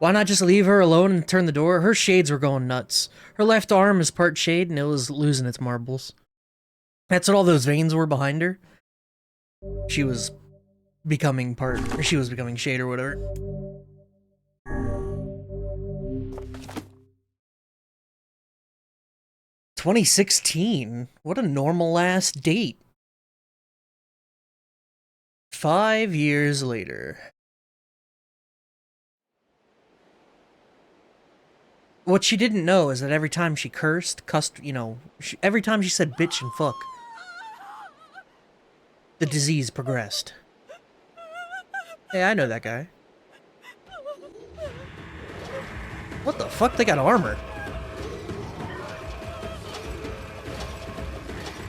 Why not just leave her alone and turn the door? Her shades were going nuts. Her left arm is part shade and it was losing its marbles. That's what all those veins were behind her. She was becoming shade or whatever. "2016? What a normal ass date." 5 years later. What she didn't know is that every time she cussed, you know, every time she said bitch and fuck, the disease progressed. Hey, I know that guy. What the fuck? They got armor.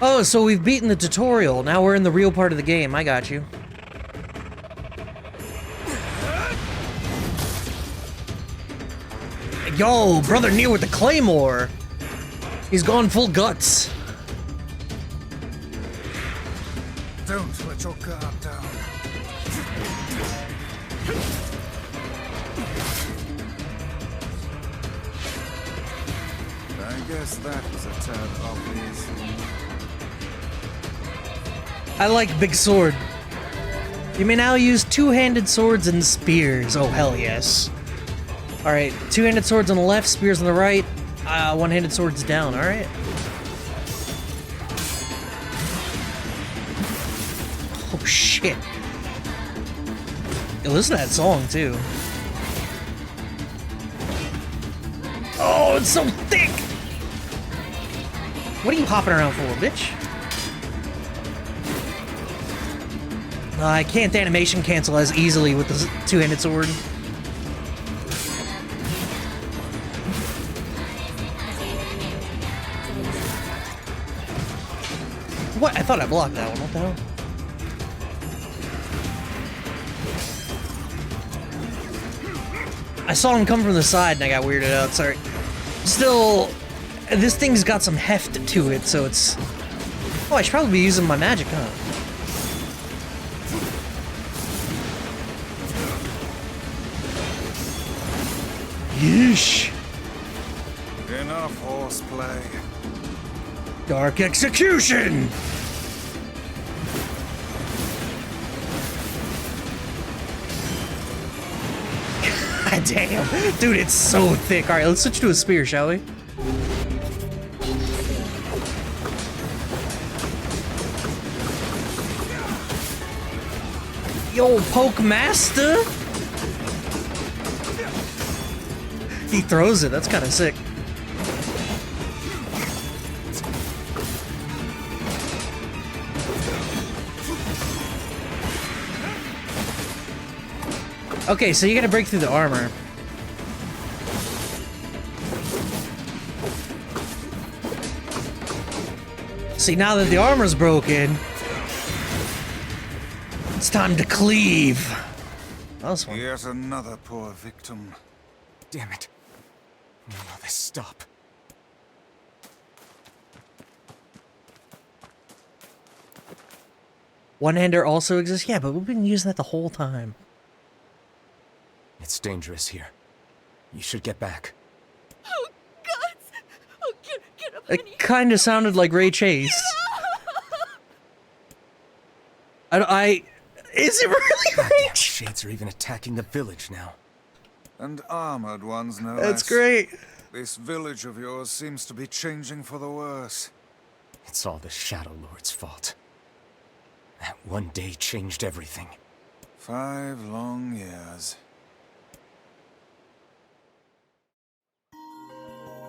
Oh, so we've beaten the tutorial. Now we're in the real part of the game. I got you. Yo, brother NieR with the claymore. He's gone full guts. Don't let your guard down. I guess that was a tad obvious. I like big sword. You may now use two-handed swords and spears. Oh, hell yes. Alright, two-handed swords on the left, spears on the right. One-handed swords down, alright. Oh, shit. Yo, listen to that song, too. Oh, it's so thick! What are you hopping around for, bitch? I can't animation cancel as easily with the two-handed sword. What? I thought I blocked that one. What the hell? I saw him come from the side and I got weirded out. Sorry. Still, this thing's got some heft to it, so it's... Oh, I should probably be using my magic, huh? Yeesh. Enough horseplay. Dark execution! God damn. Dude, it's so thick. Alright, let's switch to a spear, shall we? Yo, poke master! He throws it, that's kind of sick. Okay, so you gotta break through the armor. See, now that the armor's broken, it's time to cleave. That was fun. Yet another poor victim. Damn it. When will this stop? One-hander also exists? Yeah, but we've been using that the whole time. It's dangerous here. You should get back. Oh, guts! Oh, get up, honey. It kind of sounded like Ray Chase. Is it really Ray Chase? Shades are even attacking the village now. And armored ones, no That's less. great. This village of yours seems to be changing for the worse. It's all the Shadow Lord's fault. That one day changed everything. 5 long years.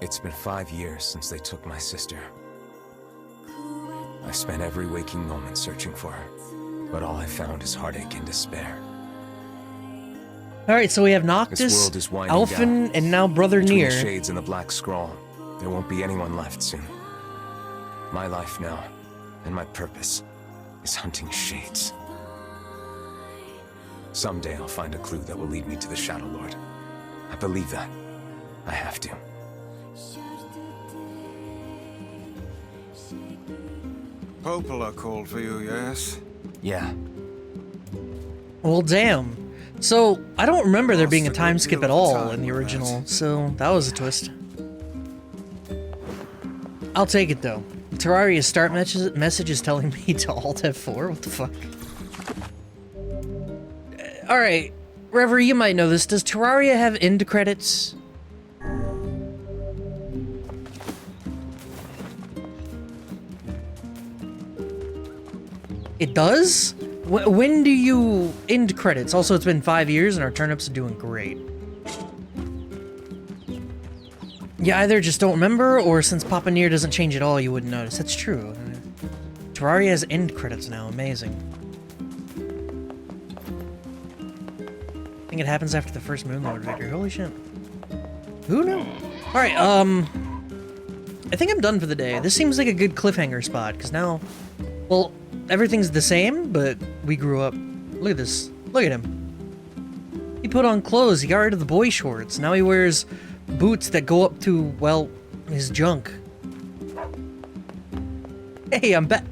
It's been 5 years since they took my sister. I spent every waking moment searching for her, but all I found is heartache and despair. Alright, so we have This Noctis, world is winding Alphen, down. and now Brother Between NieR. the shades and the black scroll, there won't be anyone left soon. My life now, and my purpose, is hunting shades. Someday I'll find a clue that will lead me to the Shadow Lord. I believe that. I have to. Popola called for you, yes? Yeah. Well, damn. So, I don't remember there being a time skip at all in the original, so that was a twist. I'll take it, though. Terraria's start message is telling me to Alt F4? What the fuck? Alright, Reverie, you might know this. Does Terraria have end credits? It does? When do you end credits? Also, it's been 5 years and our turnips are doing great. You either just don't remember, or since Papa NieR doesn't change at all, you wouldn't notice. That's true. Terraria has end credits now. Amazing. think it happens after the first Moon Lord victory. Holy shit. Who knew? Alright, I think I'm done for the day. This seems like a good cliffhanger spot, because now, well, everything's the same, but we grew up. Look at this. Look at him. He put on clothes. He got rid of the boy shorts. Now he wears boots that go up to, well, his junk. Hey, I'm back.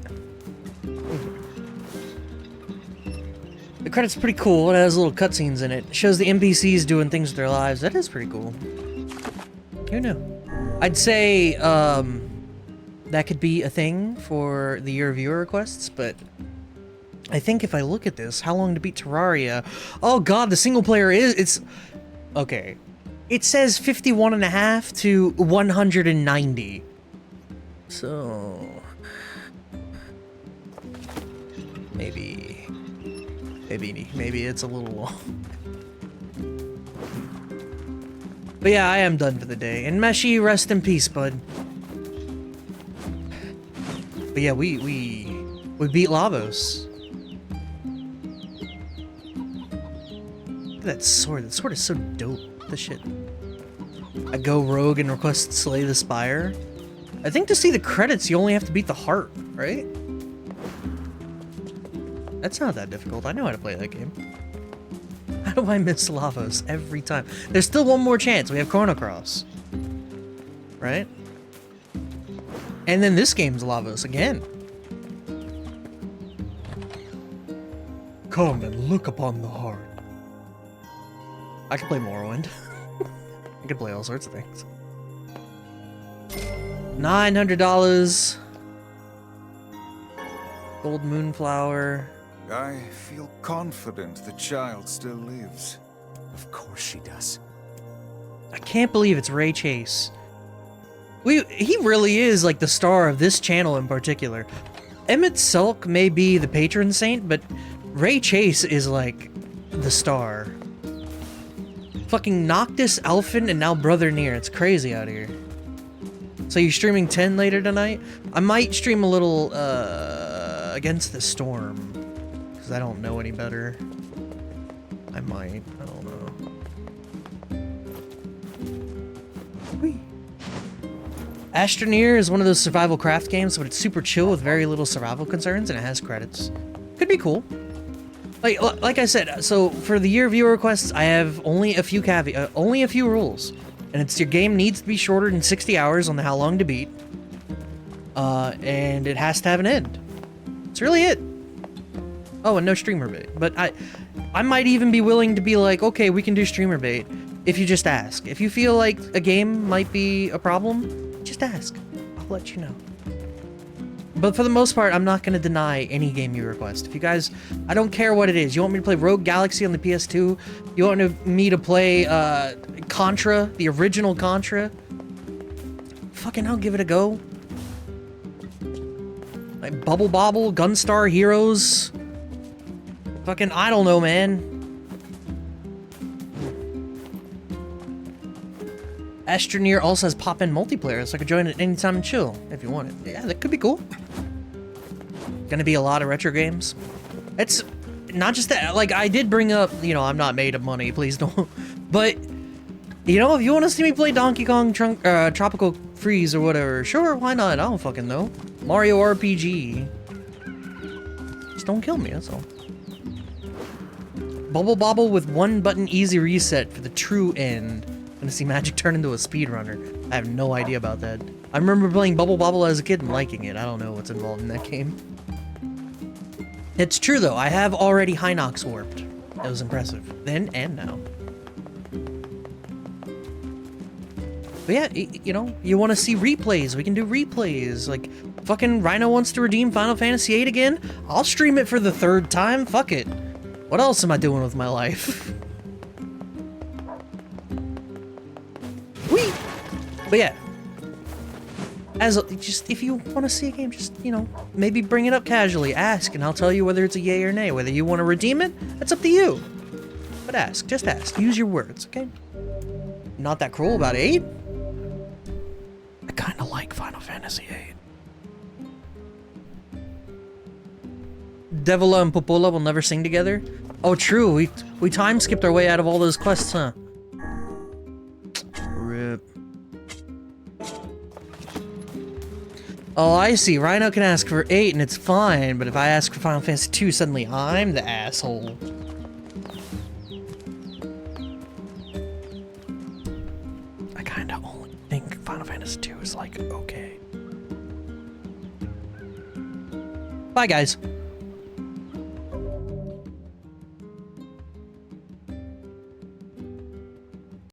The credit's pretty cool. It has little cutscenes in it. It shows the NPCs doing things with their lives. That is pretty cool. Who knew? I'd say, that could be a thing for the year viewer requests, but I think if I look at this, how long to beat Terraria? Oh god, the single player it's... Okay. It says 51.5 to 190. So... Maybe it's a little long. But yeah, I am done for the day. And Meshi, rest in peace, bud. But yeah, we beat Lavos. Look at that sword. That sword is so dope. This shit. I go rogue and request Slay the Spire. I think to see the credits, you only have to beat the heart, right? That's not that difficult. I know how to play that game. How do I miss Lavos every time? There's still one more chance. We have Chrono Cross. Right? And then this game's Lavos again. Come and look upon the heart. I can play Morrowind. I can play all sorts of things. $900. Gold Moonflower. I feel confident the child still lives. Of course she does. I can't believe it's Ray Chase. He really is like the star of this channel in particular. Emmett Selk may be the patron saint, but Ray Chase is like the star. Fucking Noctis, Elfin, and now Brother NieR. It's crazy out here. So you're streaming 10 later tonight? I might stream a little Against the Storm. I don't know any better. I might. I don't know. Whee. NieR is one of those survival craft games, but it's super chill with very little survival concerns, and it has credits. Could be cool. Like I said, so for the year viewer requests, I have only a few only a few rules, and it's your game needs to be shorter than 60 hours on the how long to beat, and it has to have an end. That's really it. Oh, and no streamer bait. But I might even be willing to be like, okay, we can do streamer bait if you just ask. If you feel like a game might be a problem, just ask. I'll let you know. But for the most part, I'm not going to deny any game you request. If you guys, I don't care what it is. You want me to play Rogue Galaxy on the PS2? You want me to play Contra, the original Contra? Fucking hell, give it a go. Like Bubble Bobble, Gunstar Heroes. Fucking, I don't know, man. NieR also has pop-in multiplayer, so I could join it anytime and chill if you want it. Yeah, that could be cool. Gonna be a lot of retro games. It's not just that, like, I did bring up, you know, I'm not made of money, please don't. But, you know, if you want to see me play Donkey Kong Tropical Freeze or whatever, sure, why not? I don't fucking know. Mario RPG. Just don't kill me, that's all. Bubble Bobble with one button easy reset for the true end. Gonna see Magic turn into a speedrunner. I have no idea about that. I remember playing Bubble Bobble as a kid and liking it. I don't know what's involved in that game. It's true though, I have already Hinox warped. That was impressive. Then and now. But yeah, you know, you want to see replays, we can do replays. Like, fucking Rhino wants to redeem Final Fantasy VIII again? I'll stream it for the 3rd time, fuck it. What else am I doing with my life? Whee! But yeah. Just, if you want to see a game, just, you know, maybe bring it up casually. Ask, and I'll tell you whether it's a yay or nay. Whether you want to redeem it, that's up to you. But ask, just ask. Use your words, okay? Not that cruel about 8. I kind of like Final Fantasy VIII. Devila and Popola will never sing together. Oh, true. We time skipped our way out of all those quests, huh? Rip. Oh, I see. Rhino can ask for 8 and it's fine, but if I ask for Final Fantasy 2, suddenly I'm the asshole. I kinda only think Final Fantasy 2 is like, okay. Bye, guys.